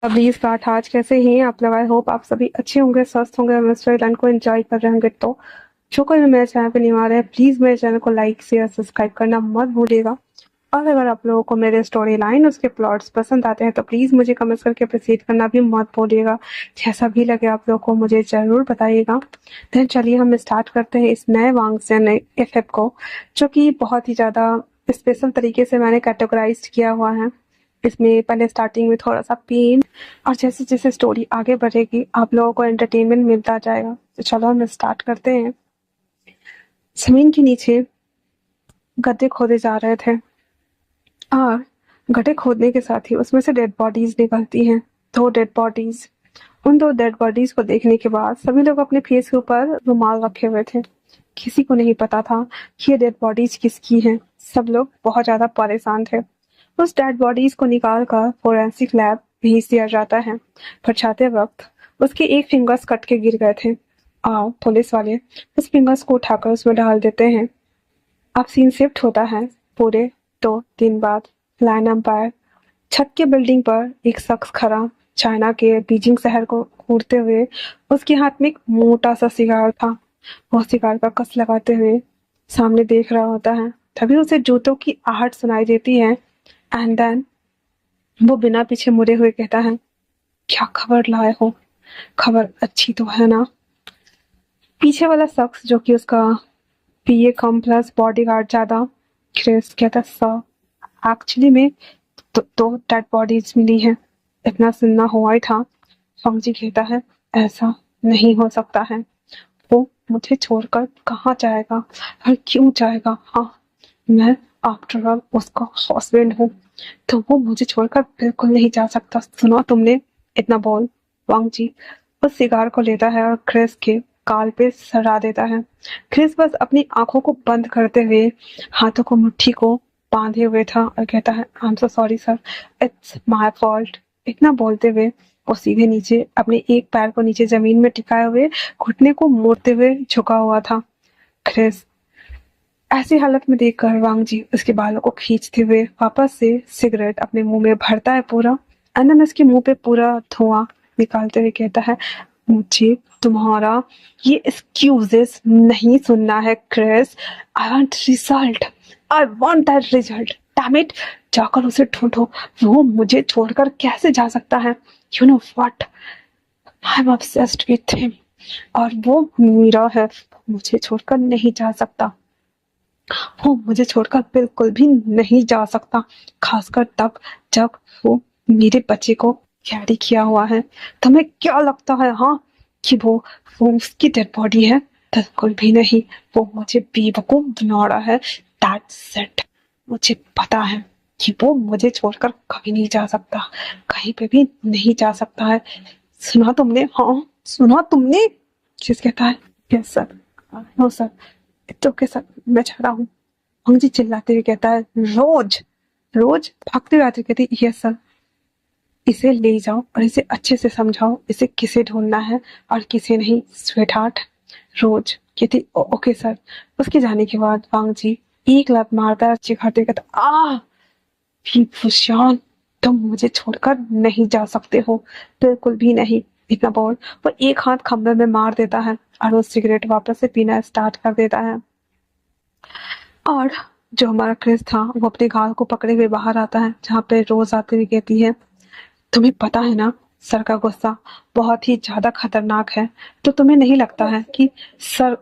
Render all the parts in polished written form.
अभी स्टार्ट आज कैसे हैं आप लोग। आई होप आप सभी अच्छे होंगे, स्वस्थ होंगे, मिस्टर लन को एंजॉय कर रहे होंगे। तो जो कोई भी मेरे चैनल पे नहीं आ रहा है, प्लीज मेरे चैनल को लाइक शेयर सब्सक्राइब करना मत भूलिएगा। और अगर आप लोगों को मेरे स्टोरी लाइन उसके प्लॉट्स पसंद आते हैं तो प्लीज मुझे कमेंट्स करके अप्रिशिएट करना भी मत भूलिएगा। जैसा भी लगे आप लोगों को मुझे जरूर बताइएगा। देन चलिए हम स्टार्ट करते हैं इस नए वांगसन एफएफ को, जो कि बहुत ही ज्यादा स्पेशल तरीके से मैंने कैटेगराइज किया हुआ है। इसमें पहले स्टार्टिंग में थोड़ा सा पेन, और जैसे जैसे स्टोरी आगे बढ़ेगी आप लोगों को एंटरटेनमेंट मिलता जाएगा। तो चलो हम स्टार्ट करते हैं। जमीन के नीचे गड्ढे खोदे जा रहे थे, और गड्ढे खोदने के साथ ही उसमें से डेड बॉडीज निकलती हैं। दो डेड बॉडीज। उन दो डेड बॉडीज को देखने के बाद सभी लोग अपने फेस के ऊपर रुमाल रखे हुए थे। किसी को नहीं पता था कि ये डेड बॉडीज किसकी हैं। सब लोग बहुत ज्यादा परेशान थे। उस डेड बॉडीज को निकाल कर फोरेंसिक लैब भेज दिया जाता है, पर जाते वक्त उसके एक फिंगर्स कट के गिर गए थे। और पुलिस वाले उस फिंगर्स को उठाकर उसमें डाल देते हैं। अब सीन शिफ्ट होता है पूरे 2 दिन बाद। लाइन एम्पायर छत के बिल्डिंग पर एक शख्स खड़ा, चाइना के बीजिंग शहर को घूरते हुए। उसके हाथ में एक मोटा सा सिगार था। वो सिगार का कस लगाते हुए सामने देख रहा होता है। तभी उसे जूतों की आहट सुनाई देती है। एंड देन वो बिना पीछे मुड़े हुए कहता है, क्या खबर लाए हो? खबर अच्छी तो है ना? पीछे वाला शख्स, जो कि उसका पीए कम प्लस बॉडीगार्ड ज्यादा, क्रिस, कहता, सर एक्चुअली में दो डेड बॉडीज मिली हैं। इतना सुनना हुआ ही था। फंगजी कहता है, ऐसा नहीं हो सकता है। वो मुझे छोड़कर कहाँ जाएगा और क्यों जाएगा? हाँ, मैं आफ्टर ऑल उसका हस्बैंड हूँ, तो वो मुझे छोड़कर बिल्कुल नहीं जा सकता। सुना तुमने? इतना बोल वांग जी उस सिगार को लेता है और क्रिस के गाल पे सरा देता है। क्रिस बस अपनी आंखों को बंद करते हुए हाथों को मुट्ठी को बांधे हुए था और कहता है, I am so sorry sir, it's my fault. इतना बोलते हुए वो सीधे नीचे अपने एक पैर को नीचे जमीन में टिकाए हुए घुटने को मोड़ते हुए झुका हुआ था। क्रिस ऐसी हालत में देखकर वांग जी उसके बालों को खींचते हुए वापस से सिगरेट अपने मुंह में भरता है पूरा। एंड उसके मुंह पे पूरा धुआं निकालते हुए कहता है, मुझे तुम्हारा ये एक्सक्यूजेस नहीं सुनना है Chris. I want result. I want that result. Damn it, जाकर उसे ढूंढो। वो मुझे छोड़कर कैसे जा सकता है? You know what, I am obsessed with him, और वो मेरा है। मुझे छोड़कर नहीं जा सकता। वो मुझे छोड़कर बिल्कुल भी नहीं जा सकता, खासकर तब जब वो मेरे बच्चे को कैरी किया हुआ है। तुम्हें क्या लगता है हाँ कि वो उसकी डेड बॉडी है? बिल्कुल भी नहीं। वो मुझे बेवकूफ बना रहा है। That's it. मुझे पता है कि वो मुझे छोड़कर कभी नहीं जा सकता, कहीं पे भी नहीं जा सकता है। सुना तुमने? हाँ सुना तुमने? चीज कहता है, yes sir, no sir, it's okay sir, मैं जा रहा हूँ। अंजी चिल्लाते हुए कहता है, रोज रोज भागते हुए आते कहती, यस सर, इसे ले जाओ और इसे अच्छे से समझाओ इसे किसे ढूंढना है और किसे नहीं, स्वीट हार्ट। रोज कहती, ओके सर। उसके जाने के बाद वांग जी एक लात मारता है, चिढ़ाते हुए कहता, फुशियान, तुम मुझे छोड़कर नहीं जा सकते हो, बिल्कुल भी नहीं। इतना बोल वो एक हाथ खंबे में मार देता है और वो सिगरेट वापस से पीना स्टार्ट कर देता है। और जो हमारा क्रिस था वो अपने गाल को पकड़े हुए बाहर आता है, जहाँ पे रोज आती हुई कहती है, तुम्हें पता है ना सर का गुस्सा बहुत ही ज्यादा खतरनाक है, तो तुम्हें नहीं लगता है कि सर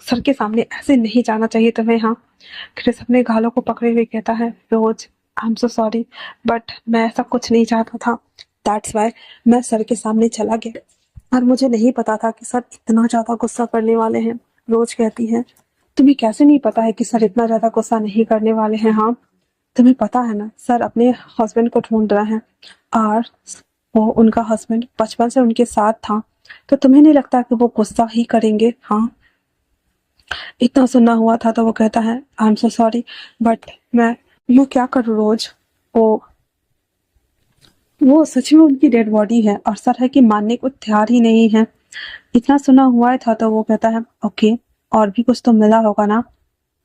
सर के सामने ऐसे नहीं जाना चाहिए तुम्हें? हाँ। क्रिस अपने गालों को पकड़े हुए कहता है, Rose I am so sorry, but मैं ऐसा कुछ नहीं चाहता था। दैट्स वाई मैं सर के सामने चला गया, और मुझे नहीं पता था कि सर इतना ज्यादा गुस्सा करने वाले हैं। रोज कहती है, तुम्हें कैसे नहीं पता है कि सर इतना ज्यादा गुस्सा नहीं करने वाले हैं? हाँ, तुम्हें पता है ना सर अपने हस्बैंड को ढूंढ रहे हैं, और वो उनका हस्बैंड बचपन से उनके साथ था, तो तुम्हें नहीं लगता कि वो गुस्सा ही करेंगे? हाँ। इतना सुनना हुआ था तो वो कहता है, I am so sorry, but मैं क्या करूँ रोज? वो सच में उनकी डेड बॉडी है और सर है कि मानने को तैयार ही नहीं है। इतना सुना हुआ था तो वो कहता है, ओके, और भी कुछ तो मिला होगा ना,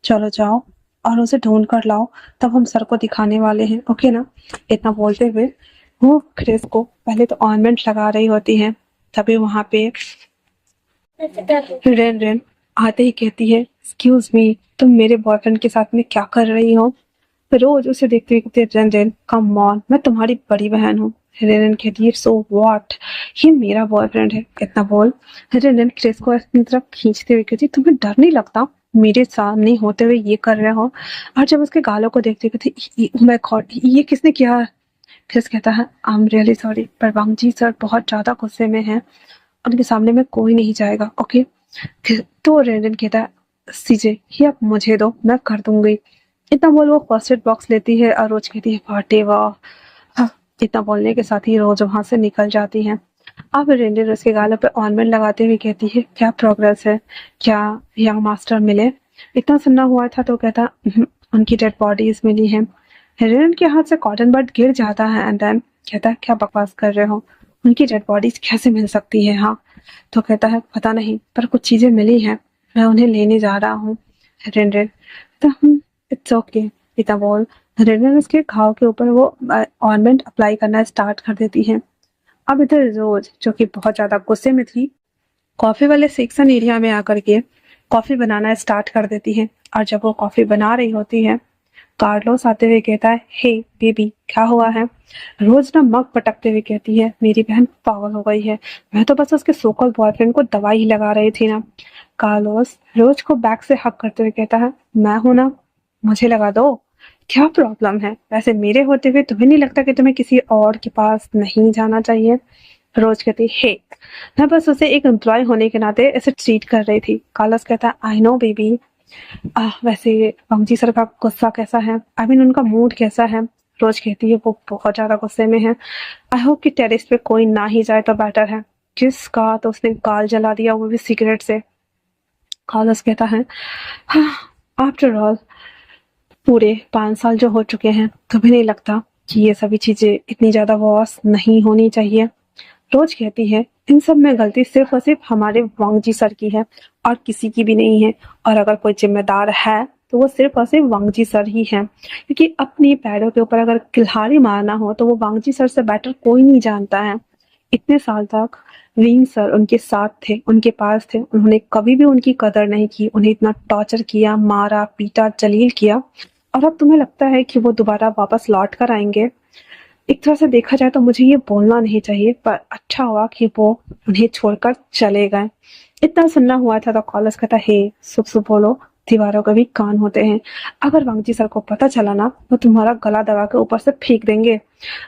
चलो जाओ और उसे ढूंढ कर लाओ, तब हम सर को दिखाने वाले हैं, ओके ना? इतना बोलते हुए वो क्रिस को पहले तो ऑर्नामेंट लगा रही होती है, तभी वहाँ पे रेन रेन आते ही कहती है, एक्सक्यूज मी, तुम मेरे बॉयफ्रेंड के साथ में क्या कर रही हो? रोज उसे देखते हुए कहती है, रेन रेन कम ऑन, मैं तुम्हारी बड़ी बहन हूँ। रेन रेन कहती है, सो व्हाट, ये मेरा बॉयफ्रेंड है। इतना बोल रेन रेन क्रिस को अपनी तरफ खींचते हुए कहती, तुम्हें डर नहीं लगता मेरे सामने होते हुए ये कर रहे हो? और जब उसके गालों को देखते कहती, मैं गॉड, ये किसने किया? क्रिस कहता है, आई एम रियली सॉरी, पर वांगजी सर बहुत ज्यादा गुस्से में हैं, उनके सामने में कोई नहीं जाएगा, ओके? तो रेंडन कहता है, सीजे ये आप मुझे दो, मैं कर दूंगी। इतना बोल वो फर्स्ट एड बॉक्स लेती है और रोज कहती है, वाटे वाह। हाँ, इतना बोलने के साथ ही रोज वहां से निकल जाती है। अब रेंडन उसके गालों पे ऑर्नामेंट लगाते हुए कहती है, क्या प्रोग्रेस है, क्या यंग मास्टर मिले? इतना सुनना हुआ था तो कहता, उनकी डेड बॉडीज मिली है। रेंडन के हाथ से कॉटन बड गिर जाता है एंड देन कहता है, क्या बकवास कर रहे हो, उनकी डेड बॉडीज कैसे मिल सकती है? हाँ, तो कहता है, पता नहीं, पर कुछ चीजें मिली हैं, मैं उन्हें लेने जा रहा हूँ। रेंडन तो इट्स ओके, इतना बोल रेंडन उसके घाव के ऊपर वो ऑर्नामेंट अप्लाई करना स्टार्ट कर देती है। अब इधर रोज, जो कि बहुत ज्यादा गुस्से में थी, कॉफी वाले सेक्शन एरिया में आकर के कॉफी बनाना स्टार्ट कर देती है। और जब वो कॉफी बना रही होती है, कार्लोस आते हुए कहता है, हे बेबी क्या हुआ है? रोज ना मग पटकते हुए कहती है, मेरी बहन पागल हो गई है, मैं तो बस उसके सोकल बॉयफ्रेंड को दवाई ही लगा रही थी ना। कार्लोस रोज को बैक से हक करते हुए कहता है, मैं हूं ना, मुझे लगा दो, क्या प्रॉब्लम है? वैसे मेरे होते हुए तुम्हें नहीं लगता कि तुम्हें किसी और के पास नहीं जाना चाहिए? रोज कहती, हे मैं बस उसे एक एम्प्लॉय होने के नाते ऐसे ट्रीट कर रही थी। कार्लोस कहता है, आई नो बेबी। वैसे पंकजी सर का गुस्सा कैसा है, आई मीन उनका मूड कैसा है? रोज कहती है, वो बहुत ज्यादा गुस्से में है, आई होप कि टेरेस पे कोई ना ही जाए तो बेटर है। किसका तो उसने गाल जला दिया, वो भी सिगरेट से। कार्लोस कहता है, आफ्टर ऑल पूरे 5 साल जो हो चुके हैं, तुम्हें नहीं लगता कि ये सभी चीजें इतनी ज्यादा वॉस नहीं होनी चाहिए? रोज कहती है, इन सब में गलती सिर्फ और सिर्फ हमारे वांगजी सर की है और किसी की भी नहीं है, और अगर कोई जिम्मेदार है तो वो सिर्फ और सिर्फ वांगजी सर ही है, क्योंकि अपनी पैरों के ऊपर अगर कुल्हाड़ी मारना हो तो वो वांगजी सर से बेटर कोई नहीं जानता है। इतने साल तक वीन सर उनके साथ थे, उनके पास थे, उन्होंने कभी भी उनकी कदर नहीं की, उन्हें इतना टॉर्चर किया, मारा पीटा जलील किया, और अब तुम्हें लगता है कि वो दोबारा वापस लौट कर आएंगे? एक तरह से देखा जाए तो मुझे ये बोलना नहीं चाहिए, पर अच्छा हुआ कि वो उन्हें छोड़कर चले गए। इतना सुनना हुआ था तो कॉलेज कहता, हे सुप सुप बोलो, दीवारों के भी कान होते हैं, अगर वांगजी सर को पता चला ना तो तुम्हारा गला दबा के ऊपर से फेंक देंगे,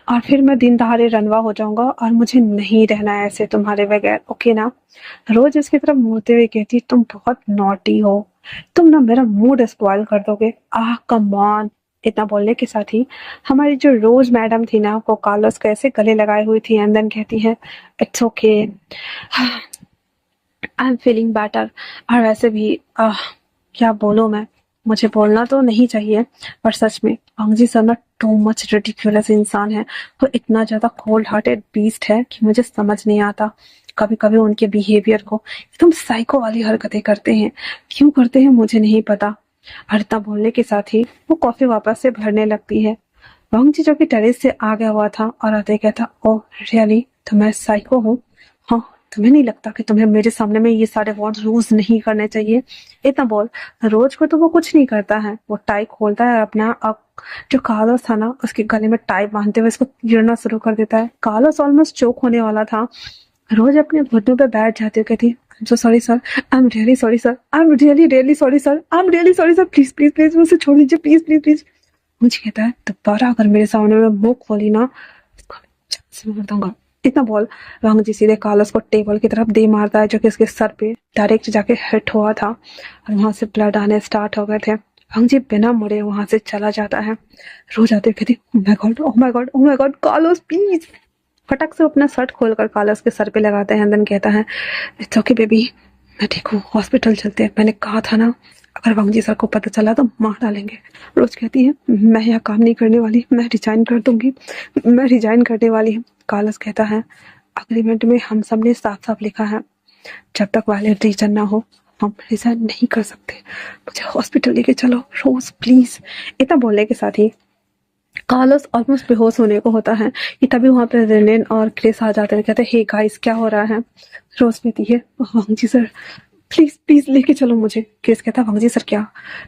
और फिर मैं दिन दहाड़े रनवा हो जाऊंगा, और मुझे नहीं रहना है ऐसे तुम्हारे बगैर, ओके ना? रोज इसकी तरफ मुड़ते हुए कहती, तुम बहुत नॉटी हो, तुम ना मेरा मूड स्पॉइल कर दोगे। Come on. इतना बोलने के साथ ही हमारी जो रोज मैडम थी ना, वो कार्लोस को ऐसे गले लगाए हुई थी एंड देन कहती है, it's okay, I am feeling better. और वैसे भी क्या बोलूं मैं, मुझे बोलना तो नहीं चाहिए, पर सच में वांगजी सर ना टू मच रिडिकुलस इंसान है। वो इतना ज्यादा कोल्ड हार्टेड बीस्ट है कि मुझे समझ नहीं आता कभी कभी उनके बिहेवियर को, एकदम साइको वाली हरकतें करते हैं, क्यों करते हैं मुझे नहीं पता। और इतना बोलने के साथ ही वो कॉफी वापस से भरने लगती है। वांगजी जो कि टेरेस से आ गया हुआ था और आते कहता, ओह रियली, तो मैं साइको हूँ? हाँ, तुम्हें नहीं लगता कि तुम्हें मेरे सामने में ये सारे वर्ड यूज नहीं करने चाहिए? इतना बोल रोज को तो वो कुछ नहीं करता है, वो टाई खोलता है अपना, जो कार्लोस था ना उसके गले में टाई बांधते हुए इसको गिरना शुरू कर देता है। कार्लोस ऑलमोस्ट चोक होने वाला था। रोज अपने घुटनों पे बैठ जाती है, कहती, आई am so sorry sir, I am really sorry sir, I am really really sorry sir, I am really sorry sir, please please please मुझे छोड़ दीजिए, प्लीज प्लीज प्लीज। मुझे कहता है, दोबारा अगर मेरे सामने में मुंह खोली ना, कर दूंगा। इतना बोल वांगजी सीधे कार्लोस को टेबल की तरफ दे मारता है, जो कि उसके सर पे डायरेक्ट जाके हिट हुआ था, और वहां से ब्लड आने स्टार्ट हो गए थे। वांगजी बिना मुड़े वहां से चला जाता है। रोज आते कहती, oh my God, oh my God, oh my God, Carlos please. फटक से अपना शर्ट खोलकर कार्लोस के सर पे लगाते हैं, देन कहता है, इट्स ओके बेबी, मैं ठीक हूँ, हॉस्पिटल चलते हैं, मैंने कहा था ना, अगर वांगजी सर को पता चला तो मार डालेंगे। रोज कहती है, मैं यहाँ काम नहीं करने वाली, मैं रिजाइन कर दूंगी, मैं रिजाइन करने वाली हूँ। कार्लोस कहता है, अग्रीमेंट में हम सब ने साफ साफ लिखा है, जब तक वैलिड रीजन ना हो हम रिजाइन नहीं कर सकते, मुझे हॉस्पिटल लेके चलो रोज प्लीज। इतना बोलने के साथ ही कार्लोस ऑलमोस्ट बेहोश होने को होता है कि तभी वहां पे रेनेन और क्रिस आ जाते हैं, कहते हैं हे गाइस क्या हो रहा है। रोज कहती है वांगजी सर प्लीज प्लीज लेके चलो मुझे। क्रिस कहता है वांगजी सर क्या।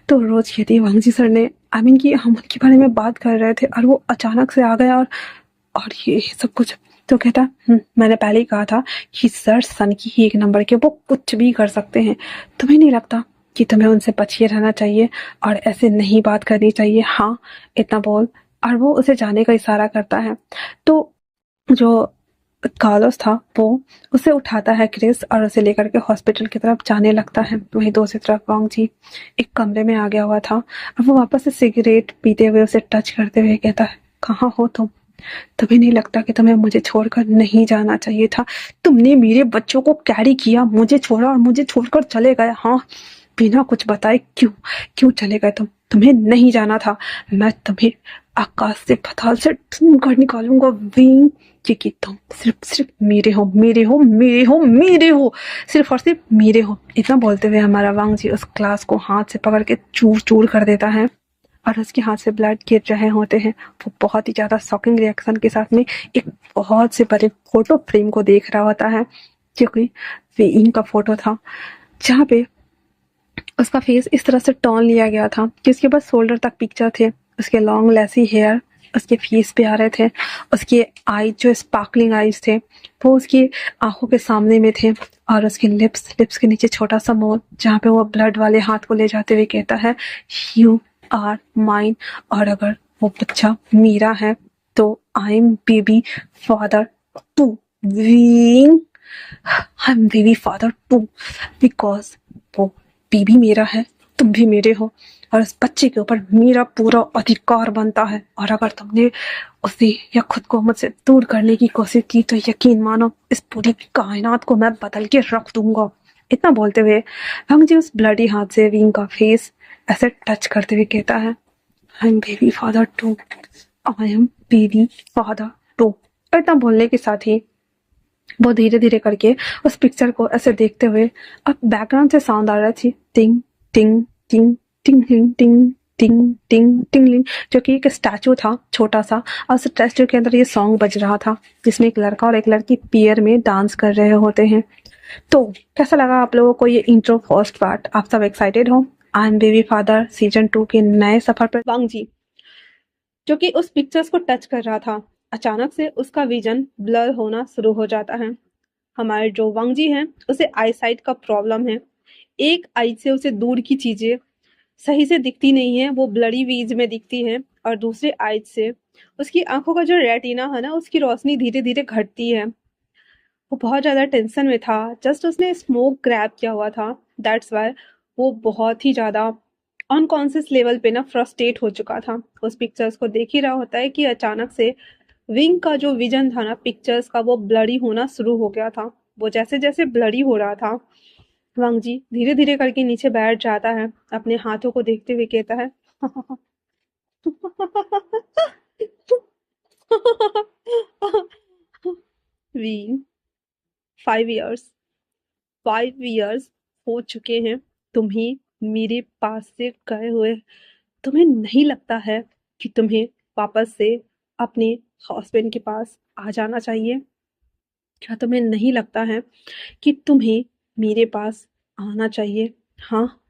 तो रोज कहती है वांगजी सर ने आई मीन कि हम उनके बारे में बात कर रहे थे और वो अचानक से आ गया और ये सब कुछ। तो कहता मैंने पहले ही कहा था कि सर सन की ही एक नंबर के, वो कुछ भी कर सकते हैं। तुम्हें नहीं लगता कि तुम्हें उनसे बचिए रहना चाहिए और ऐसे नहीं बात करनी चाहिए। हाँ इतना बोल और वो उसे जाने का इशारा करता है। तो जो कार्लोस था वो उसे उठाता है क्रिस और उसे लेकर के हॉस्पिटल की तरफ जाने लगता है। वहीं दूसरी तरफ वांगजी एक कमरे में आ गया हुआ था और वो वापस से सिगरेट पीते हुए उसे टच करते हुए कहता है कहाँ हो तुम। तुम्हें नहीं लगता कि तुम्हें मुझे छोड़कर नहीं जाना चाहिए था। तुमने मेरे बच्चों को कैरी किया, मुझे छोड़ा और मुझे छोड़कर चले गए। हाँ बिना कुछ बताए क्यों क्यों चले गए तुम। तुम्हें नहीं जाना था। मैं तुम्हें आकाश से पाताल से ढूंढ कर निकालूंगा विंग। क्योंकि तुम सिर्फ सिर्फ मेरे हो मेरे हो मेरे हो मेरे हो, सिर्फ और सिर्फ मेरे हो। इतना बोलते हुए हमारा वांग जी उस ग्लास को हाथ से पकड़ के चूर चूर कर देता है और उसके हाथ से ब्लड गिर रहे होते हैं। वो बहुत ही ज्यादा शॉकिंग रिएक्शन के साथ में एक बहुत से बड़े फोटो फ्रेम को देख रहा होता है, क्योंकि विंग का फोटो था जहाँ पे उसका फेस इस तरह से टर्न लिया गया था कि उसके बस शोल्डर तक पिक्चर थे, उसके लॉन्ग लेसी हेयर उसके फेस पे आ रहे थे, उसके आई जो स्पार्कलिंग आईज थे वो उसकी आंखों के सामने में थे और उसके लिप्स के नीचे छोटा सा मोल जहाँ पे वो ब्लड वाले हाथ को ले जाते हुए कहता है यू आर माइन। और अगर वो बच्चा मेरा है तो I am baby father too Win. I am baby father too because वो बेबी मेरा है, तुम भी मेरे हो और इस बच्चे के ऊपर मेरा पूरा अधिकार बनता है। और अगर तुमने उसे या खुद को मुझसे दूर करने की कोशिश की तो यकीन मानो इस पूरी कायनात को मैं बदल के रख दूंगा। इतना बोलते हुए वंग जी उस ब्लडी हाथ से विंग का फेस ऐसे टच करते हुए कहता है I am baby father too, I am baby father too. इतना बोलने के साथ ही वो धीरे धीरे करके उस पिक्चर को ऐसे देखते हुए अब बैकग्राउंड से साउंड आ रहा थी टिंग टिंग टिंग टिंग टिंग टिंग टिंग टिंग टिंग, जो कि एक स्टैचू था छोटा सा और उस स्टैचू के अंदर ये सॉन्ग बज रहा था जिसमें एक लड़का और एक लड़की पेयर में डांस कर रहे होते हैं। तो कैसा लगा आप लोगों को ये इंट्रो फर्स्ट पार्ट? आप सब एक्साइटेड हो आई एम बेबी फादर सीजन 2 के नए सफर पर? वांग जी जो कि उस पिक्चर्स को टच कर रहा था, अचानक से उसका विजन ब्लर होना शुरू हो जाता है। हमारे जो वांग जी हैं उसे आई साइट का प्रॉब्लम है। एक आई से उसे दूर की चीजें सही से दिखती नहीं है, वो ब्लरी वीज में दिखती है और दूसरे आई से उसकी आंखों का जो रेटिना है ना उसकी रोशनी धीरे धीरे घटती है। वो बहुत ज्यादा टेंशन में था, जस्ट उसने स्मोक ग्रैब किया हुआ था, दैट्स वाई वो बहुत ही ज्यादा अनकॉन्शियस लेवल पे ना फ्रस्ट्रेट हो चुका था। उस पिक्चर्स को देख ही रहा होता है कि अचानक से विंग का जो विजन था ना पिक्चर्स का वो ब्लरी होना शुरू हो गया था। वो जैसे जैसे ब्लरी हो रहा था वांग जी धीरे धीरे करके नीचे बैठ जाता है, अपने हाथों को देखते हुए कहता है विंग 5 इयर्स 5 इयर्स हो चुके हैं तुम्हें मेरे पास से गए हुए। तुम्हें नहीं लगता है कि तुम्हें वापस से अपने हस्बैंड के पास आ जाना चाहिए? क्या तुम्हें नहीं लगता है कि तुम्हें मेरे पास आना चाहिए? हाँ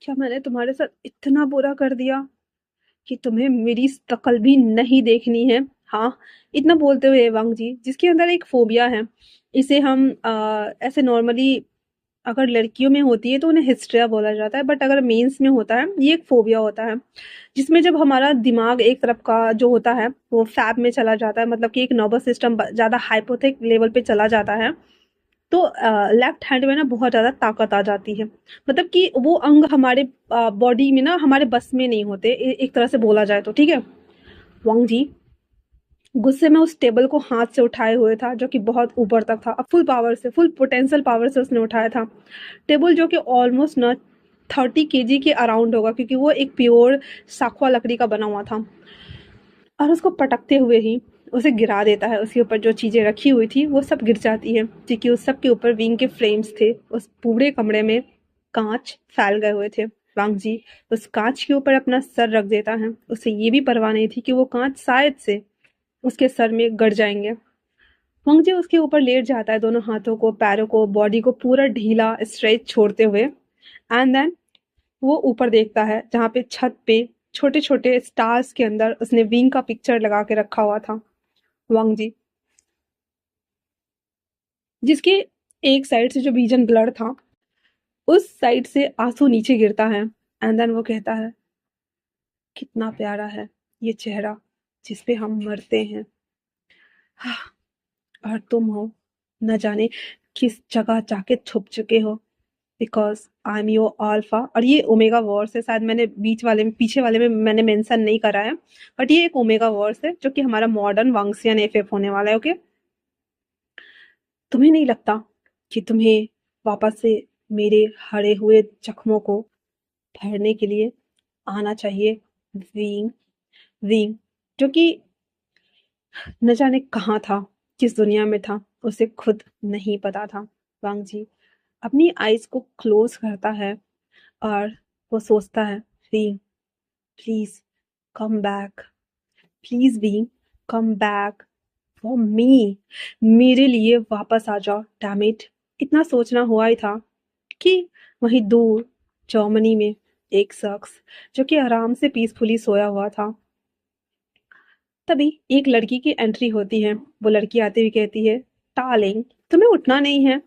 क्या मैंने तुम्हारे साथ इतना बुरा कर दिया कि तुम्हें मेरी शक्ल भी नहीं देखनी है? हाँ इतना बोलते हुए वांग जी जिसके अंदर एक फोबिया है, इसे हम ऐसे नॉर्मली अगर लड़कियों में होती है तो उन्हें हिस्ट्रिया बोला जाता है, बट अगर मेंस में होता है ये एक फोबिया होता है जिसमें जब हमारा दिमाग एक तरफ का जो होता है वो फैब में चला जाता है, मतलब कि एक नर्वस सिस्टम ज़्यादा हाइपोथिक लेवल पे चला जाता है, तो लेफ्ट हैंड में ना बहुत ज़्यादा ताकत आ जाती है। मतलब कि वो अंग हमारे बॉडी में ना हमारे बस में नहीं होते, एक तरह से बोला जाए तो, ठीक है। वांग जी गुस्से में उस टेबल को हाथ से उठाए हुए था जो कि बहुत ऊपर तक था, अब फुल पावर से फुल पोटेंशियल पावर से उसने उठाया था टेबल, जो कि ऑलमोस्ट ना 30 kg के अराउंड होगा क्योंकि वो एक प्योर साखवा लकड़ी का बना हुआ था। और उसको पटकते हुए ही उसे गिरा देता है, उसके ऊपर जो चीज़ें रखी हुई थी वो सब गिर जाती है क्योंकि उस सब के ऊपर विंग के फ्लेम्स थे। उस पूरे कमरे में कांच फैल गए हुए थे। वांग जी उस कांच के ऊपर अपना सर रख देता है। उसे ये भी परवाह नहीं थी कि वो कांच शायद से उसके सर में गड़ जाएंगे। वांग जी उसके ऊपर लेट जाता है, दोनों हाथों को, पैरों को, बॉडी को पूरा ढीला स्ट्रेच छोड़ते हुए। एंड देन वो ऊपर देखता है जहाँ पे छत पे छोटे छोटे स्टार्स के अंदर उसने विंग का पिक्चर लगा के रखा हुआ था। वांग जी जिसके एक साइड से जो विजन ब्लर था, उस साइड से आंसू नीचे गिरता है। एंड देन वो कहता है, कितना प्यारा है ये चेहरा जिस पे हम मरते हैं। और तुम हो, न जाने किस जगह जाके छुप चुके हो, because I am your alpha. और ये ओमेगा वर्स है, शायद मैंने बीच वाले में, पीछे वाले में मैंने मेंशन नहीं करा है, बट ये एक ओमेगा वर्स है जो कि हमारा मॉडर्न वांगसियन एफएफ होने वाला है। ओके, तुम्हें नहीं लगता कि तुम्हें वापस से मेरे हरे हुए जख्मों को भरने के लिए आना चाहिए? विंग, विंग जो कि न जाने कहाँ था, किस दुनिया में था, उसे खुद नहीं पता था। वांग जी अपनी आईज को क्लोज करता है और वो सोचता है, wing please come back, please wing come back for me, मेरे लिए वापस आ जाओ, डैम इट। इतना सोचना हुआ ही था कि वहीं दूर जर्मनी में एक शख्स जो कि आराम से पीसफुली सोया हुआ था, तभी एक लड़की की एंट्री होती है। वो लड़की आते हुए कहती है, डार्लिंग तुम्हें उठना नहीं है?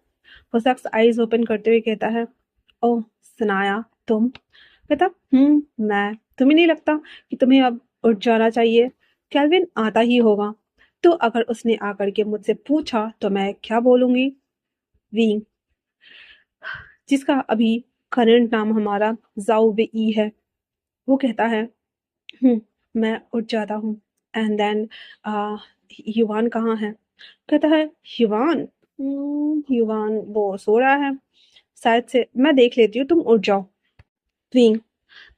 वो शख्स आईज ओपन करते हुए कहता है, ओह सनाया तुम? कहता, मैं। तुम्हें नहीं लगता कि तुम्हें अब उठ जाना चाहिए? कैल्विन आता ही होगा, तो अगर उसने आकर के मुझसे पूछा तो मैं क्या बोलूंगी? वी, जिसका अभी करंट नाम हमारा जाओ वेई है, वो कहता है, मैं उठ जाता हूँ। एंड देन युवान कहाँ है? कहता है, युवान, युवान वो सो रहा है शायद से, मैं देख लेती हूँ, तुम उठ जाओ। ट्विंग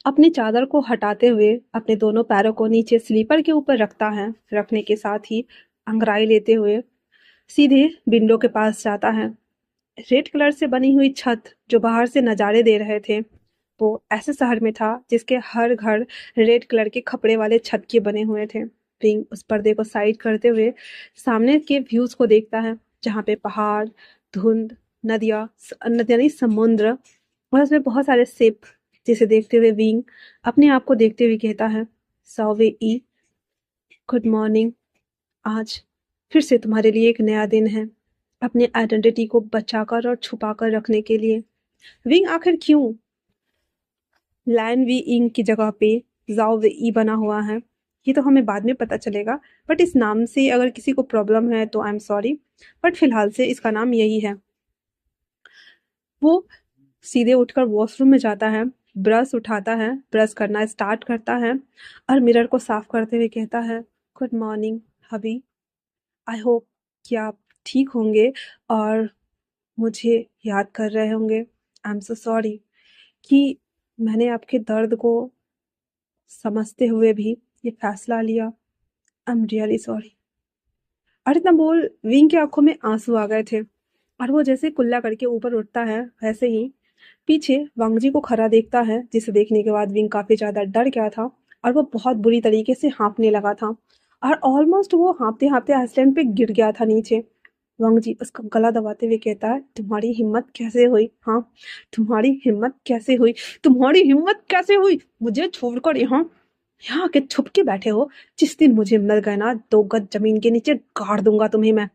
अपनी चादर को हटाते हुए अपने दोनों पैरों को नीचे स्लीपर के ऊपर रखता है, रखने के साथ ही अंगड़ाई लेते हुए सीधे विंडो के पास जाता है। रेड कलर से बनी हुई छत जो बाहर से नजारे दे रहे थे, वो ऐसे शहर में था जिसके हर घर रेड कलर के खपड़े वाले छत के बने हुए थे। विंग उस पर्दे को साइड करते हुए सामने के व्यूज को देखता है, जहाँ पे पहाड़, धुंध, नदियाँ, नदियाँ नहीं समुद्र, और उसमें बहुत सारे शिप, जिसे देखते हुए विंग अपने आप को देखते हुए कहता है, सौवे ई, गुड मॉर्निंग। आज फिर से तुम्हारे लिए एक नया दिन है, अपने आइडेंटिटी को बचाकर और छुपाकर रखने के लिए। विंग आखिर क्यों लैन वी इंग की जगह पे जाओ वे ई बना हुआ है, ये तो हमें बाद में पता चलेगा, बट इस नाम से अगर किसी को प्रॉब्लम है तो आई एम सॉरी, बट फिलहाल से इसका नाम यही है। वो सीधे उठकर वॉशरूम में जाता है, ब्रश उठाता है, ब्रश करना स्टार्ट करता है और मिरर को साफ करते हुए कहता है, good morning hubby, I hope कि आप ठीक होंगे और मुझे याद कर रहे होंगे। आई एम सो सॉरी कि मैंने आपके दर्द को समझते हुए भी ये फैसला लिया। आई एम रियली सॉरी। और इतना बोल विंग की आंखों में आंसू आ गए थे, और वो जैसे कुल्ला करके ऊपर उठता है, वैसे ही पीछे वांगजी को खड़ा देखता है, जिसे देखने के बाद विंग काफी ज्यादा डर गया था और वो बहुत बुरी तरीके से हाँफने लगा था, और ऑलमोस्ट वो हाँफते हाँफते आइसलैंड पे गिर गया था नीचे। वांगजी उसका गला दबाते हुए कहता है, तुम्हारी हिम्मत कैसे हुई? हाँ, तुम्हारी हिम्मत कैसे हुई? तुम्हारी हिम्मत कैसे हुई मुझे छोड़कर यहाँ यहाँ आके छुप के बैठे हो? जिस दिन मुझे मिल गए ना, 2 गज जमीन के नीचे गाड़ दूंगा तुम्हें मैं।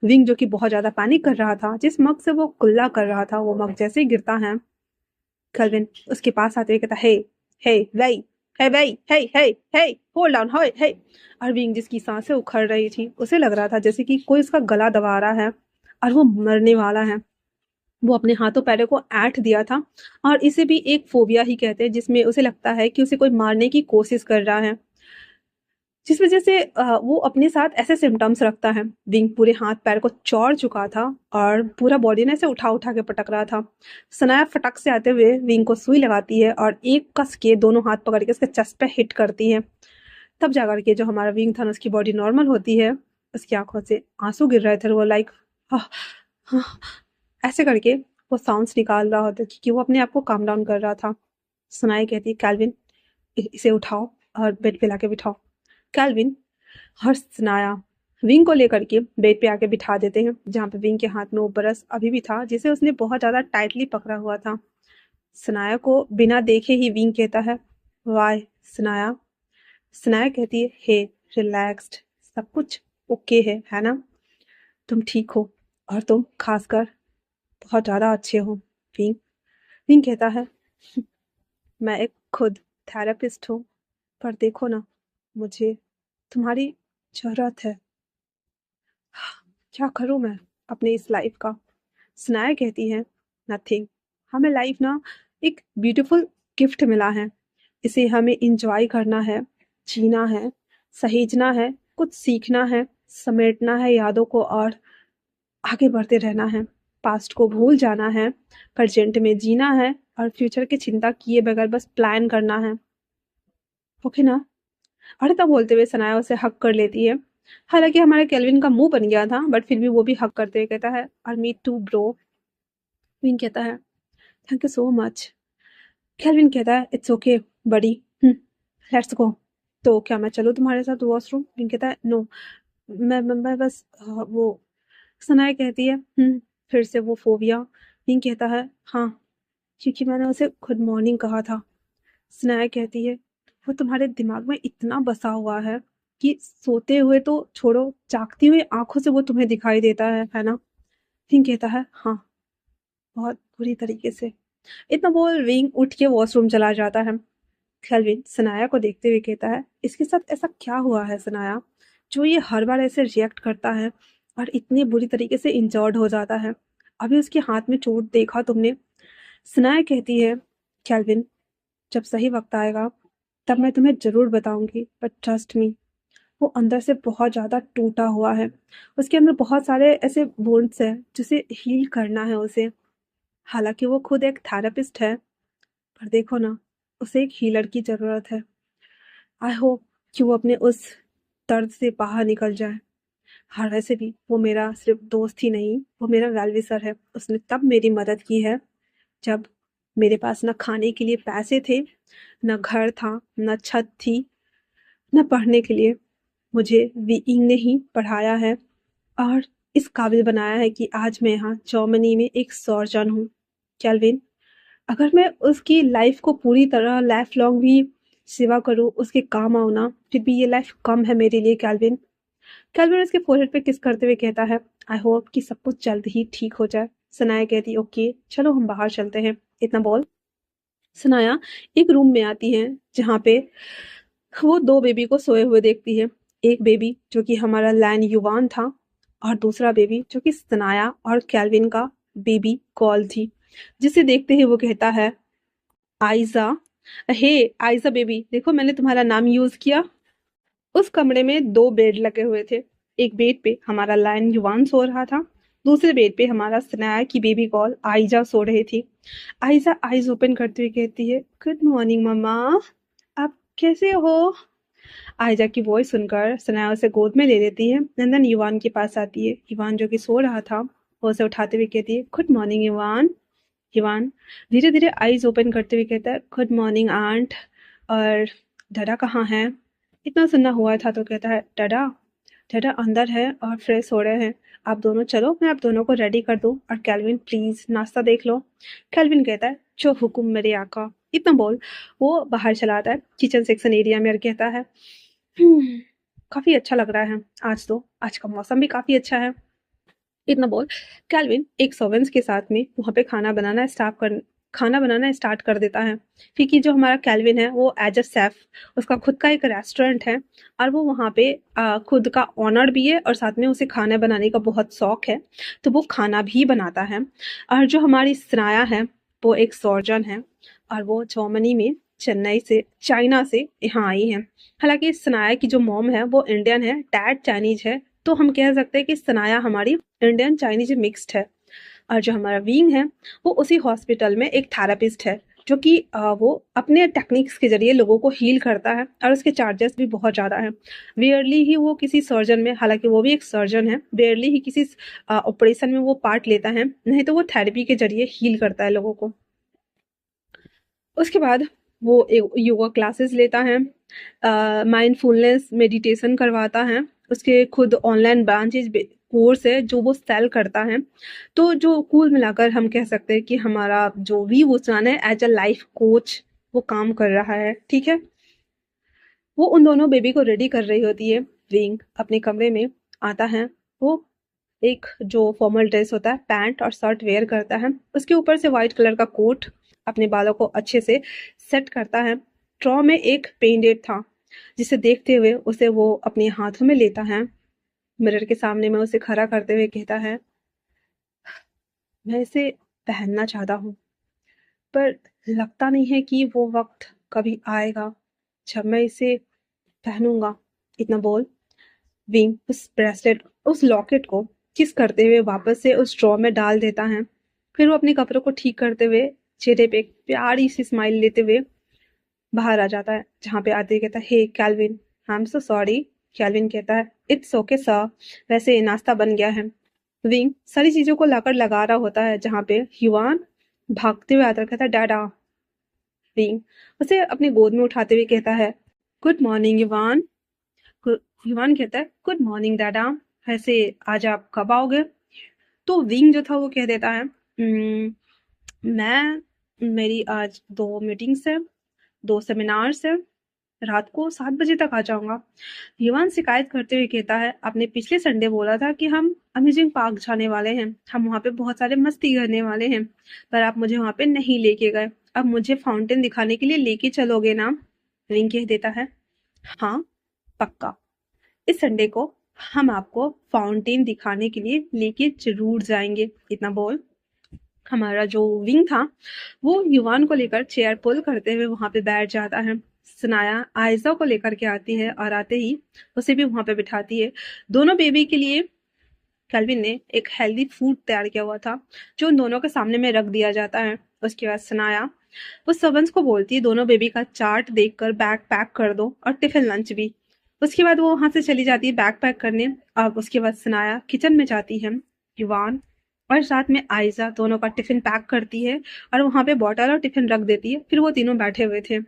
विंग जो कि बहुत ज्यादा पैनिक कर रहा था, जिस मग से वो कुल्ला कर रहा था, वो मग जैसे ही गिरता है, कल्विन उसके पास आते हुए कहता, हे हे वेई, हे वेई, हे हे हे, होल्ड ऑन, हे हे। और विंग जिसकी सांसें उखड़ रही थी, उसे लग रहा था जैसे कि कोई उसका गला दबा रहा है और वो मरने वाला है। वो अपने हाथों पैरों को ऐंठ दिया था, और इसे भी एक फोबिया ही कहते हैं, जिसमें उसे लगता है कि उसे कोई मारने की कोशिश कर रहा है, जिस वजह से वो अपने साथ ऐसे सिम्टम्स रखता है। विंग पूरे हाथ पैर को चौड़ चुका था और पूरा बॉडी ने ऐसे उठा उठा के पटक रहा था। सनाया फटक से आते हुए विंग को सुई लगाती है और एक कस के दोनों हाथ पकड़ के उसके चेस्ट पे हिट करती है। तब जाकर के जो हमारा विंग था, उसकी बॉडी नॉर्मल होती है, उसकी आंखों से आंसू गिर रहे थे, वो लाइक ऐसे करके वो साउंड्स निकाल रहा होता, क्योंकि वो अपने आप को काम डाउन कर रहा था। सनाया कहती है कैल्विन इसे उठाओ और बेड पे लाके बिठाओ। कैल्विन और सनाया विंग को लेकर के बेड पे आके बिठा देते हैं, जहाँ पे विंग के हाथ में वो ब्रश अभी भी था जिसे उसने बहुत ज्यादा टाइटली पकड़ा हुआ था। सनाया को बिना देखे ही विंग कहता है वाई सनाया। सनाया कहती है हे रिलैक्स्ड, सब कुछ ओके है ना, तुम ठीक हो और तुम खासकर बहुत ज्यादा अच्छे हो विंग। विंग कहता है मैं एक खुद थेरेपिस्ट हूँ, पर देखो ना मुझे तुम्हारी जरूरत है, क्या करूँ मैं अपने इस लाइफ का। सनाया कहती है नथिंग, हमें लाइफ ना एक ब्यूटीफुल गिफ्ट मिला है, इसे हमें इंजॉय करना है, जीना है, सहेजना है, कुछ सीखना है, समेटना है यादों को और आगे बढ़ते रहना है। पास्ट को भूल जाना है, प्रेजेंट में जीना है और फ्यूचर की चिंता किए बगैर बस प्लान करना है, ओके ना। और तब बोलते हुए सनाया उसे हक कर लेती है। हालांकि हमारे केल्विन का मुंह बन गया था, बट फिर भी वो भी हक करते हुए कहता है और मी टू ब्रो। विन कहता है thank you so much. Kelvin कहता है it's okay buddy, let's go. तो क्या मैं चलूँ तुम्हारे साथ वॉशरूम? विन कहता है नो, मैं बस वो। सनाया कहती है फिर से वो फोबिया। विन कहता है हाँ, क्योंकि मैंने उसे गुड मॉर्निंग कहा था। सनाया कहती है वो तुम्हारे दिमाग में इतना बसा हुआ है कि सोते हुए तो छोड़ो, जागती हुई आंखों से वो तुम्हें दिखाई देता है ना। विंग कहता है हाँ, बहुत बुरी तरीके से। इतना बोल विंग उठ के वॉशरूम चला जाता है। केल्विन सनाया को देखते हुए कहता है इसके साथ ऐसा क्या हुआ है सनाया, जो ये हर बार ऐसे रिएक्ट करता है और इतनी बुरी तरीके से इंजर्ड हो जाता है। अभी उसके हाथ में चोट देखा तुमने? सनाया कहती है केल्विन जब सही वक्त आएगा तब मैं तुम्हें जरूर बताऊंगी, बट ट्रस्ट मी वो अंदर से बहुत ज़्यादा टूटा हुआ है। उसके अंदर बहुत सारे ऐसे वुंड्स हैं जिसे हील करना है उसे। हालांकि वो खुद एक थेरेपिस्ट है, पर देखो ना उसे एक हीलर की ज़रूरत है। आई होप कि वो अपने उस दर्द से बाहर निकल जाए। हाँ वैसे भी वो मेरा सिर्फ दोस्त ही नहीं, वो मेरा वेल विशर है। उसने तब मेरी मदद की है जब मेरे पास न खाने के लिए पैसे थे, न घर था, न छत थी, न पढ़ने के लिए। मुझे विंग ने ही पढ़ाया है और इस काबिल बनाया है कि आज मैं यहाँ जर्मनी में एक सर्जन हूँ। केल्विन अगर मैं उसकी लाइफ को पूरी तरह लाइफ लॉन्ग भी सेवा करूँ, उसके काम आऊँ ना, फिर भी ये लाइफ कम है मेरे लिए केल्विन। केल्विन उसके फोरहेड पे किस करते हुए कहता है आई होप कि सब कुछ जल्द ही ठीक हो जाए। सनाया कहती ओके चलो हम बाहर चलते हैं। इतना बोल सनाया एक रूम में आती है जहाँ पे वो दो बेबी को सोए हुए देखती है। एक बेबी जो कि हमारा लैन युवान था और दूसरा बेबी जो कि सनाया और कैल्विन का बेबी कॉल थी, जिसे देखते ही वो कहता है आइजा, हे आइजा बेबी देखो मैंने तुम्हारा नाम यूज किया। उस कमरे में दो बेड लगे हुए थे। एक बेड पे हमारा लायन युवान सो रहा था, दूसरे बेड पे हमारा सनाया की बेबी कॉल आइजा सो रही थी। आइजा आइज ओपन करते हुए कहती है गुड मॉर्निंग मम्मा, आप कैसे हो? आयजा की वॉइस सुनकर सनाया उसे गोद में ले लेती है। नंदन युवान के पास आती है। युवान जो कि सो रहा था वो उसे उठाते हुए कहती है गुड मॉर्निंग युवान। युवान धीरे धीरे आईज ओपन करते हुए कहता है गुड मॉर्निंग आंट, और डडा कहाँ है? इतना सुनना हुआ था तो कहता है डडा, डडा अंदर है और फ्रेश हो रहे हैं, आप दोनों चलो मैं आप दोनों को रेडी कर दूं, और कैल्विन प्लीज नाश्ता देख लो। कैल्विन कहता है जो हुक्म मेरे आका। इतना बोल वो बाहर चला आता है किचन सेक्शन एरिया में और कहता है काफी अच्छा लग रहा है आज, तो आज का मौसम भी काफी अच्छा है। इतना बोल कैल्विन एक सर्वेंट्स के साथ में वहाँ पे खाना बनाना स्टार्ट कर देता है, क्योंकि जो हमारा कैल्विन है वो एज अ शेफ, उसका खुद का एक रेस्टोरेंट है और वो वहाँ पे खुद का ऑनर भी है और साथ में उसे खाना बनाने का बहुत शौक है, तो वो खाना भी बनाता है। और जो हमारी सनाया है वो एक सर्जन है और वो जर्मनी में चेन्नई से चाइना से यहाँ आई है। हालांकि सनाया की जो मॉम है वो इंडियन है, डैड चाइनीज है, तो हम कह सकते हैं कि सनाया हमारी इंडियन चाइनीज मिक्स्ड है। और जो हमारा विंग है वो उसी हॉस्पिटल में एक थेरेपिस्ट है, जो कि वो अपने टेक्निक्स के जरिए लोगों को हील करता है और उसके चार्जेस भी बहुत ज़्यादा हैं। रेयरली ही वो किसी सर्जन में, हालांकि वो भी एक सर्जन है, रेयरली ही किसी ऑपरेशन में वो पार्ट लेता है, नहीं तो वो थेरेपी के जरिए हील करता है लोगों को। उसके बाद वो योगा क्लासेस लेता है, माइंडफुलनेस मेडिटेशन करवाता है, उसके खुद ऑनलाइन ब्रांचेज कोर्स है जो वो सेल करता है। तो जो कुल मिलाकर हम कह सकते हैं कि हमारा जो वी वुसान है एज अ लाइफ कोच वो काम कर रहा है, ठीक है। वो उन दोनों बेबी को रेडी कर रही होती है। विंग अपने कमरे में आता है, वो एक जो फॉर्मल ड्रेस होता है पैंट और शर्ट वेयर करता है, उसके ऊपर से व्हाइट कलर का कोट, अपने बालों को अच्छे से सेट करता है। ड्रॉ में एक पेंडेंट था जिसे देखते हुए उसे वो अपने हाथों में लेता है, मिरर के सामने में उसे खड़ा करते हुए कहता है, मैं इसे पहनना चाहता हूँ, पर लगता नहीं है कि वो वक्त कभी आएगा जब मैं इसे पहनूंगा। इतना बोल विंग उस ब्रेसलेट, उस लॉकेट को किस करते हुए वापस से उस ड्रॉ में डाल देता है। फिर वो अपने कपड़ों को ठीक करते हुए चेहरे पे एक प्यारी सी स्माइल लेते हुए बाहर आ जाता है, जहाँ पे आते ही कहता है, hey Calvin, I am so sorry. Calvin कहता है, इट्स ओके सर, वैसे नाश्ता बन गया है। विंग सारी चीजों को लाकर लगा रहा होता है, जहाँ पे युवान भागते हुए आता कहता है, डैडा। विंग उसे अपनी गोद में उठाते हुए कहता है, गुड मॉर्निंग युवान। युवान कहता है, गुड मॉर्निंग डैडा, वैसे आज आप कब आओगे? तो विंग जो था वो कह देता है, मैं मेरी आज 2 मीटिंग्स है, 2 सेमिनार्स है, रात को 7 बजे तक आ जाऊंगा। युवान शिकायत करते हुए कहता है, आपने पिछले संडे बोला था कि हम अम्यूजिंग पार्क जाने वाले हैं, हम वहाँ पे बहुत सारे मस्ती करने वाले हैं, पर आप मुझे वहाँ पे नहीं लेके गए। अब मुझे फाउंटेन दिखाने के लिए लेके चलोगे ना? विंग कह देता है, हाँ पक्का, इस संडे को हम आपको फाउंटेन दिखाने के लिए लेके जरूर जाएंगे। इतना बोल हमारा जो विंग था वो युवान को लेकर चेयर पुल करते हुए वहां पे बैठ जाता है। सनाया आयजा को लेकर के आती है और आते ही उसे भी वहां पे बिठाती है। दोनों बेबी के लिए कैल्विन ने एक हेल्दी फूड तैयार किया हुआ था जो उन दोनों के सामने में रख दिया जाता है। उसके बाद सनाया उस सर्वेंट्स को बोलती है, दोनों बेबी का चार्ट देखकर बैग पैक कर दो और टिफिन लंच भी। उसके बाद वो वहां से चली जाती है बैग पैक करने। अब उसके बाद सनाया किचन में जाती है, युवान और साथ में आयजा दोनों का टिफिन पैक करती है और वहां पे बॉटल और टिफिन रख देती है। फिर वो तीनों बैठे हुए थे।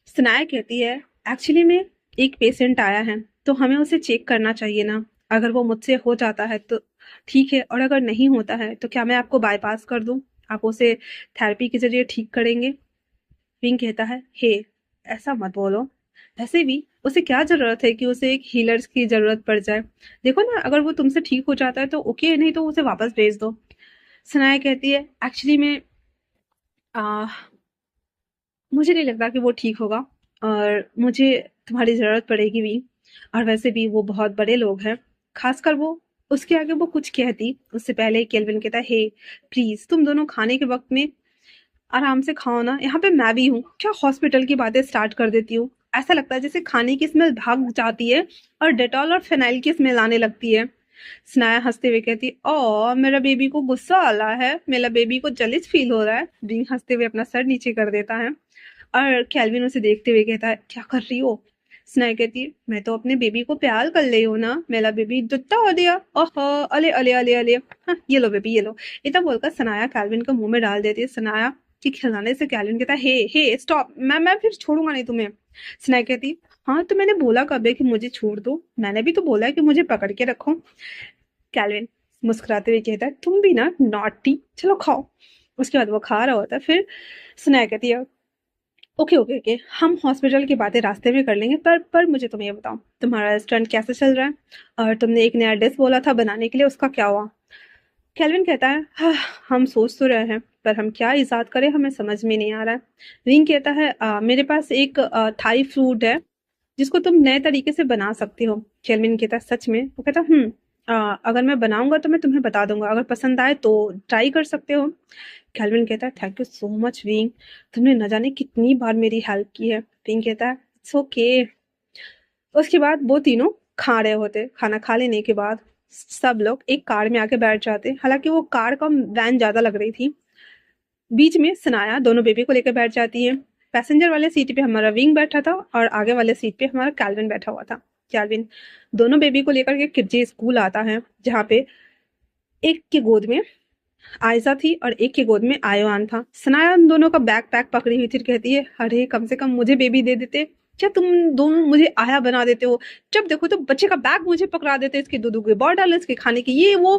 सनाया कहती है, एक्चुअली में एक पेशेंट आया है तो हमें उसे चेक करना चाहिए ना, अगर वो मुझसे हो जाता है तो ठीक है, और अगर नहीं होता है तो क्या मैं आपको बाईपास कर दूं, आप उसे थेरेपी के जरिए ठीक करेंगे? विंग कहता है, हे ऐसा मत बोलो, वैसे भी उसे क्या जरूरत है कि उसे एक हीलर्स की जरूरत पड़ जाए। देखो ना, अगर वो तुमसे ठीक हो जाता है तो ओके, नहीं तो उसे वापस भेज दो। सनाया कहती है, एक्चुअली में आ, मुझे नहीं लगता कि वो ठीक होगा, और मुझे तुम्हारी ज़रूरत पड़ेगी भी, और वैसे भी वो बहुत बड़े लोग हैं, खासकर वो। उसके आगे वो कुछ कहती उससे पहले केल्विन कहता है, हे प्लीज तुम दोनों खाने के वक्त में आराम से खाओ ना, यहाँ पे मैं भी हूँ, क्या हॉस्पिटल की बातें स्टार्ट कर देती हूँ? ऐसा लगता है जैसे खाने की स्मेल भाग जाती है और डेटॉल और फिनाइल की स्मेल आने लगती है। स्नाया हंसते हुए कहती, ओ मेरा बेबी को गुस्सा आ रहा है, मेरा बेबी को जलिस फील हो रहा है। रिंग हंसते हुए अपना सर नीचे कर देता है और कैल्विन उसे देखते हुए कहता है, क्या कर रही हो? स्नाया कहती है, मैं तो अपने बेबी को प्यार कर रही हूँ ना, मेरा बेबी दुत्ता हो दिया, ओहो अले अले अले अले, हाँ, ये लो बेबी ये लो। इतना बोलकर सनाया कैल्विन को मुंह में डाल देती है। सनाया के खिलाने से कैल्विन कहता है, हे हे स्टॉप, मैं फिर छोड़ूंगा नहीं तुम्हें। सनाया कहती, हाँ तो मैंने बोला कब है कि मुझे छोड़ दो, मैंने भी तो बोला है कि मुझे पकड़ के रखो। कैल्विन मुस्कुराते हुए कहता है, तुम भी ना नॉटी, चलो खाओ। उसके बाद वो खा रहा होता है। फिर सनाया कहती है, ओके ओके ओके, हम हॉस्पिटल की बातें रास्ते में कर लेंगे, पर मुझे तुम ये बताओ, तुम्हारा रेस्टोरेंट कैसे चल रहा है? और तुमने एक नया डिश बोला था बनाने के लिए, उसका क्या हुआ? कैल्विन कहता है, हाँ, हम सोच तो रहे हैं, पर हम क्या इजाद करें हमें समझ में नहीं आ रहा है। रिंग कहता है, मेरे पास एक थाई फूड है जिसको तुम नए तरीके से बना सकती हो। कैल्विन कहता है, सच में? वो कहता, अगर मैं बनाऊंगा तो मैं तुम्हें बता दूंगा, अगर पसंद आए तो ट्राई कर सकते हो। कैल्विन कहता है, thank you so much wing, तुमने न जाने कितनी बार मेरी हेल्प की है। विंग कहता है, इट्स ओके। उसके बाद वो तीनों खा रहे होते। खाना खा लेने के बाद सब लोग एक कार में आके बैठ जाते, हालांकि वो कार का वैन ज्यादा लग रही थी। बीच में सनाया दोनों बेबी को लेकर बैठ जाती है। पैसेंजर वाले सीट पे हमारा विंग बैठा था और आगे वाले सीट पे हमारा कैल्विन बैठा हुआ था। कैल्विन दोनों बेबी को लेकर के किड्जी स्कूल आता है, जहाँ पे एक की गोद में आयशा थी और एक की गोद में आयोन था। सनाया उन दोनों का बैग पैक पकड़ी हुई थी, कहती है अरे कम से कम मुझे बेबी दे देते, क्या तुम दोनों मुझे आया बना देते हो, जब देखो तो बच्चे का बैग मुझे पकड़ा देते, इसके दूध की बॉटल, इसके खाने की ये वो।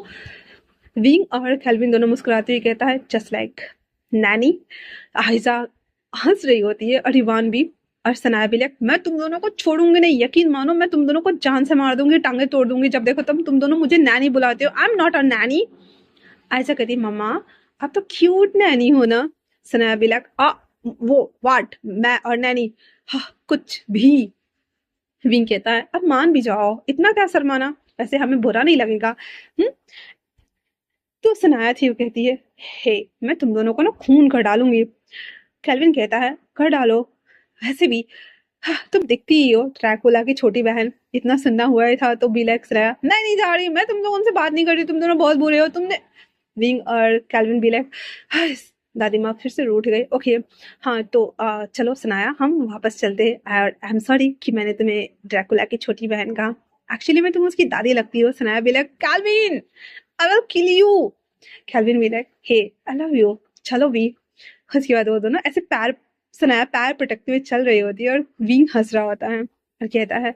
विंग और केल्विन दोनों मुस्कुराते हुए कहता है जस्ट लाइक नैनी। आयशा हंस रही होती है और इवान भी। और सनाया भी लाइक मैं तुम दोनों को छोड़ूंगी नहीं, यकीन मानो मैं तुम दोनों को जान से मार दूंगी, टांगे तोड़ दूंगी, जब देखो तुम दोनों मुझे नैनी बुलाते हो, I am not a Naini. Ayesha कहती मम्मा आप तो क्यूट नैनी हो ना। सनाया भी लाइक वो व्हाट, मैं और नैनी, हाँ कुछ भी। विंग कहता है अब मान भी जाओ, इतना क्या शर्माना, वैसे हमें बुरा नहीं लगेगा। तो सनाया थी वो कहती है हे मैं तुम दोनों को ना खून कर डालूंगी। केल्विन कहता है कर डालो, वैसे भी हाँ, तुम दिखती ही हो ड्रैकुला की छोटी बहन, इतना सुनना हुआ ही था तो बिलेक्स रहा, मैं नहीं जा रही, मैं तुम लोगों से बात नहीं कर रही, तुम दोनों बहुत बुरे हो, तुमने। विंग और कैल्विन बिलेक दादी माँ फिर से रूठ गई। ओके हाँ तो चलो सनाया हम वापस चलते हैं, और आई एम सॉरी कि मैंने तुम्हें ड्रैकुला की छोटी बहन कहा, एक्चुअली मैं तुम उसकी दादी लगती हो। सनाया बिलेक Calvin I will kill you. Calvin बिलेक हे आई लव यू, चलो भी। उसके बाद वो दोनों ऐसे पैर, सनाया पैर पटकते हुए चल रही होती है और विंग हंस रहा होता है और कहता है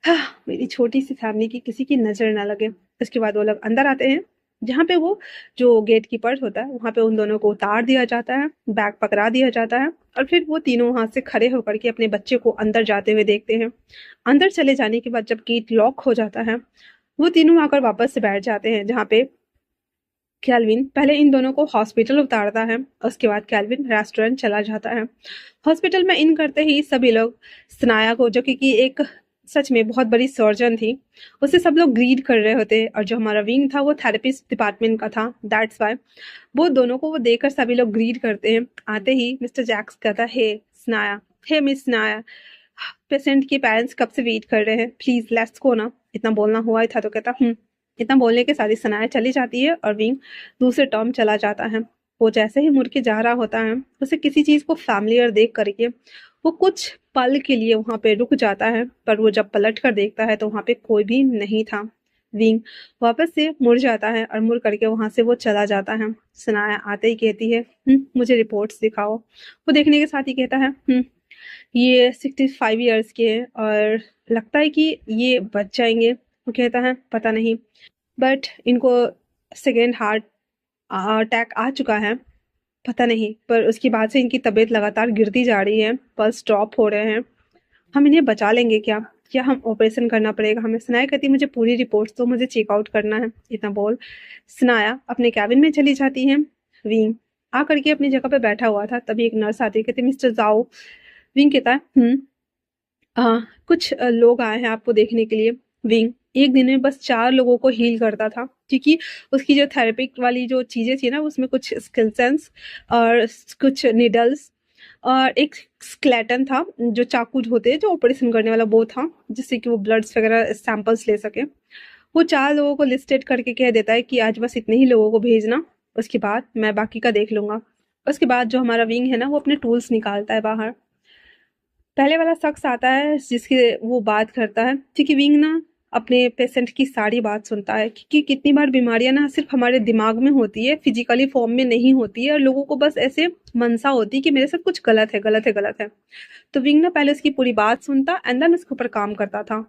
हाँ, मेरी छोटी सी फैमिली की किसी की नजर ना लगे। उसके बाद वो लोग अंदर आते हैं जहाँ पे वो जो गेट कीपर होता है वहां पे उन दोनों को उतार दिया जाता है, बैग पकड़ा दिया जाता है और फिर वो तीनों वहां से खड़े होकर के अपने बच्चे को अंदर जाते हुए देखते हैं। अंदर चले जाने के बाद जब गेट लॉक हो जाता है वो तीनों आकर वापस से बैठ जाते हैं, जहाँ पे कैल्विन पहले इन दोनों को हॉस्पिटल उतारता है, उसके बाद कैल्विन रेस्टोरेंट चला जाता है। हॉस्पिटल में इन करते ही सभी लोग सनाया को, जो कि एक सच में बहुत बड़ी सर्जन थी, उसे सब लोग ग्रीड कर रहे होते हैं, और जो हमारा विंग था वो थेरेपिस्ट डिपार्टमेंट का था, दैट्स वाई वो दोनों को वो देखकर सभी लोग ग्रीड करते हैं। आते ही मिस्टर जैक्स कहता है हे सनाया, हे मिस सनाया, पेशेंट के पेरेंट्स कब से वेट कर रहे हैं, प्लीज लेट्स गो ना। इतना बोलना हुआ ही था तो कहता इतना बोलने के साथ ही सनाया चली जाती है और विंग दूसरे टर्म चला जाता है। वो जैसे ही मुड़ के जा रहा होता है उसे किसी चीज को फैमिलियर देख करके वो कुछ पल के लिए वहां पे रुक जाता है, पर वो जब पलट कर देखता है तो वहां पे कोई भी नहीं था। विंग वापस से मुड़ जाता है और मुड़ करके वहां से वो चला जाता है। सनाया आते ही कहती है मुझे रिपोर्ट्स दिखाओ। वो देखने के साथ ही कहता है ये 65 ईयर्स के हैं और लगता है कि ये बच जाएंगे। वो कहता है पता नहीं, बट इनको सेकेंड हार्ट अटैक आ चुका है, पता नहीं, पर उसके बाद से इनकी तबीयत लगातार गिरती जा रही है, पल्स ड्रॉप हो रहे हैं, हम इन्हें बचा लेंगे क्या, क्या हम ऑपरेशन करना पड़ेगा हमें। सनाया कहती मुझे पूरी रिपोर्ट्स तो मुझे चेकआउट करना है। इतना बोल सनाया अपने कैबिन में चली जाती है। विंग आ करके अपनी जगह पे बैठा हुआ था, तभी एक नर्स आती है, कहती मिस्टर जाओ। विंग कहता है कुछ लोग आए हैं आपको देखने के लिए। विंग एक दिन में बस 4 लोगों को हील करता था, क्योंकि उसकी जो थेरेपी वाली जो चीजें थी ना उसमें कुछ स्किल्सेंस और कुछ निडल्स और एक स्केलेटन था, जो चाकू होते हैं जो ऑपरेशन करने वाला वो था, जिससे कि वो ब्लड्स वगैरह सैंपल्स ले सके। वो 4 लोगों को लिस्टेड करके कह देता है कि आज बस इतने ही लोगों को भेजना, उसके बाद मैं बाकी का देख लूंगा। उसके बाद जो हमारा विंग है ना वो अपने टूल्स निकालता है बाहर। पहले वाला शख्स आता है जिसकी वो बात करता है, क्योंकि विंग ना अपने पेशेंट की सारी बात सुनता है, क्योंकि कितनी बार बीमारियां ना सिर्फ हमारे दिमाग में होती है, फिजिकली फॉर्म में नहीं होती है, और लोगों को बस ऐसे मनसा होती है कि मेरे साथ कुछ गलत है गलत है गलत है। तो विंग ना पहले उसकी पूरी बात सुनता एंड देन उसके ऊपर काम करता था।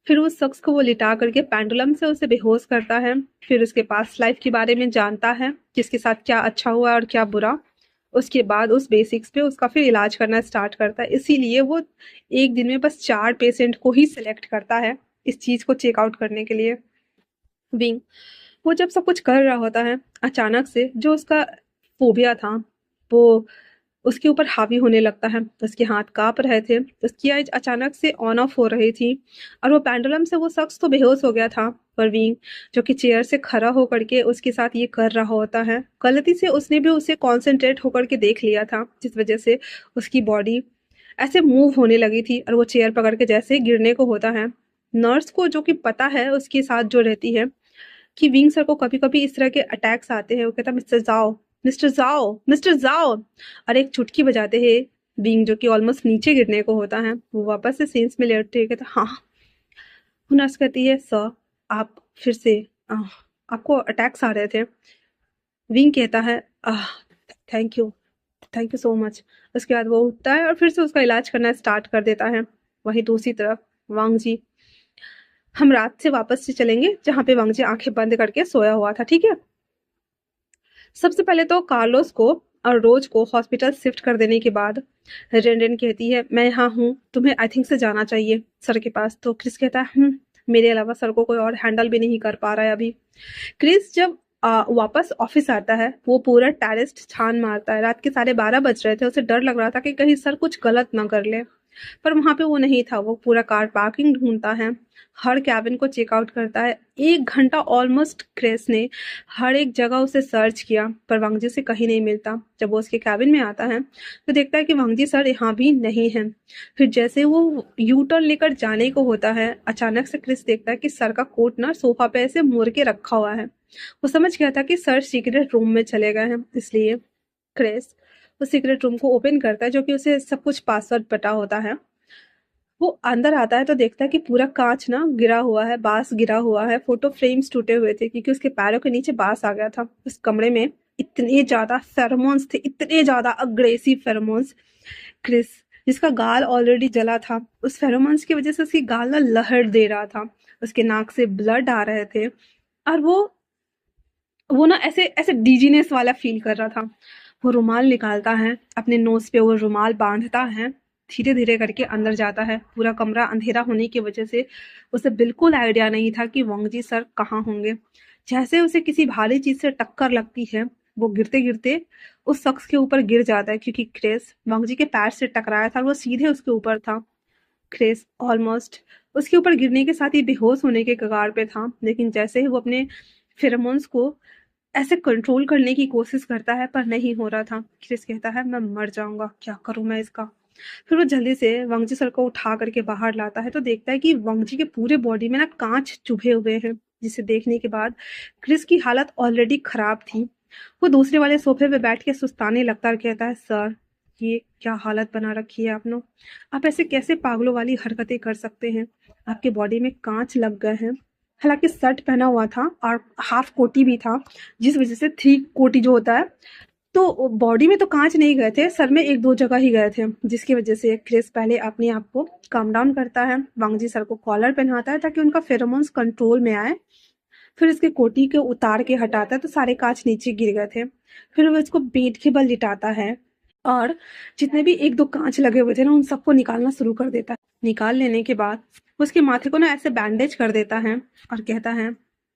फिर उस शख्स को वो लिटा करके पेंडुलम से उसे बेहोश करता है, फिर उसके पास लाइफ के बारे में जानता है किसके साथ क्या अच्छा हुआ और क्या बुरा। उसके बाद उस बेसिक्स पे उसका फिर इलाज करना स्टार्ट करता है, इसीलिए वो एक दिन में बस 4 पेशेंट को ही सिलेक्ट करता है इस चीज को चेकआउट करने के लिए। विंग वो जब सब कुछ कर रहा होता है, अचानक से जो उसका फोबिया था वो उसके ऊपर हावी होने लगता है, उसके हाथ कांप रहे थे, उसकी आइज अचानक से ऑन ऑफ हो रही थी, और वो पेंडुलम से वो शख्स तो बेहोश हो गया था, पर विंग जो कि चेयर से खड़ा होकर के उसके साथ ये कर रहा होता है, गलती से उसने भी उसे कॉन्सेंट्रेट होकर के देख लिया था, जिस वजह से उसकी बॉडी ऐसे मूव होने लगी थी और वो चेयर पकड़ के जैसे गिरने को होता है। नर्स को जो कि पता है उसके साथ जो रहती है कि विंग सर को कभी कभी इस तरह के अटैक्स आते हैं, वो कहता मिस्टर जाओ मिस्टर जाओ मिस्टर जाओ, और एक चुटकी बजाते हैं। विंग जो कि ऑलमोस्ट नीचे गिरने को होता है वो वापस से सेंस में लेटते हुए कहता हाँ। नर्स कहती है सर आप फिर से आपको अटैक्स आ रहे थे। विंग कहता है ah thank you, thank you so much. उसके बाद वो उठता है और फिर से उसका इलाज करना स्टार्ट कर देता है। वहीं दूसरी तरफ वांग जी, हम रात से वापस से चलेंगे जहाँ पे वांग जी आंखें बंद करके सोया हुआ था, ठीक है। सबसे पहले तो कार्लोस को और रोज को हॉस्पिटल शिफ्ट कर देने के बाद रेंडेन कहती है मैं यहाँ हूँ, तुम्हें आई थिंक से जाना चाहिए सर के पास। तो क्रिस कहता है मेरे अलावा सर को कोई और हैंडल भी नहीं कर पा रहा है अभी। क्रिस जब वापस ऑफिस आता है वो पूरा टेरेस छान मारता है। रात के 12:30 बज रहे थे, उसे डर लग रहा था कि कहीं सर कुछ गलत ना कर ले, पर वहां पे वो नहीं था। वो पूरा कार पार्किंग ढूंढता है, हर कैबिन को चेकआउट करता है। 1 घंटा ऑलमोस्ट क्रिस ने हर एक जगह उसे सर्च किया, पर वांगजी से कहीं नहीं मिलता। जब वो उसके कैबिन में आता है तो देखता है कि वांगजी सर यहाँ भी नहीं है। फिर जैसे वो यू टर्न लेकर जाने को होता है, अचानक से क्रिस देखता है कि सर का कोट ना सोफा पे ऐसे मुड़ के रखा हुआ है। वो समझ गया था कि सर सीक्रेट रूम में चले गए हैं, इसलिए क्रिस उस सीक्रेट रूम को ओपन करता है, जो कि उसे सब कुछ पासवर्ड पता होता है। वो अंदर आता है तो देखता है कि पूरा कांच ना गिरा हुआ है, बांस गिरा हुआ है, फोटो फ्रेम्स टूटे हुए थे क्योंकि उसके पैरों के नीचे बांस आ गया था। उस कमरे में इतने ज्यादा फेरोमोन्स थे, इतने ज्यादा अग्रेसिव फेरोमोन्स। क्रिस जिसका गाल ऑलरेडी जला था, उस फेरोमोन्स की वजह से उसकी गाल ना लहर दे रहा था, उसके नाक से ब्लड आ रहे थे और वो ना ऐसे ऐसे डीजीनेस वाला फील कर रहा था। वो रुमाल निकालता है, अपने नोज पे वो रुमाल बांधता है, धीरे धीरे करके अंदर जाता है। पूरा कमरा अंधेरा होने की वजह से उसे बिल्कुल आइडिया नहीं था कि वांगजी सर कहाँ होंगे। जैसे उसे किसी भारी चीज से टक्कर लगती है, वो गिरते गिरते उस शख्स के ऊपर गिर जाता है क्योंकि क्रिस वांगजी के पैर से टकराया था और वो सीधे उसके ऊपर था। क्रिस ऑलमोस्ट उसके ऊपर गिरने के साथ ही बेहोश होने के कगार पे था, लेकिन जैसे ही वो अपने फेरोमोन्स को ऐसे कंट्रोल करने की कोशिश करता है पर नहीं हो रहा था। क्रिस कहता है मैं मर जाऊंगा, क्या करूं मैं इसका। फिर वो जल्दी से वांगजी सर को उठा करके बाहर लाता है तो देखता है कि वांगजी के पूरे बॉडी में ना कांच चुभे हुए हैं, जिसे देखने के बाद क्रिस की हालत ऑलरेडी खराब थी। वो दूसरे वाले सोफे पे बैठ के सुस्ताने लगता और कहता है सर ये क्या हालत बना रखी है आपने, आप ऐसे कैसे पागलों वाली हरकतें कर सकते हैं, आपके बॉडी में कांच लग गए हैं। हालांकि शर्ट पहना हुआ था और हाफ कोटी भी था, जिस वजह से 3 कोटी जो होता है, तो बॉडी में तो कांच नहीं गए थे, सर में 1-2 जगह ही गए थे, जिसकी वजह से क्रिस पहले अपने आप को काम डाउन करता है। वांगजी सर को कॉलर पहनाता है ताकि उनका फेरोमोन्स कंट्रोल में आए। फिर इसके कोटी के उतार के हटाता है तो सारे कांच नीचे गिर गए थे। फिर वो इसको बेड के बल लिटाता है और जितने भी 1-2 कांच लगे हुए थे ना उन सबको निकालना शुरू कर देता है। निकाल लेने के बाद उसके माथे को ना ऐसे बैंडेज कर देता है और कहता है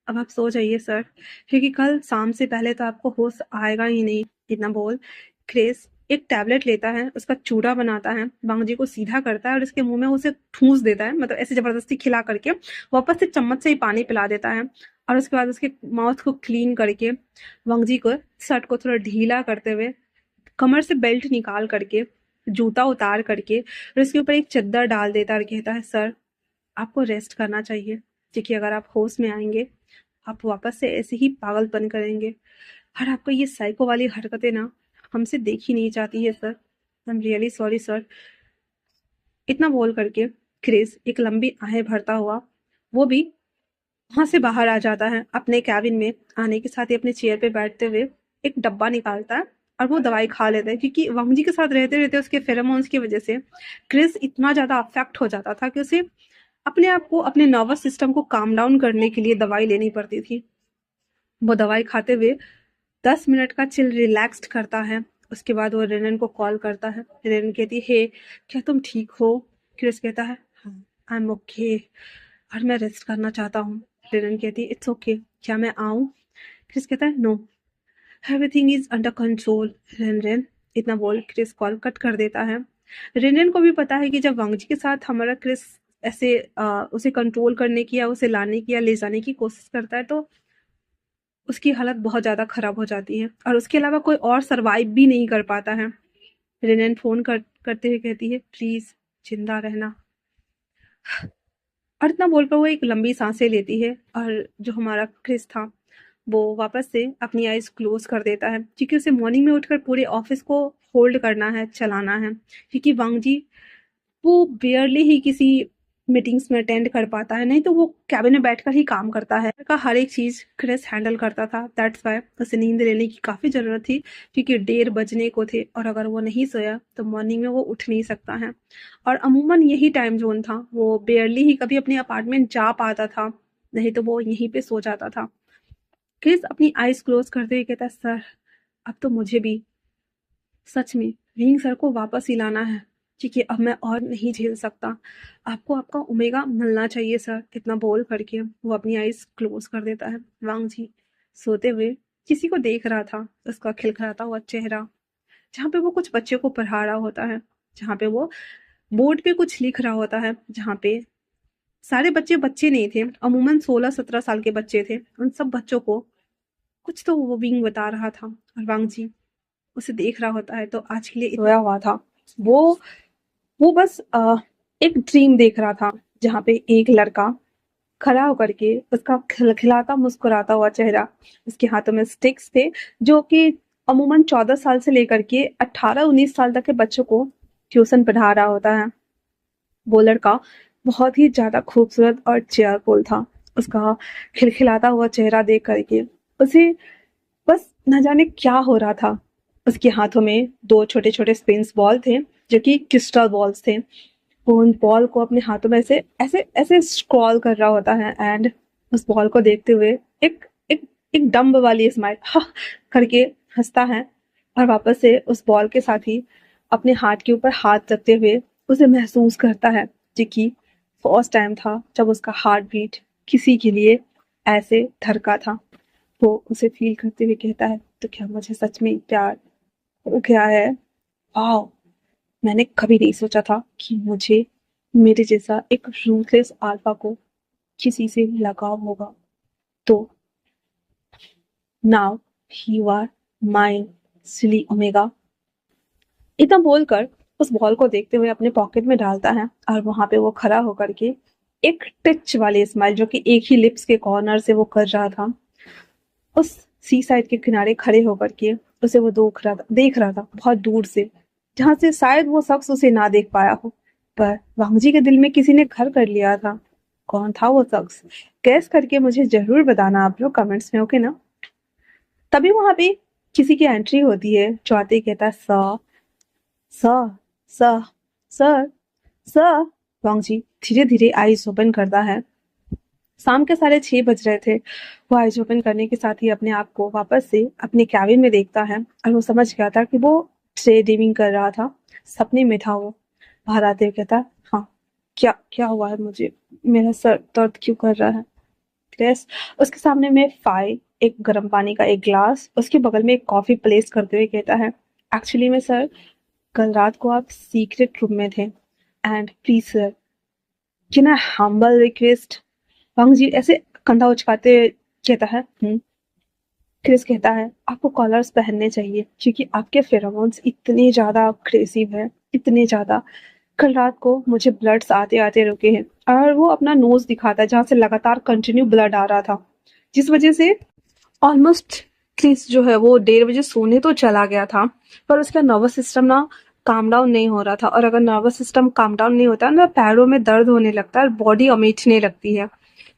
अब आप सो जाइए सर, क्योंकि कल शाम से पहले तो आपको होश आएगा ही नहीं। इतना बोल क्रिस एक टैबलेट लेता है, उसका चूड़ा बनाता है, वांगजी को सीधा करता है और इसके मुंह में उसे ठूस देता है, मतलब ऐसे जबरदस्ती खिला करके वापस से चम्मच से ही पानी पिला देता है। और उसके बाद उसके माउथ को क्लीन करके वांगजी को शर्ट को थोड़ा ढीला करते हुए कमर से बेल्ट निकाल करके जूता उतार करके और उसके ऊपर एक चद्दर डाल देता है और कहता है सर आपको रेस्ट करना चाहिए, क्योंकि अगर आप होश में आएंगे आप वापस से ऐसे ही पागलपन करेंगे और आपको ये साइको वाली हरकतें ना हमसे देखी नहीं जाती है sir, I am really sorry sir. इतना बोल करके क्रिस एक लंबी आहें भरता हुआ वो भी वहां से बाहर आ जाता है। अपने कैबिन में आने के साथ ही अपने चेयर पे बैठते हुए एक डब्बा निकालता है और वो दवाई खा लेता है, क्योंकि वांगजी के साथ रहते रहते उसके फेरोमोन्स की वजह से क्रिस इतना ज्यादा अफेक्ट हो जाता था कि उसे अपने आप को अपने नर्वस सिस्टम को काम डाउन करने के लिए दवाई लेनी पड़ती थी। वो दवाई खाते हुए 10 मिनट का चिल रिलैक्स्ड करता है। उसके बाद वो रेनन को कॉल करता है। रेनन कहती है हे क्या तुम ठीक हो। क्रिस कहता है हाँ आई एम ओके और मैं रेस्ट करना चाहता हूँ। रेनन कहती है इट्स ओके, क्या मैं आऊँ। क्रिस कहता है know everything is under control. Rain इतना बोल क्रिस कॉल कट कर देता है। रेनन को भी पता है कि जब वांगजी के साथ हमारा क्रिस ऐसे उसे कंट्रोल करने की या उसे लाने की या ले जाने की कोशिश करता है तो उसकी हालत बहुत ज़्यादा खराब हो जाती है और उसके अलावा कोई और सरवाइव भी नहीं कर पाता है। रेनन फोन करते हुए कहती है प्लीज जिंदा रहना। और इतना बोलकर वो एक लंबी सांसें लेती है और जो हमारा क्रिस था वो वापस से अपनी आईज क्लोज कर देता है, क्योंकि उसे मॉर्निंग में उठकर पूरे ऑफिस को होल्ड करना है, चलाना है, क्योंकि वांगजी वो बेयरली ही किसी मीटिंग्स में अटेंड कर पाता है, नहीं तो वो कैबिन में बैठकर ही काम करता है। का हर एक चीज क्रिस हैंडल करता था। दैट्स वाई उसे नींद लेने की काफी जरूरत थी, क्योंकि 1:30 बजने को थे और अगर वो नहीं सोया तो मॉर्निंग में वो उठ नहीं सकता है। और अमूमन यही टाइम जोन था, वो बेयरली ही कभी अपने अपार्टमेंट जा पाता था, नहीं तो वो यहीं पे सो जाता था। क्रिस अपनी आईज क्लोज करते हुए कहता, सर अब तो मुझे भी सच में विंग सर को वापस ही लाना है, क्योंकि अब मैं और नहीं झेल सकता। आपको आपका ओमेगा मिलना चाहिए सर। इतना बोल करके वो अपनी आईज क्लोज कर देता है। वांग जी सोते हुए किसी को देख रहा था, उसका खिलखिलाता हुआ चेहरा, जहाँ पे वो कुछ बच्चे को पढ़ा रहा होता है, जहाँ पे वो बोर्ड पे कुछ लिख रहा होता है, जहाँ पे सारे बच्चे बच्चे नहीं थे, अमूमन 16-17 साल के बच्चे थे। उन सब बच्चों को कुछ तो वो विंग बता रहा था और वांग जी उसे देख रहा होता है। तो आज के लिए सोया हुआ था वो वो बस एक ड्रीम देख रहा था, जहाँ पे एक लड़का खड़ा होकर के, उसका खिलखिलाता मुस्कुराता हुआ चेहरा, उसके हाथों में स्टिक्स थे, जो कि अमूमन 14 साल से लेकर के 18-19 साल तक के बच्चों को ट्यूशन पढ़ा रहा होता है। वो लड़का बहुत ही ज्यादा खूबसूरत और चेयरफुल था। उसका खिलखिलाता हुआ चेहरा देख करके उसे बस न जाने क्या हो रहा था। उसके हाथों में 2 छोटे-छोटे स्पिन्स बॉल थे, जो कि क्रिस्टल बॉल्स थे। वो उन बॉल को अपने हाथों में ऐसे ऐसे ऐसे स्क्रॉल कर रहा होता है एंड उस बॉल को देखते हुए एक एक एक डम्ब वाली स्माइल हा करके हंसता है और वापस से उस बॉल के साथ ही अपने हाथ के ऊपर हाथ रखते हुए उसे महसूस करता है, जो कि फर्स्ट टाइम था जब उसका हार्ट बीट किसी के लिए ऐसे धड़का था। वो उसे फील करते हुए कहता है, तो क्या मुझे सच में प्यार हो गया है? वाओ, मैंने कभी नहीं सोचा था कि मुझे मेरे जैसा एक रूथलेस अल्फा को किसी से लगाव होगा। तो now you are mine silly omega. इतना बोलकर उस बॉल को देखते हुए अपने पॉकेट में डालता है और वहां पे वो खड़ा होकर के एक टच वाली स्माइल, जो कि एक ही लिप्स के कॉर्नर से वो कर रहा था, उस सी साइड के किनारे खड़े होकर के उसे वो देख रहा था बहुत दूर से, जहां से शायद वो शख्स उसे ना देख पाया हो। पर वांगजी के दिल में किसी ने घर कर लिया था। कौन था वो शख्स? गैस करके मुझे जरूर बताना आप लोग कमेंट्स में, ओके ना? तभी वहां पे किसी की एंट्री होती है, जो आते ही कहता है, सर सर सर सर। वांगजी धीरे धीरे आईज ओपन करता है। शाम के 6:30 बज रहे थे। वो आईज ओपन करने के साथ ही अपने आप को वापस से अपने कैबिन में देखता है और वो समझ गया था कि वो डे ड्रीमिंग कर रहा था, सपने में था वो। बाहर आते हुए कहता, हाँ क्या क्या हुआ है मुझे? मेरा सर दर्द क्यों कर रहा है? ग्रेस उसके सामने में फाइल, एक गर्म पानी का एक ग्लास, उसके बगल में एक कॉफी प्लेस करते हुए कहता है, एक्चुअली में सर, कल रात को आप सीक्रेट रूम में थे and please sir, can I humble request? Wang ji ऐसे कंधा उचकाते कहता है, क्रिस कहता है, आपको कॉलर्स पहनने चाहिए, क्योंकि आपके फेरोमोन्स इतने ज्यादा अग्रेसिव है, इतने ज्यादा। कल रात को मुझे ब्लड्स आते आते रुके हैं और वो अपना नोज दिखाता है, जहाँ से लगातार कंटिन्यू ब्लड आ रहा था, जिस वजह से ऑलमोस्ट क्रिस जो है वो 1:30 बजे सोने तो चला गया था, पर उसका नर्वस सिस्टम ना काम डाउन नहीं हो रहा था। और अगर नर्वस सिस्टम काम डाउन नहीं होता ना, पैरों में दर्द होने लगता है और बॉडी अमीचने लगती है,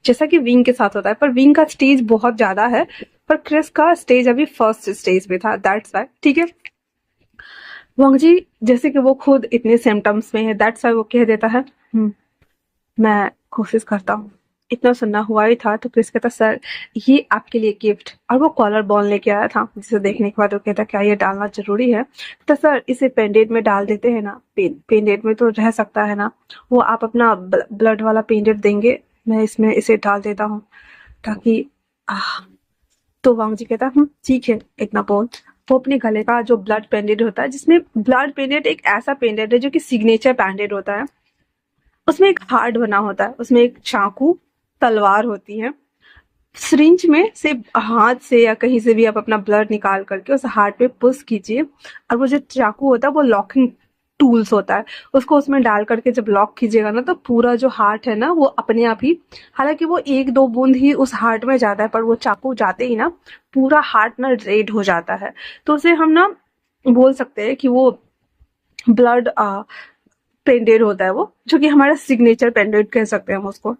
जैसा कि विंग के साथ होता है। पर विंग का स्टेज बहुत ज्यादा है, पर क्रिस का स्टेज अभी फर्स्ट स्टेज पे था, दैट्स वाई। ठीक है, वांग जी जैसे कि वो खुद इतने सिम्टम्स में है, दैट्स वाई वो कह देता है, मैं कोशिश करता हूँ। इतना सुनना हुआ ही था तो क्रिस कहता, सर ये आपके लिए गिफ्ट। और वो कॉलर बॉल लेके आया था, जिसे देखने के बाद वो कहता, क्या ये डालना जरूरी है? तो सर इसे पेंडेंट में डाल देते हैं ना, पेंडेंट में तो रह सकता है ना, वो आप अपना ब्लड वाला पेंडेंट देंगे, मैं इसमें इसे डाल देता हूँ ताकि तो वांग जी कहता, ठीक है। इतना बोल वो अपने गले का जो ब्लड पेंडेंट होता है, जिसमें ब्लड पेंडेंट एक ऐसा पेंडेंट है जो कि सिग्नेचर पेंडेंट होता है, उसमें एक हार्ट बना होता है, उसमें एक चाकू तलवार होती है। सिरिंज में से हाथ से या कहीं से भी आप अपना ब्लड निकाल करके उस हार्ट पे पुश कीजिए, और वो जो चाकू होता है वो लॉकिंग टूल्स होता है, उसको उसमें डाल करके जब लॉक कीजिएगा ना, तो पूरा जो हार्ट है ना वो अपने आप ही, हालांकि वो 1-2 बूंद ही उस हार्ट में जाता है, पर वो चाकू जाते ही ना पूरा हार्ट ना रेड हो जाता है। तो उसे हम ना बोल सकते हैं कि वो ब्लड पेंडेंट होता है वो, जो कि हमारा सिग्नेचर पेंडेंट कह सकते हैं हम उसको।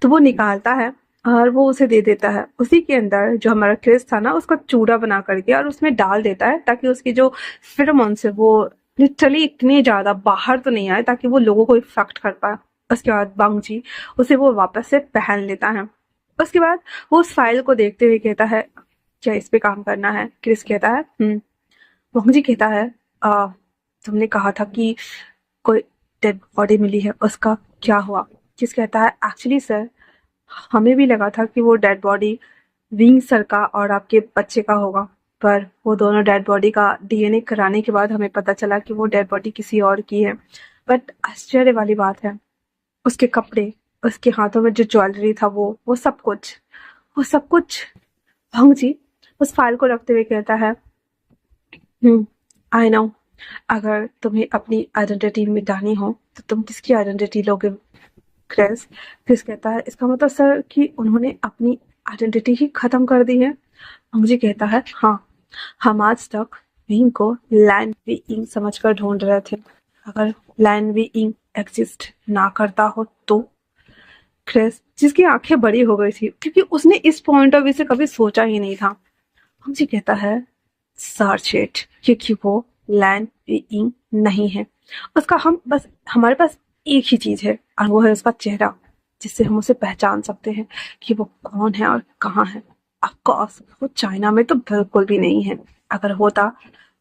तो वो निकालता है और वो उसे दे देता है। उसी के अंदर जो हमारा क्रिस था ना, उसका चूड़ा बना करके और उसमें डाल देता है, ताकि उसकी जो फेरोमोन्स है वो लिटरली इतने ज्यादा बाहर तो नहीं आए, ताकि वो लोगों को इफेक्ट कर पाए। उसके बाद बंग जी उसे वो वापस से पहन लेता है। उसके बाद वो उस फाइल को देखते हुए कहता है, क्या इस पे काम करना है? क्रिस कहता है बंग जी कहता है, आ, तुमने कहा था कि कोई डेड बॉडी मिली है, उसका क्या हुआ? क्रिस कहता है, एक्चुअली सर, हमें भी लगा था कि वो डेड बॉडी विंग सर का और आपके बच्चे का होगा, पर वो दोनों डेड बॉडी का डीएनए कराने के बाद हमें पता चला कि वो डेड बॉडी किसी और की है। बट आश्चर्य वाली बात है, उसके कपड़े, उसके हाथों में जो ज्वेलरी था, वो सब कुछ। भंग जी उस फाइल को रखते हुए कहता है, आई नो, अगर तुम्हें अपनी आइडेंटिटी मिटानी हो तो तुम किसकी आइडेंटिटी लोगे? क्रिस क्रिस कहता है, इसका मतलब सर कि उन्होंने अपनी आइडेंटिटी ही खत्म कर दी है? अंग्रेजी कहता है, हाँ, हम आज तक विंग को लैंड वी इंग समझकर ढूंढ रहे थे। अगर लैंड वी इंग एग्जिस्ट ना करता हो तो? क्रिस, जिसकी आंखें बड़ी हो गई थी क्योंकि उसने इस पॉइंट ऑफ व्यू से कभी सोचा ही नहीं था, अंग्रेजी कहता है, सर्च इट, क्योंकि वो लैंड वी इंग नहीं है। उसका हम बस हमारे पास एक ही चीज है और वो है उसका चेहरा, जिससे हम उसे पहचान सकते हैं कि वो कौन है और कहाँ है। ऑफ कोर्स वो चाइना में तो बिल्कुल भी नहीं है। अगर होता,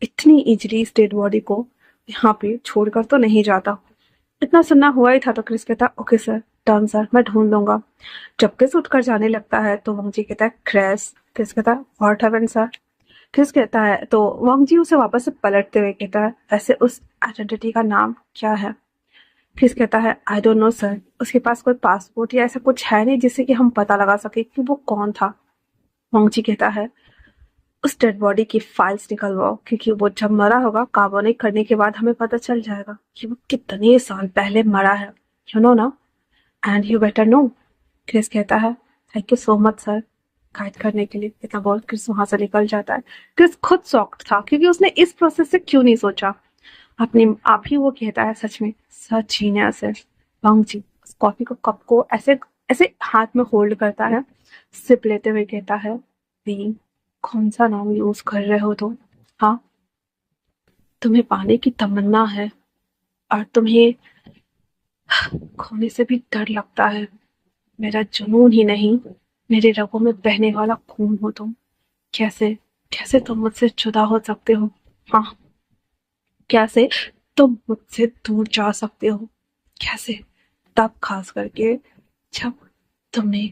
इतनी इजली डेड बॉडी को यहाँ पे छोड़कर तो नहीं जाता। इतना सुनना हुआ ही था तो क्रिस कहता, ओके सर, डन सर, मैं ढूंढ लूंगा। जब क्रिस उठकर जाने लगता है तो वंग जी कहता है, क्रिस कहता है, व्हाट हैपेंड सर? क्रिस कहता है तो वंग जी उसे वापस से पलटते हुए कहता है, वैसे उस आइडेंटिटी का नाम क्या है? क्रिस कहता है, आई डोंट नो सर, उसके पास कोई पासपोर्ट या ऐसा कुछ है नहीं जिससे कि हम पता लगा सके कि वो कौन था। वंग जी कहता है, उस डेड बॉडी की फाइल्स निकलवाओ, क्योंकि वो जब मरा होगा कार्बोनिक करने के बाद हमें पता चल जाएगा कि वो कितने साल पहले मरा है, यू नो ना, and you better know. Chris कहता है, thank you so much sir, guide करने के लिए। इतना बोल क्रिस वहां से निकल जाता है। क्रिस खुद शॉक्ड था क्योंकि उसने इस प्रोसेस से क्यों नहीं सोचा। अपने आप ही वो कहता है, सच में सच जीनियस है। बंग जी उस कॉफी को कप को ऐसे ऐसे हाथ में होल्ड करता है, सिप लेते हुए कहता है, वी, कौन सा नाम यूज कर रहे हो तुम? हाँ, तुम्हें पाने की तमन्ना है और तुम्हें खोने से भी डर लगता है। मेरा जुनून ही नहीं, मेरे रगों में बहने वाला खून हो तुम। कैसे कैसे तुम मुझसे जुदा हो सकते हो? हाँ, कैसे तुम मुझसे दूर जा सकते हो? कैसे? तब खास करके जब तुमने,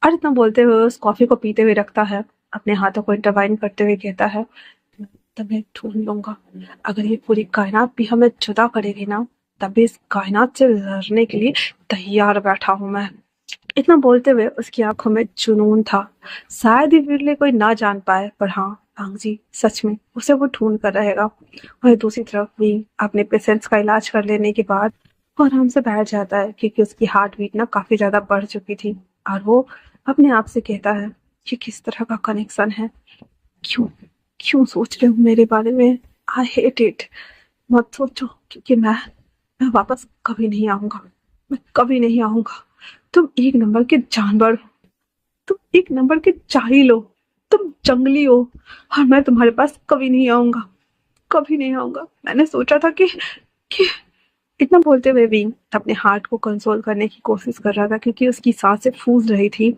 और इतना बोलते हुए उस कॉफी को पीते हुए रखता है, अपने हाथों को इंटरवाइन करते हुए कहता है, मैं तुम्हें ढूंढ लूंगा। अगर ये पूरी कायनात भी हमें जुदा करेगी ना, तब भी इस कायनात से लड़ने के लिए तैयार बैठा हूं मैं। इतना बोलते हुए उसकी आंखों में जुनून था। शायद ये वीरले कोई ना जान पाए, पर हाँ, भांग जी सच में उसे वो ढूंढ कर रहेगा। वही दूसरी तरफ भी अपने पेशेंट्स का इलाज कर लेने के बाद वो आराम से बैठ जाता है, क्योंकि उसकी हार्ट बीट ना काफी ज्यादा बढ़ चुकी थी। और वो अपने आप से कहता है, ये किस तरह का कनेक्शन है? क्यों क्यों सोच रहे हो मेरे बारे में? I hate it. मत सोचो, क्योंकि मैं वापस कभी नहीं आऊंगा। मैं कभी नहीं आऊंगा। तुम एक नंबर के जानवर हो, तुम एक नंबर के जाहिल हो, तुम जंगली हो, और मैं तुम्हारे पास कभी नहीं आऊंगा, कभी नहीं आऊंगा। मैंने सोचा था कि इतना बोलते हुए भी अपने हार्ट को कंसोल करने की कोशिश कर रहा था, क्योंकि उसकी सांसें फूल रही थी।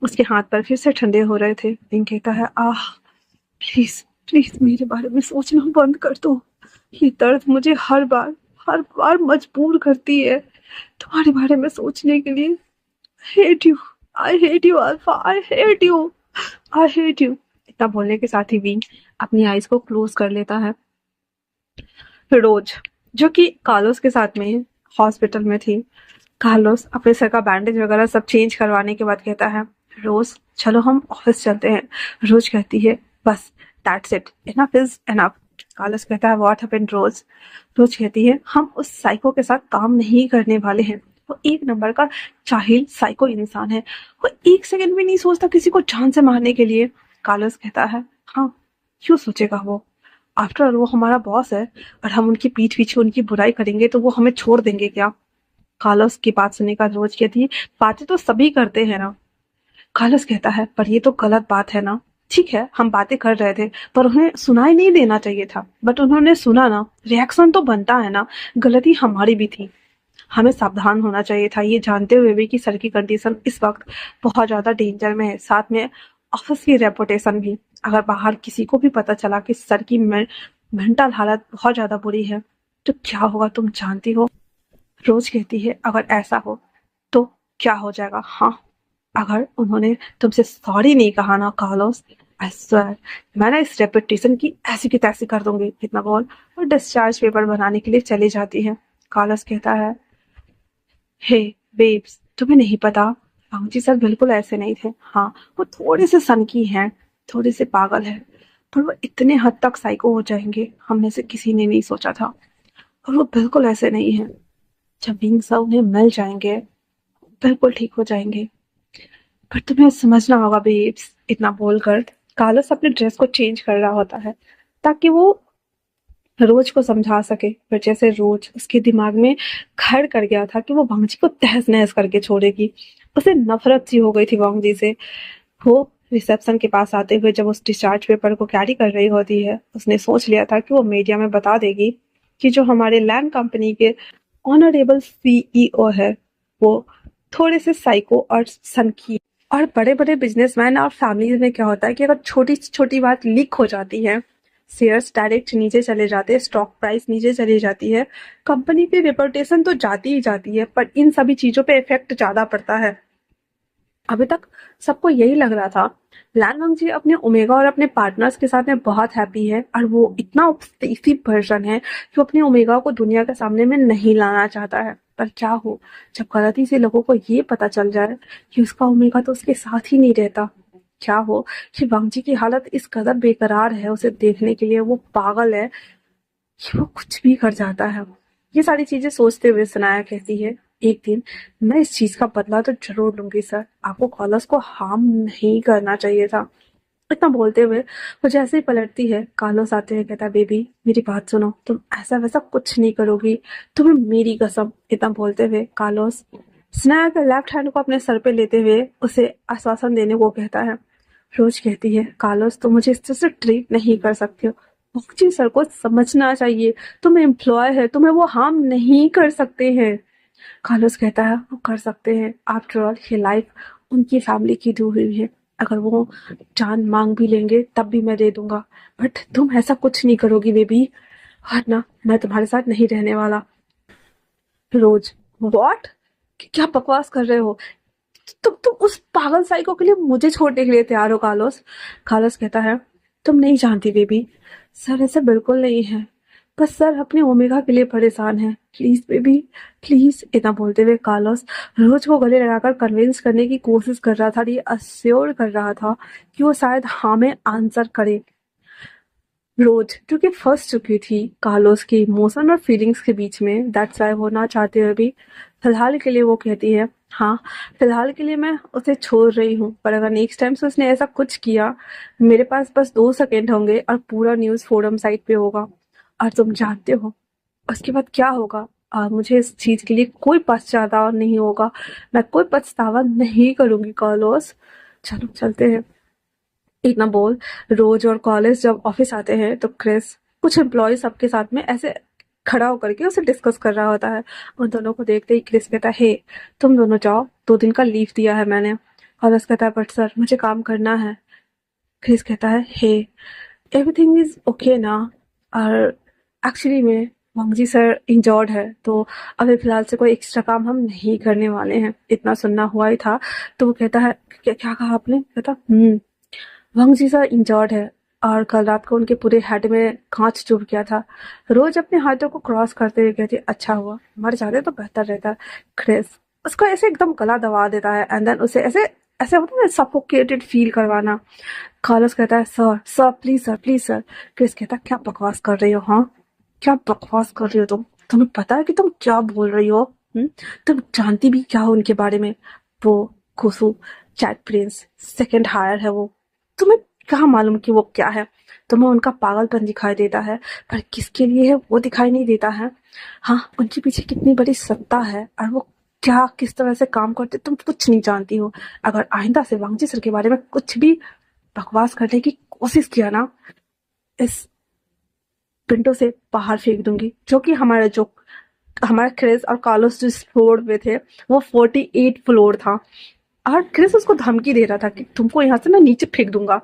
उसके हाथ पर फिर से ठंडे हो रहे थे। विंग कहता है, आह, प्लीज प्लीज मेरे बारे में सोचना बंद कर दो। ये दर्द मुझे हर बार मजबूर करती है तुम्हारे बारे में सोचने के लिए। Hate you, I hate you alpha, I hate you, I hate you. इतना बोलने के साथ ही विंग अपनी आईज को क्लोज कर लेता है। रोज, जो कि कार्लोस के साथ में हॉस्पिटल में थी, कार्लोस अपने सर का बैंडेज वगैरह सब चेंज करवाने के बाद कहता है, रोज चलो हम ऑफिस चलते हैं। रोज कहती है, बस that's it, enough is enough. Carlos कहता है, व्हाट हैपेंड रोज? रोज कहती है, हम उस साइको के साथ काम नहीं करने वाले हैं। वो एक नंबर का जाहिल साइको इंसान है। वो एक सेकंड भी नहीं सोचता किसी को जान से मारने के लिए। कार्लोस कहता है, हाँ, क्यों सोचेगा वो? आफ्टर ऑल वो हमारा बॉस है, और हम उनकी पीठ पीछे उनकी बुराई करेंगे तो वो हमें छोड़ देंगे क्या? कार्लोस की बात सुनने का रोज कहती है, बातें तो सभी करते हैं ना। कार्लोस कहता है, पर ये तो गलत बात है ना। ठीक है, हम बातें कर रहे थे, पर उन्हें सुनाई नहीं देना चाहिए था, बट उन्होंने सुना ना। रिएक्शन तो बनता है ना। गलती हमारी भी थी। हमें सावधान होना चाहिए था, ये जानते हुए भी कि सर की कंडीशन इस वक्त बहुत ज्यादा डेंजर में है, साथ में ऑफिस की रेपुटेशन भी। अगर बाहर किसी को भी पता चला कि सर की मेंटल हालत बहुत ज्यादा बुरी है, तो क्या होगा तुम जानती हो। रोज कहती है, अगर ऐसा हो तो क्या हो जाएगा? हाँ, अगर उन्होंने तुमसे सॉरी नहीं कहा ना कार्लोस, आई स्वेयर मैं ना इस रेपुटेशन की ऐसी की तैसी कर दूंगी। इतना बोल और डिस्चार्ज पेपर बनाने के लिए चली जाती है। कार्लोस कहता है, हे बेब्स, तुम्हें नहीं पता, बाबूजी सर बिल्कुल ऐसे नहीं थे। हाँ, वो थोड़े से सनकी हैं, थोड़े से पागल है, पर वो इतने हद तक साइको हो जाएंगे हम में से किसी ने नहीं सोचा था। और वो बिल्कुल ऐसे नहीं है। जब विंग सर उन्हें मिल जाएंगे, बिल्कुल ठीक हो जाएंगे। पर तुम्हें समझना होगा बेब्स। इतना बोलकर कार्लोस अपने ड्रेस को चेंज कर रहा होता है, ताकि वो रोज को समझा सके। पर जैसे रोज उसके दिमाग में घर कर गया था कि वो वांगजी को तहस नहस करके छोड़ेगी। उसे नफरत सी हो गई थी वांगजी से। वो रिसेप्शन के पास आते हुए जब उस डिस्चार्ज पेपर को कैरी कर रही होती है, उसने सोच लिया था कि वो मीडिया में बता देगी कि जो हमारे लैंड कंपनी के ऑनरेबल सीईओ है, वो थोड़े से साइको और सनकी। और बड़े बड़े बिजनेसमैन और फैमिलीज में क्या होता है कि अगर छोटी छोटी बात लीक हो जाती है, शेयर्स डायरेक्ट नीचे चले जाते हैं, स्टॉक प्राइस नीचे चली जाती है, कंपनी की रेपुटेशन तो जाती ही जाती है, पर इन सभी चीजों पे इफेक्ट ज्यादा पड़ता है। अभी तक सबको यही लग रहा था लैन जी अपने ओमेगा और अपने पार्टनर्स के साथ में बहुत हैप्पी है, और वो इतना ऑब्सेसिव पर्सन है कि वो अपने ओमेगा को दुनिया के सामने में नहीं लाना चाहता है। पर क्या हो, जब गलती से लोगों को ये पता चल जाए कि उसका ओमेगा तो उसके साथ ही नहीं रहता। क्या हो कि वांगजी की हालत इस कदर बेकरार है, उसे देखने के लिए वो पागल है कि वो कुछ भी कर जाता है। ये सारी चीजें सोचते हुए सनाया कहती है, एक दिन मैं इस चीज का बदला तो जरूर लूंगी सर। आपको कॉलर्स को हार्म नहीं करना चाहिए था। इतना बोलते हुए वो जैसे ही पलटती है, कार्लोस आते हुए कहता है, बेबी मेरी बात सुनो, तुम ऐसा वैसा कुछ नहीं करोगी, तुम्हें मेरी कसम। इतना बोलते हुए कार्लोस स्नेहा के लेफ्ट हैंड को अपने सर पे लेते हुए उसे आश्वासन देने को कहता है। रोज कहती है, कार्लोस तुम मुझे इस तरह से ट्रीट नहीं कर सकते हो। मुखर्जी सर को समझना चाहिए, तुम एम्प्लॉय है, तुम्हें वो हार्म नहीं कर सकते हैं। कार्लोस कहता है, वो कर सकते हैं, आफ्टर ऑल ये लाइफ उनकी फैमिली की दी हुई है। अगर वो जान मांग भी लेंगे तब भी मैं दे दूंगा, बट तुम ऐसा कुछ नहीं करोगी बेबी, वरना मैं तुम्हारे साथ नहीं रहने वाला। रोज, व्हाट? क्या बकवास कर रहे हो? तुम उस पागल साइको के लिए मुझे छोड़ने के लिए तैयार हो कार्लोस? कार्लोस कहता है, तुम नहीं जानती बेबी, सर ऐसा बिल्कुल नहीं है। बस सर अपने ओमेगा के लिए परेशान है। Please baby, please. इतना बोलते हुए कार्लोस रोज को गले लगाकर कन्विंस करने की कोशिश कर रहा था, ये अश्योर कर रहा था कि वो शायद हाँ में आंसर करे। रोज क्योंकि फंस चुकी थी कार्लोस के इमोशन और फीलिंग्स के बीच में, दैट्स व्हाई वो ना चाहते हुए भी फिलहाल के लिए वो कहती है, हाँ फिलहाल के लिए मैं उसे छोड़ रही हूँ, पर अगर नेक्स्ट टाइम से उसने ऐसा कुछ किया, मेरे पास बस 2 सेकेंड होंगे और पूरा न्यूज़ फोरम साइट पे होगा, और तुम जानते हो उसके बाद क्या होगा। मुझे इस चीज के लिए कोई पश्चाताप नहीं होगा, मैं कोई पछतावा नहीं करूंगी कार्लोस। चलो चलते हैं। इतना बोल रोज और कॉलेज जब ऑफिस आते हैं तो क्रिस कुछ एम्प्लॉय सबके साथ में ऐसे खड़ा होकर के उसे डिस्कस कर रहा होता है। उन दोनों को देखते ही क्रिस कहता है, हे तुम दोनों जाओ, 2 दिन का लीव दिया है मैंने। कॉलेज कहता है, बट सर मुझे काम करना है। क्रिस कहता है, हे एवरीथिंग इज ओके ना, और एक्चुअली में वांगजी सर इंजर्ड है, तो अभी फिलहाल से कोई एक्स्ट्रा काम हम नहीं करने वाले हैं। इतना सुनना हुआ ही था तो वो कहता है, क्या कहा आपने? कहता, वांगजी सर इंजर्ड है, और कल रात को उनके पूरे हेड में कांच चुभ गया था। रोज अपने हाथों को क्रॉस करते हुए कहती, अच्छा हुआ, मर जाते तो बेहतर रहता। क्रिस उसको ऐसे एकदम गला दबा देता है, एंड देन उसे ऐसे ऐसे होता है सफोकेटेड फील करवाना। कार्लोस कहता है, sir sir please sir, please sir. Chris कहता है, क्या बकवास कर रही हो? हाँ, क्या बकवास कर रही हो तुम? तुम्हें पता है कि तुम क्या बोल रही हो? तुम जानती भी क्या हो उनके बारे में? वो खुशू चैट प्रिंस सेकंड हायर है वो। तुम्हें कहाँ मालूम कि वो क्या है। तुम्हें उनका पागलपन दिखाई देता है, पर किसके लिए है वो दिखाई नहीं देता है। हाँ, उनके पीछे कितनी बड़ी सत्ता है और वो क्या किस तरह से काम करते तुम कुछ नहीं जानती हो। अगर आइंदा से वांगजी सर के बारे में कुछ भी बकवास करने की कोशिश किया ना, इस विंडो से बाहर फेंक दूंगी। जो कि हमारा क्रिस और कार्लोस जिस फ्लोर पे थे वो 48 फ्लोर था, और क्रिस उसको धमकी दे रहा था कि तुमको यहाँ से ना नीचे फेंक दूंगा।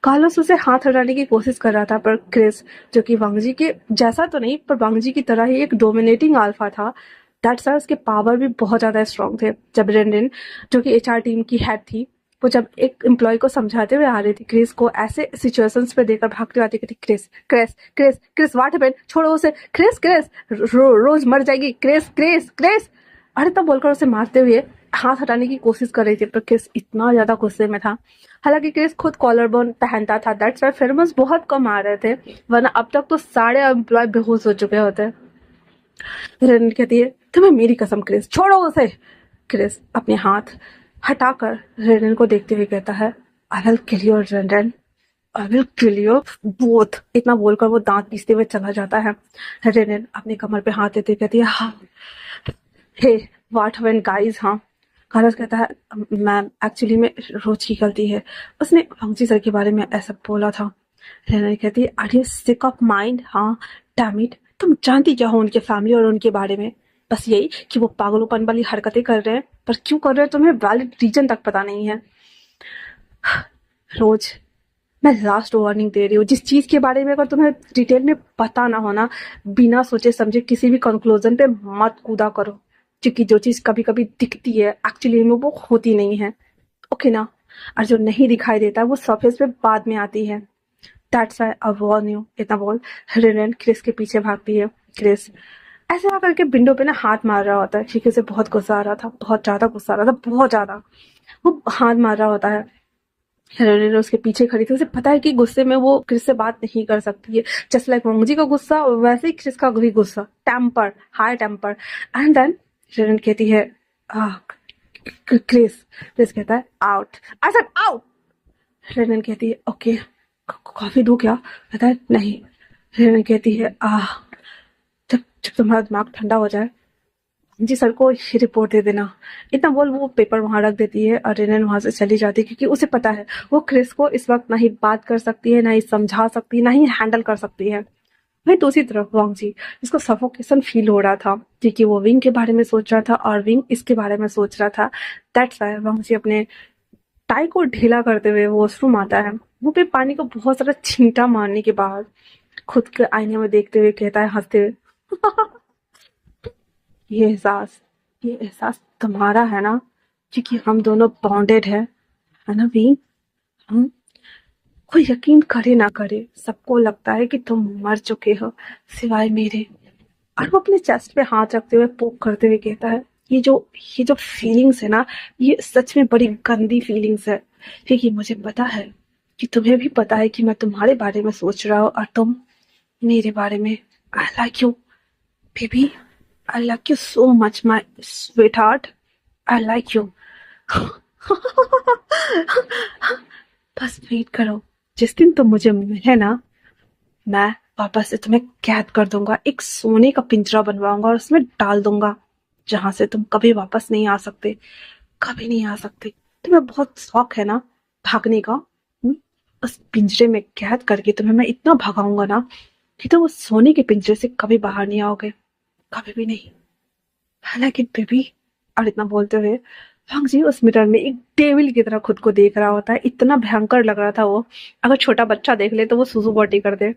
कार्लोस उसे हाथ हटाने की कोशिश कर रहा था, पर क्रिस, जो कि वांगजी के जैसा तो नहीं पर वांगजी की तरह ही एक डोमिनेटिंग अल्फा था, दैट्स वाई उसके पावर भी बहुत ज्यादा स्ट्रांग थे। जब रेंडेन, जो कि एचआर टीम की हेड थी, वो जब एक एम्प्लॉय को समझाते हुए आ रही थी क्रिस को, ऐसे सिचुएशंस पे देकर भागते आती थी, Chris Chris Chris Chris what happened, छोड़ो उसे, क्रिस क्रिस रोज मर जाएगी, क्रिस क्रिस क्रिस, अरे तब बोलकर उसे मारते हुए हाथ हटाने की कोशिश कर रही थी, पर क्रिस इतना ज्यादा गुस्से में था। हालांकि क्रिस खुद कॉलर बोन पहनता था, दैट्स वाई फेमस बहुत कम आ रहे थे, वरना अब तक तो सारे एम्प्लॉय बेहोश हो चुके होते। रेन कहती है, तुम्हें मेरी कसम क्रिस, छोड़ो उसे। क्रिस अपने हाथ हटाकर रेनन को देखते हुए कहता है, I will kill you Renan, I will kill you both. इतना बोलकर वो दांत पीसते हुए चला जाता है। रेनन अपने कमर पे हाथ देते कहती है, हाँ हे व्हाट व्हेन गाइस। हाँ, कार्लोस कहता है, मैम एक्चुअली में रोज की गलती है, उसने वांगजी सर के बारे में ऐसा बोला था। रेनन कहती है, are you sick of mind. हाँ डैम इट, तुम जानती क्या हो उनके फैमिली और उनके बारे में, बस यही कि वो पागलोपन वाली हरकतें कर रहे हैं, पर क्यों कर रहे हैं तुम्हें वैलिड रीजन तक पता नहीं है। रोज, मैं लास्ट वार्निंग दे रही हूँ, जिस चीज के बारे में अगर तुम्हें डिटेल में पता ना होना, बिना सोचे समझे किसी भी कंक्लूजन पे मत कूदा करो, क्योंकि जो चीज कभी कभी दिखती है एक्चुअली में वो होती नहीं है, ओके ना। और जो नहीं दिखाई देता वो सरफेस पे बाद में आती है, that's why I warn you. इतना बोल रेनन क्रिस के पीछे भागती है। क्रिस ऐसे आकर के विंडो पे ना हाथ मार रहा होता है, क्योंकि उसे बहुत गुस्सा आ रहा था, बहुत ज्यादा गुस्सा आ रहा था, बहुत ज्यादा। वो हाथ मार रहा होता है। रेनन उसके पीछे खड़ी थी, उसे पता है कि गुस्से में वो क्रिस से बात नहीं कर सकती है, जस्ट लाइक वांगजी का गुस्सा वैसे ही क्रिस का भी गुस्सा, temper, high temper. And then Renan कहती है, क्रिस। क्रिस कहता है, आउट, आई सेड आउट। रेनन कहती है, ओके कॉफी दूं क्या, कहता है नहीं। रेनन कहती है, जब जब तुम्हारा दिमाग ठंडा हो जाए जी सर को ही रिपोर्ट दे देना। इतना बोल वो पेपर वहां रख देती है और रेनन वहां से चली जाती है, क्योंकि उसे पता है वो क्रिस को इस वक्त ना ही बात कर सकती है, ना ही समझा सकती है, ना ही हैंडल कर सकती है। वहीं दूसरी तरफ वांगजी, जिसको सफोकेशन फील हो रहा था, क्योंकि वो विंग के बारे में सोच रहा था और विंग इसके बारे में सोच रहा था, दैट्स व्हाई वांगजी अपने टाई को ढीला करते हुए वॉशरूम आता है। वो भी पानी को बहुत सारा छींटा मारने के बाद खुद के आईने में देखते हुए कहता है हंसते हुए, ये एहसास तुम्हारा है ना, क्योंकि हम दोनों बॉन्डेड है ना वी। हम, कोई यकीन करे ना करे, सबको लगता है कि तुम मर चुके हो सिवाय मेरे। और वो अपने चेस्ट पे हाथ रखते हुए पोक करते हुए कहता है, ये जो फीलिंग्स है ना, ये सच में बड़ी गंदी फीलिंग्स है, क्योंकि मुझे पता है कि तुम्हें भी पता है कि मैं तुम्हारे बारे में सोच रहा हूँ और तुम मेरे बारे में। I like you baby, I like you so much my sweet heart, I like you. बस वेट करो, जिस दिन तुम मुझे मिले ना, मैं वापस से तुम्हें कैद कर दूंगा, एक सोने का पिंजरा बनवाऊंगा और उसमें डाल दूंगा, जहां से तुम कभी वापस नहीं आ सकते, कभी नहीं आ सकते। तुम्हें बहुत शौक है ना भागने का, उस पिंजरे में कैद करके तुम्हें मैं इतना भगाऊंगा ना कि तुम उस सोने के पिंजरे से कभी बाहर नहीं आओगे, कभी भी नहीं। हालांकि बेबी, और इतना बोलते हुए वांगजी उस मिरर में एक डेविल की तरह खुद को देख रहा होता है। इतना भयंकर लग रहा था वो, अगर छोटा बच्चा देख ले तो वो सुसु बॉटी कर दे।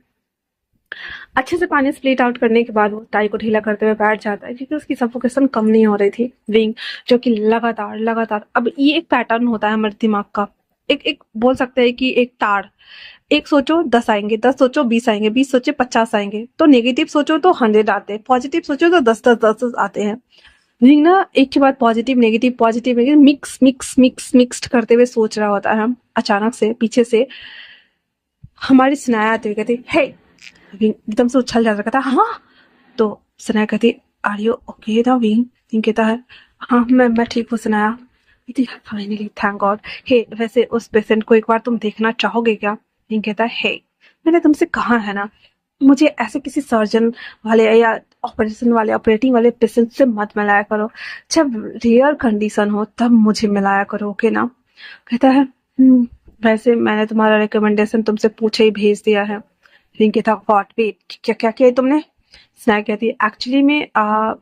अच्छे से पानी स्प्लिट आउट करने के बाद वो टाई को ढीला करते हुए बैठ जाता है, क्योंकि उसकी सफोकेशन कम नहीं हो रही थी। विंग, जो कि लगातार लगातार, अब ये एक पैटर्न होता है हमारे दिमाग का, एक एक बोल सकते हैं कि एक तार, एक सोचो 10 आएंगे, 10 सोचो 20 आएंगे, 20 सोचे 50 आएंगे, तो नेगेटिव सोचो तो 100 आते हैं, पॉजिटिव सोचो तो 10 आते हैं। विंग ना एक के बाद positive negative positive negative mix mix mix mixed करते हुए सोच रहा होता है। अचानक से पीछे से हमारी सनाया आते हुए कहती, हे। विंग एकदम से उछल जाता, कहता हाँ। तो सनाया कहती, आर यू ओके ना विंग। विंग कहता है, हाँ मैं ठीक हूँ सनाया। Finally thank God. हे वैसे उस पेशेंट को एक बार तुम देखना चाहोगे क्या। विंग कहता है, मैंने तुमसे कहा है ना, मुझे ऐसे किसी सर्जन वाले या ऑपरेशन वाले ऑपरेटिंग वाले पेशेंट से मत मिलाया करो। जब रेयर कंडीशन हो तब मुझे मिलाया करो, ओके ना? कहता है, वैसे मैंने तुम्हारा रिकमेंडेशन तुमसे पूछे ही भेज दिया है। रिंग कहता, व्हाट, वेट, क्या क्या किया है तुमने? स्नैक कहती है, एक्चुअली में आ,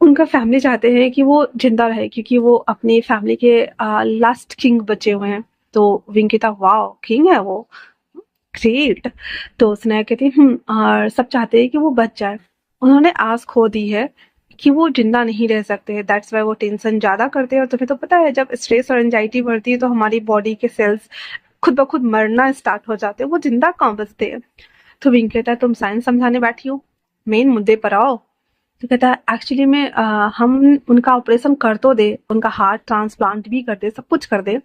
उनका फैमिली चाहते हैं कि वो जिंदा रहे, क्योंकि वो अपनी फैमिली के लास्ट किंग बचे हुए हैं। तो विंग कहता, वाओ, किंग है वो, ग्रेट। तो स्नेहा कहती है, और सब चाहते हैं कि वो बच जाए। उन्होंने आस खो दी है कि वो जिंदा नहीं रह सकते, दैट्स वाई वो टेंशन ज्यादा करते हैं। और तुम्हें तो पता है, जब स्ट्रेस और एंजाइटी बढ़ती है तो हमारी बॉडी के सेल्स खुद ब खुद मरना स्टार्ट हो जाते हैं, वो जिंदा कहाँ बचते हैं। तो विंग कहता है, तुम साइंस समझाने बैठी हो, मेन मुद्दे पर आओ। तो कहता है, एक्चुअली में हम उनका ऑपरेशन कर तो दे, उनका हार्ट ट्रांसप्लांट भी कर दे, सब कुछ कर दे,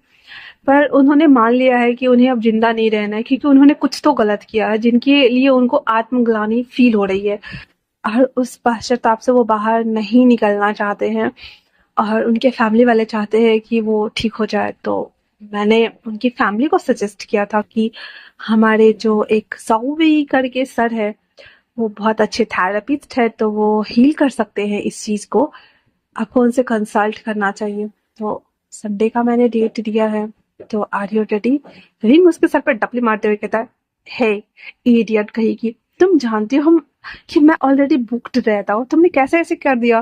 पर उन्होंने मान लिया है कि उन्हें अब जिंदा नहीं रहना है, क्योंकि उन्होंने कुछ तो गलत किया है जिनके लिए उनको आत्मग्लानि फील हो रही है, और उस पश्चाताप से वो बाहर नहीं निकलना चाहते हैं, और उनके फैमिली वाले चाहते हैं कि वो ठीक हो जाए। तो मैंने उनकी फैमिली को सजेस्ट किया था कि हमारे जो एक सौवी करके सर है, वो बहुत अच्छे थेरेपिस्ट है, तो वो हील कर सकते हैं इस चीज को, आपको उनसे कंसल्ट करना चाहिए। तो संडे का मैंने डेट दिया है, तो आर यू रेडी? रिंग उसके सर पर डपली मारते हुए कहता है, हे इडियट कहेगी, तुम जानती हो हम कि मैं ऑलरेडी बुक्ड रहता हूँ, तुमने कैसे ऐसे कर दिया?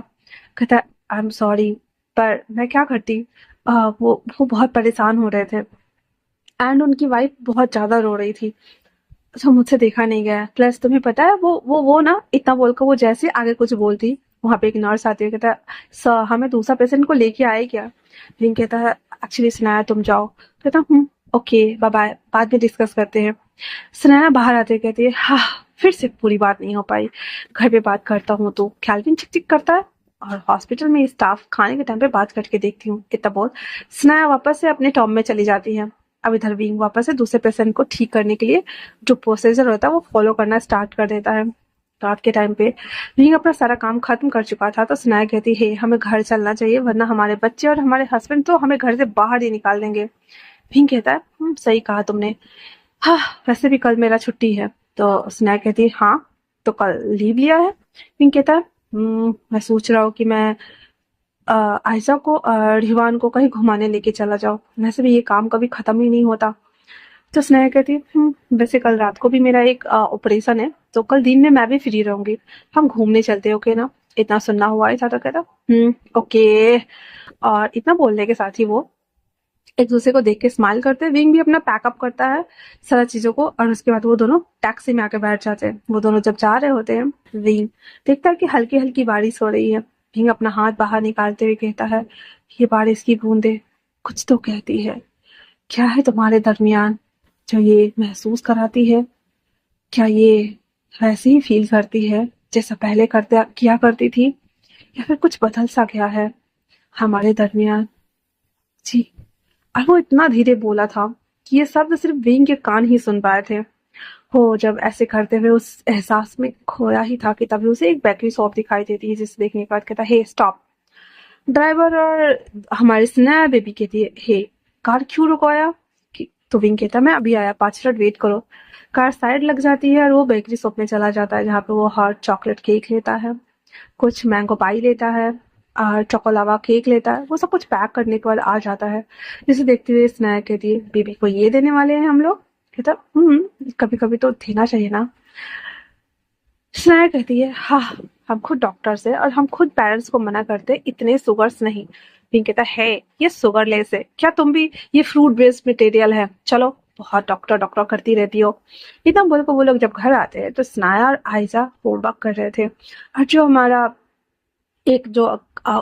कहता है, आई एम सॉरी, पर मैं क्या करती? वो बहुत परेशान हो रहे थे, एंड उनकी वाइफ बहुत ज्यादा रो रही थी, तो मुझसे देखा नहीं गया। प्लस तुम्हें पता है, वो ना इतना बोलकर वो जैसे आगे कुछ बोलती, वहां पे एक नर्स आती है, कहता है, सर हमें दूसरा पेशेंट को लेके आए क्या? रिंग कहता है, एक्चुअली सुनाया, तुम जाओ। कहता, ओके, बाय बाय, बाद में डिस्कस करते हैं। सुनैना बाहर आते हुए कहती है, हाँ, फिर से पूरी बात नहीं हो पाई। घर पे बात करता हूँ तो कैल्विन चिक चिक करता है, और हॉस्पिटल में स्टाफ खाने के टाइम पे बात करके देखती हूँ। इतना बोल सुनैना वापस से अपने टॉम में चली जाती है। अब इधर विंग वापस से दूसरे पेशेंट को ठीक करने के लिए जो प्रोसीजर होता है वो फॉलो करना स्टार्ट कर देता है। रात के टाइम पे विंग अपना सारा काम खत्म कर चुका था, तो सुनाया कहती है, हमें घर चलना चाहिए, वरना हमारे बच्चे और हमारे हस्बैंड तो हमें घर से बाहर ही निकाल देंगे। विंग कहता है, सही कहा तुमने, हाँ, वैसे भी कल मेरा छुट्टी है। तो स्नेहा कहती है, हाँ, तो कल लीव लिया है? पिंक कहता है, मैं सोच रहा हूँ कि मैं आयशा को और रिवान को कहीं घुमाने लेके चला जाऊँ, वैसे भी ये काम कभी खत्म ही नहीं होता। तो स्नेहा कहती है, वैसे कल रात को भी मेरा एक ऑपरेशन है, तो कल दिन में मैं भी फ्री रहूंगी, हम घूमने चलते हैं, ओके ना? इतना सुनना हुआ ही था, तो कहता, ओके। और इतना बोलने के साथ ही वो एक दूसरे को देख के स्माइल करते हैं। विंग भी अपना पैकअप करता है सारा चीजों को, और उसके बाद वो दोनों टैक्सी में आके बैठ जाते हैं। वो दोनों जब जा रहे होते हैं, विंग देखता है कि हल्की हल्की बारिश हो रही है। विंग अपना हाथ बाहर निकालते हुए कहता है, ये बारिश की बूंदे कुछ तो कहती है, क्या है तुम्हारे दरमियान जो ये महसूस कराती है? क्या ये वैसे ही फील करती है जैसा पहले करते किया करती थी, या फिर कुछ बदल सा गया है हमारे दरमियान? जी। और वो इतना धीरे बोला था कि ये शब्द सिर्फ विंग के कान ही सुन पाए थे। वो जब ऐसे करते हुए उस एहसास में खोया ही था कि तभी उसे एक बेकरी शॉप दिखाई देती है, जिसे देखने के बाद कहता है, हे स्टॉप। ड्राइवर और हमारी स्नेहा बेबी कहती है, हे, कार क्यों रुकवाया? तो विंग कहता है, मैं अभी आया, 5 मिनट वेट करो। कार साइड लग जाती है और वो बेकरी शॉप में चला जाता है, जहाँ पे वो हॉट चॉकलेट केक लेता है, कुछ मैंगो पाई लेता है, और चोकोलावा केक लेता है। वो सब कुछ पैक करने के बाद आ जाता है, जिसे देखते हुए स्नेहा कहती है, बेबी को ये देने वाले हैं हम लोग? कहता, कभी कभी तो देना चाहिए ना। स्नेहा कहती है, हाँ, हम खुद डॉक्टर्स है और हम खुद पेरेंट्स को मना करते इतने शुगर्स नहीं। पिंक कहता है, ये शुगरलेस है क्या? तुम भी ये फ्रूट बेस्ड मटेरियल है, चलो, बहुत डॉक्टर डॉक्टर करती रहती हो। इतना बोल को वो लोग जब घर आते हैं तो स्नाया और आयजा होमवर्क कर रहे थे, और जो हमारा एक जो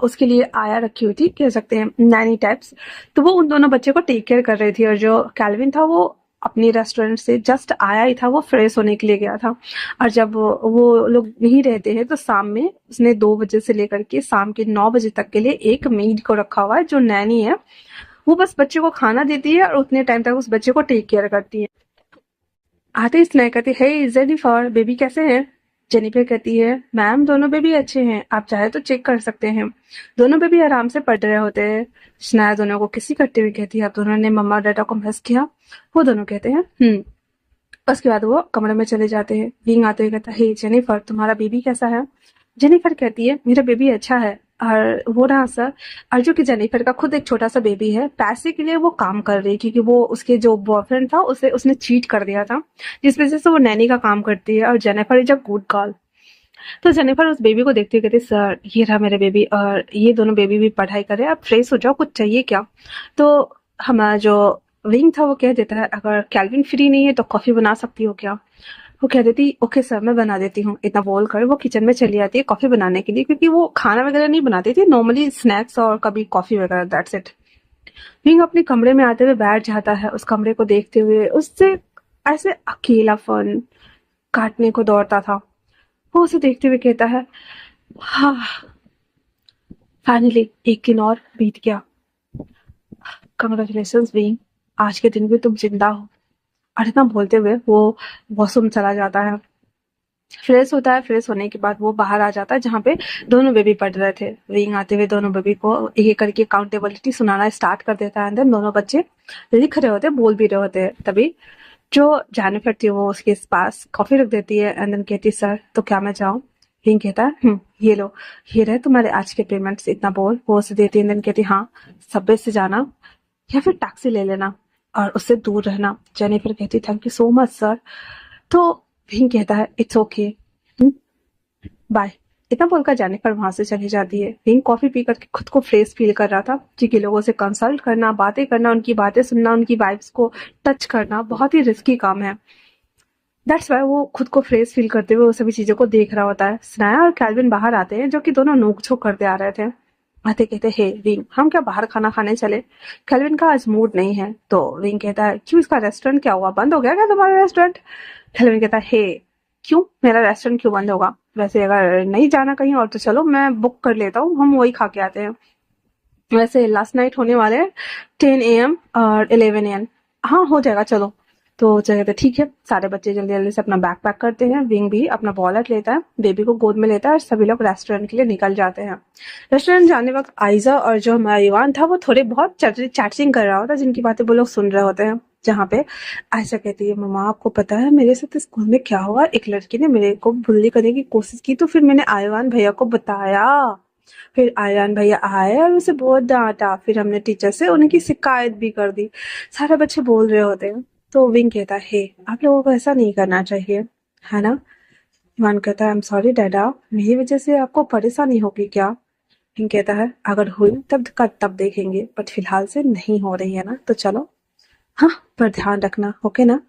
उसके लिए आया रखी हुई थी, कह सकते हैं नैनी टाइप्स, तो वो उन दोनों बच्चे को टेक केयर कर रही थी। और जो कैल्विन था वो अपनी रेस्टोरेंट से जस्ट आया ही था, वो फ्रेश होने के लिए गया था। और जब वो लोग नहीं रहते हैं तो शाम में उसने 2 बजे से लेकर के शाम के 9 बजे तक के लिए एक मेड को रखा हुआ है, जो नैनी है। वो बस बच्चे को खाना देती है और उतने टाइम तक उस बच्चे को टेक केयर करती है। आते ही स्नेहा कहती है, हे जेनिफर, बेबी कैसे हैं? विंग कहता है, जेनिफर कहती है, मैम दोनों बेबी अच्छे हैं, आप चाहे तो चेक कर सकते हैं। दोनों बेबी आराम से पढ़ रहे होते हैं। शनाया दोनों को किसी करते हुए कहती है, आप दोनों ने मम्मा और डैडा को मिस किया? वो दोनों कहते हैं उसके बाद वो कमरे में चले जाते हैं। विंग आते हुए कहता है, हे जेनिफर तुम्हारा बेबी कैसा है? जेनिफर कहती है, मेरा बेबी अच्छा है। और वो रहा सर, और जो कि जेनिफर का खुद एक छोटा सा बेबी है, पैसे के लिए वो काम कर रही है क्योंकि वो उसके जो बॉयफ्रेंड था उसे उसने चीट कर दिया था, जिस वजह से वो नैनी का काम करती है। और Jennifer is a good girl. तो जेनिफर उस बेबी को देखते हुए कहती, सर ये रहा मेरा बेबी और ये दोनों बेबी भी पढ़ाई करे, आप फ्रेश हो जाओ, कुछ चाहिए क्या? तो हमारा जो विंग था वो कह देता है, अगर कैल्विन फ्री नहीं है तो कॉफी बना सकती हो क्या? वो कह देती, ओके सर मैं बना देती हूँ। इतना बोल कर वो किचन में चली आती है कॉफी बनाने के लिए, क्योंकि वो खाना वगैरह नहीं बनाती थी, नॉर्मली स्नैक्स और कभी कॉफी वगैरह, दैट्स इट। विंग अपने कमरे में आते हुए बैठ जाता है, उस कमरे को देखते हुए उससे ऐसे अकेलापन काटने को दौड़ता था। वो उसे देखते हुए कहता है, हाँ फाइनली एक दिन और बीत गया। कंग्रेचुलेशन विंग, आज के दिन भी तुम जिंदा हो। और इतना बोलते हुए वो वॉशरूम चला जाता है, फ्रेश होता है। फ्रेश होने के बाद वो बाहर आ जाता है जहाँ पे दोनों बेबी पढ़ रहे थे। विंग आते हुए दोनों बेबी को एक एक करके अकाउंटेबिलिटी सुनाना स्टार्ट कर देता है। अंदर दोनों बच्चे लिख रहे होते, बोल भी रहे होते हैं। तभी जो जेनिफर थी वो उसके पास कॉफी रख देती है एंड देन कहती, सर तो क्या मैं जाऊँ? विंग कहता है, ये लो, ये रहे तुम्हारे आज के पेमेंट्स, इतना बोल। वो उसे देती है, देन कहती, हाँ सबवे से जाना या फिर टैक्सी ले लेना और उससे दूर रहना। जेनिफर कहती, thank you so much sir. तो विंग कहता है, इट्स ओके, बाय। इतना बोलकर जेनिफर वहां से चली जाती है। विंग कॉफी पी करके खुद को फ्रेश फील कर रहा था, क्योंकि लोगों से कंसल्ट करना, बातें करना, उनकी बातें सुनना, उनकी वाइब्स को टच करना बहुत ही रिस्की काम है। दैट्स वाई वो खुद को फ्रेश फील करते हुए वो सभी चीजों को देख रहा होता है। स्नाया और कैल्विन बाहर आते हैं, जो कि दोनों नोक झोंक करते आ रहे थे। आते कहते, हे विंग हम क्या बाहर खाना खाने चले? कैल्विन का आज मूड नहीं है। तो विंग कहता है, क्यों इसका रेस्टोरेंट क्या हुआ, बंद हो गया क्या तुम्हारा रेस्टोरेंट? कैल्विन कहता है, हे क्यों मेरा रेस्टोरेंट क्यों बंद होगा? वैसे अगर नहीं जाना कहीं और तो चलो मैं बुक कर लेता हूँ, हम वही खा के आते हैं। वैसे लास्ट नाइट होने वाले हैं 10 AM और 11 AM। हाँ हो जाएगा चलो। तो चले कहते ठीक है। सारे बच्चे जल्दी जल्दी से अपना बैग पैक करते हैं। विंग भी अपना वॉलेट लेता है, बेबी को गोद में लेता है और सभी लोग रेस्टोरेंट के लिए निकल जाते हैं। रेस्टोरेंट जाने वक्त आइजा और जो हमारा युवान था वो थोड़े बहुत चैटिंग कर रहा होता है, जिनकी बातें वो लोग सुन रहे होते हैं। जहाँ पे आयशा कहती है, मम्मा आपको पता है मेरे साथ स्कूल में क्या हुआ? एक लड़की ने मेरे को बुल्ली करने की कोशिश की, तो फिर मैंने आयवान भैया को बताया। फिर आयरन भैया आए और उसे बहुत डांटा, फिर हमने टीचर से उनकी शिकायत भी कर दी। सारे बच्चे बोल रहे होते हैं। तो विंग कहता है, आप लोगों को ऐसा नहीं करना चाहिए, है ना? ईमान कहता है, आई एम सॉरी डैडा, मेरी वजह से आपको परेशानी होगी क्या? विंग कहता है, अगर हुई तब का तब देखेंगे, बट फिलहाल से नहीं हो रही है ना, तो चलो। हाँ पर ध्यान रखना, ओके ना?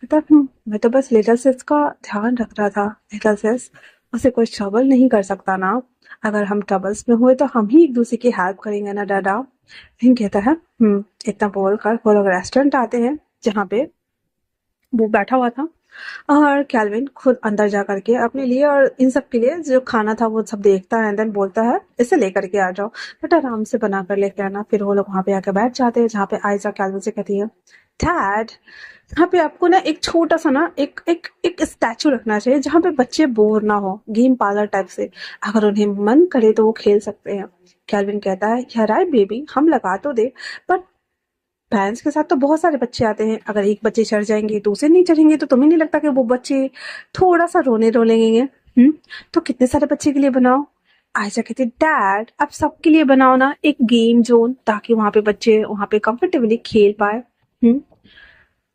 मतलब मैं तो बस लिटिल सिस का ध्यान रख रहा था। लिटिल सिस उसे कोई ट्रबल नहीं कर सकता ना। अगर हम ट्रबल्स में हुए तो हम ही एक दूसरे की हेल्प करेंगे ना डैडा। फिर कहता है इतना बोल कर वो लोग रेस्टोरेंट आते हैं, जहाँ पे वो बैठा हुआ था। और कैल्विन खुद अंदर जा करके अपने लिए और इन सब के लिए जो खाना था वो सब देखता है, एंड देन बोलता है, इसे लेकर के आ जाओ, बट आराम से बना कर लेके आना। फिर वो लोग वहां पे आके बैठ जाते हैं, जहाँ पे आयजा कैल्विन से कहती है, डैड यहाँ पे आपको ना एक छोटा सा ना एक एक एक स्टैचू रखना चाहिए, जहाँ पे बच्चे बोर ना हो, गेम पार्लर टाइप से। अगर उन्हें मन करे तो वो खेल सकते हैं। कैल्विन कहता है, यार आई बेबी हम लगा तो दे, बट पेरेंट्स के साथ तो बहुत सारे बच्चे आते हैं, अगर एक बच्चे चढ़ जाएंगे दूसरे नहीं चढ़ेंगे तो तुम्हें नहीं लगता कि वो बच्चे थोड़ा सा रोने लगेंगे? तो कितने सारे बच्चे के लिए बनाओ? आयशा कहती, डैड आप सबके लिए बनाओ ना एक गेम जोन, ताकि वहां पे बच्चे वहां पे कंफर्टेबली खेल पाए।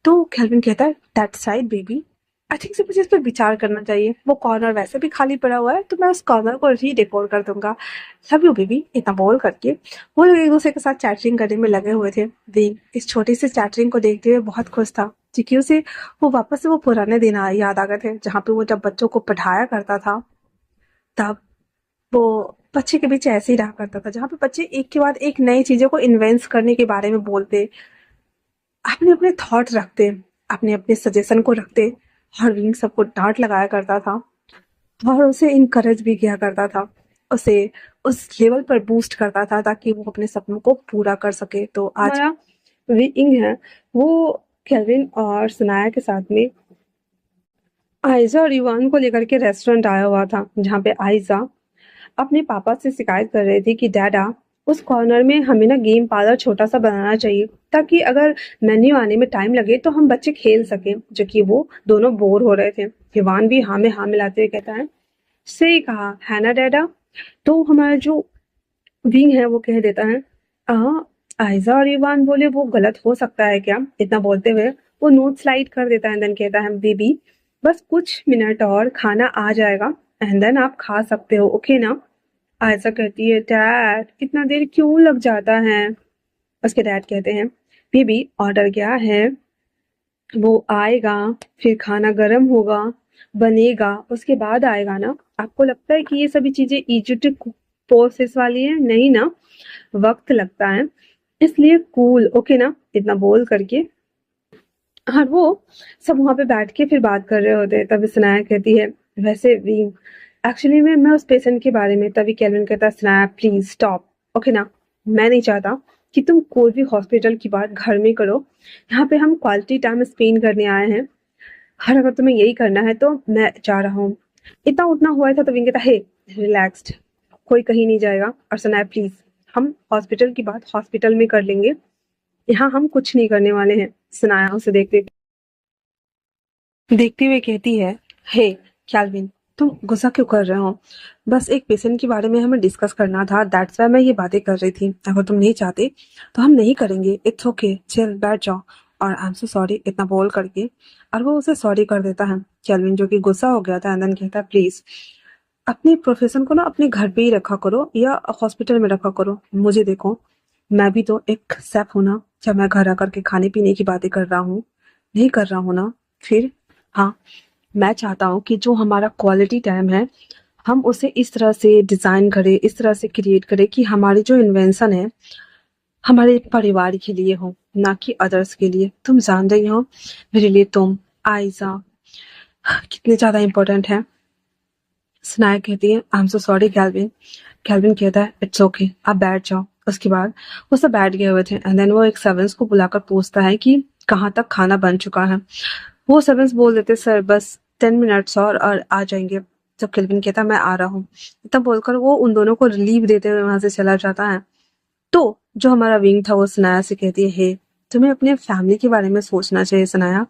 तो केल्विन कहता है, that's right baby, I think से मुझे इस पर विचार करना चाहिए। वो कॉर्नर वैसे भी खाली पड़ा हुआ है, तो मैं उस कॉर्नर को रीडेकोर कर दूंगा। Love you baby. इतना बोल करके वो लोग एक दूसरे के साथ चैटिंग करने में लगे हुए थे। विंग इस छोटी सी चैटिंग को देखते हुए बहुत खुश था, क्योंकि उसे वो वापस से वो पुराने दिन याद आ गए थे, जहाँ पे वो जब बच्चों को पढ़ाया करता था। तब वो बच्चे के बीच ऐसे ही रहा करता था, जहाँ पे बच्चे एक के बाद एक नई चीजों को इन्वेंट करने के बारे में बोलते, अपने अपने थॉट रखते, अपने अपने सजेशन को रखते। और विंग सबको डांट लगाया करता था और उसे इनकरेज भी किया करता था, उसे उस लेवल पर बूस्ट करता था ताकि वो अपने सपनों को पूरा कर सके। तो आज हमारा विंग है वो केल्विन और सनाया के साथ में आयजा और ईवान को लेकर के रेस्टोरेंट आया हुआ था, जहाँ पे आयजा अपने पापा से शिकायत कर रहे थे कि डैडा, उस कॉर्नर में हमें ना गेम पार्लर छोटा सा बनाना चाहिए, ताकि अगर मेन्यू आने में टाइम लगे तो हम बच्चे खेल सकें, जो कि वो दोनों बोर हो रहे थे। ईवान भी हाँ में हाँ मिलाते हुए कहता सही कहा है ना डैडा। तो हमारा जो विंग है वो कह देता है, हाँ। आयजा और ईवान बोले वो गलत हो सकता है क्या। इतना बोलते हुए वो नोट स्लाइड कर देता है, देन कहता है बेबी बस कुछ मिनट और खाना आ जाएगा, एंड देन आप खा सकते हो, ओके ना। आयजा कहती है डैड इतना देर क्यों लग जाता है। उसके डैड कहते हैं बेबी ऑर्डर क्या है, वो आएगा, फिर खाना गर्म होगा, बनेगा, उसके बाद आएगा ना। आपको लगता है कि ये सभी चीजें इजी टू प्रोसेस वाली है? नहीं ना, वक्त लगता है, इसलिए कूल, ओके ना। इतना बोल करके और वो सब वहां पे बैठ के फिर बात कर रहे होते हैं। तभी सनाया कहती है वैसे भी एक्चुअली मैं उस पेशेंट के बारे में। तभी कैल्विन कहता है सनाया प्लीज स्टॉप, ओके ना। मैं नहीं चाहता कि तुम कोई भी हॉस्पिटल की बात घर में करो। यहाँ पे हम क्वालिटी टाइम स्पेंड करने आए हैं, और अगर तुम्हें यही करना है तो मैं जा रहा हूँ। इतना उठना हुआ था तो विंग कहता है रिलैक्स्ड, कोई कहीं नहीं जाएगा। और सनाया प्लीज हम हॉस्पिटल की बात हॉस्पिटल में कर लेंगे, यहाँ हम कुछ नहीं करने वाले हैं। सनाया उसे देखते हुए कहती है हे कैल्विन, तुम गुस्सा क्यों कर रहे हो। बस एक पेशेंट के बारे में हमें डिस्कस करना था, दैट्स वाई मैं ये बातें कर रही थी। अगर तुम नहीं चाहते तो हम नहीं करेंगे, इट्स ओके, चल बैठ जाओ। और आई एम सो सॉरी इतना बोल करके और वो उसे सॉरी कर देता है। कैल्विन जो कि गुस्सा हो गया था एंड देन कहता है प्लीज अपने प्रोफेशन को ना अपने घर पे ही रखा करो या हॉस्पिटल में रखा करो। मुझे देखो, मैं भी तो एक सेफ हूं ना, जब मैं घर आकर के खाने पीने की बातें कर रहा हूँ, नहीं कर रहा हूँ ना। फिर हाँ, मैं चाहता हूँ कि जो हमारा क्वालिटी टाइम है हम उसे इस तरह से डिज़ाइन करें, इस तरह से क्रिएट करें कि हमारी जो इन्वेंशन है हमारे परिवार के लिए हो, ना कि अदर्स के लिए। तुम जान रही हो मेरे लिए तुम, आयजा, कितने ज़्यादा इम्पोर्टेंट है। सनाया कहती है I am so sorry Calvin. Calvin कहता है इट्स ओके, आप बैठ जाओ। उसके बाद वो सब बैठ गए हुए थे एंड देन वो एक सर्वेंट्स को बुलाकर पूछता है कि कहाँ तक खाना बन चुका है। वो सर्वेंट्स बोल देते सर बस 10 मिनट्स और आ जाएंगे। जब केल्विन कहता मैं आ रहा हूँ, तब बोलकर वो उन दोनों को रिलीव देते हुए वहां से चला जाता है। तो जो हमारा विंग था वो सनाया से कहती है हे तुम्हें अपने फैमिली के बारे में सोचना चाहिए सनाया,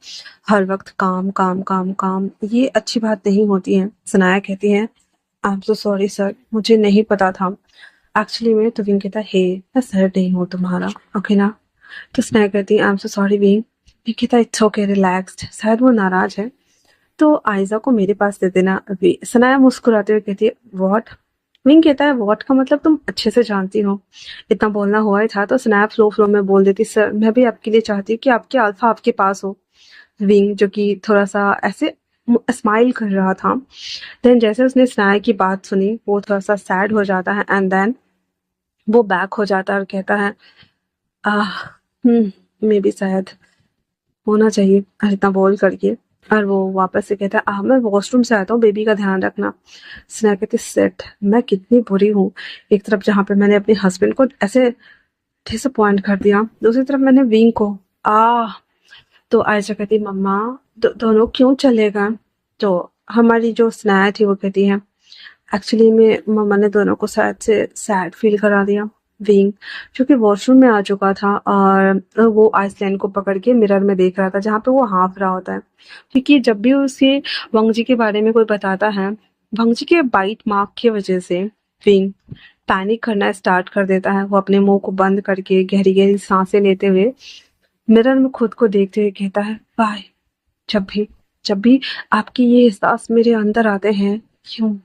हर वक्त काम काम काम काम ये अच्छी बात नहीं होती है। सनाया कहती है I am so sorry sir, मुझे नहीं पता था एक्चुअली में। तो विंग कहता है हे मैं सर नहीं हूँ तुम्हारा, ओके ना। तो सनाया कहती है I am so sorry wing. Wing कहता है इट्स ओके रिलैक्स्ड, शायद वो नाराज है तो आयजा को मेरे पास दे देना अभी। सनाया मुस्कुराते हुए कहती है व्हाट। विंग कहता है व्हाट का मतलब तुम अच्छे से जानती हो। इतना बोलना हुआ ही था तो सनाया फ्लो फ्लो में बोल देती सर मैं भी आपके लिए चाहती हूँ कि आपके अल्फा आपके पास हो। विंग जो कि थोड़ा सा ऐसे स्माइल कर रहा था, देन जैसे उसने सनाया की बात सुनी वो थोड़ा सा सैड हो जाता है एंड देन वो बैक हो जाता है और कहता है आह मे भी शायद होना चाहिए। और इतना बोल करके और वो वापस से कहता है मैं वॉशरूम से आता हूँ, बेबी का ध्यान रखना। स्नेहा कहती सेट मैं कितनी बुरी हूँ, एक तरफ जहाँ पे मैंने अपने हस्बैंड को ऐसे डिसअपॉइंट कर दिया, दूसरी तरफ मैंने विंग को आ। तो आयशा कहती मम्मा दोनों क्यों चलेगा। तो हमारी जो स्नेहा थी वो कहती है एक्चुअली में मम्मा ने दोनों को शायद से सैड फील करा दिया। विंग जो कि वॉशरूम में आ चुका था और वो आइसलैंड को पकड़ के मिरर में देख रहा था जहाँ पे वो हाँफ रहा होता है, क्योंकि जब भी उसे वंगजी के बारे में कोई बताता है वंगजी के बाइट मार्क की वजह से विंग पैनिक करना स्टार्ट कर देता है। वो अपने मुंह को बंद करके गहरी गहरी सांसें लेते हुए मिरर में खुद को देखते हुए कहता है बाय। जब भी आपकी ये एहसास मेरे अंदर आते हैं क्यों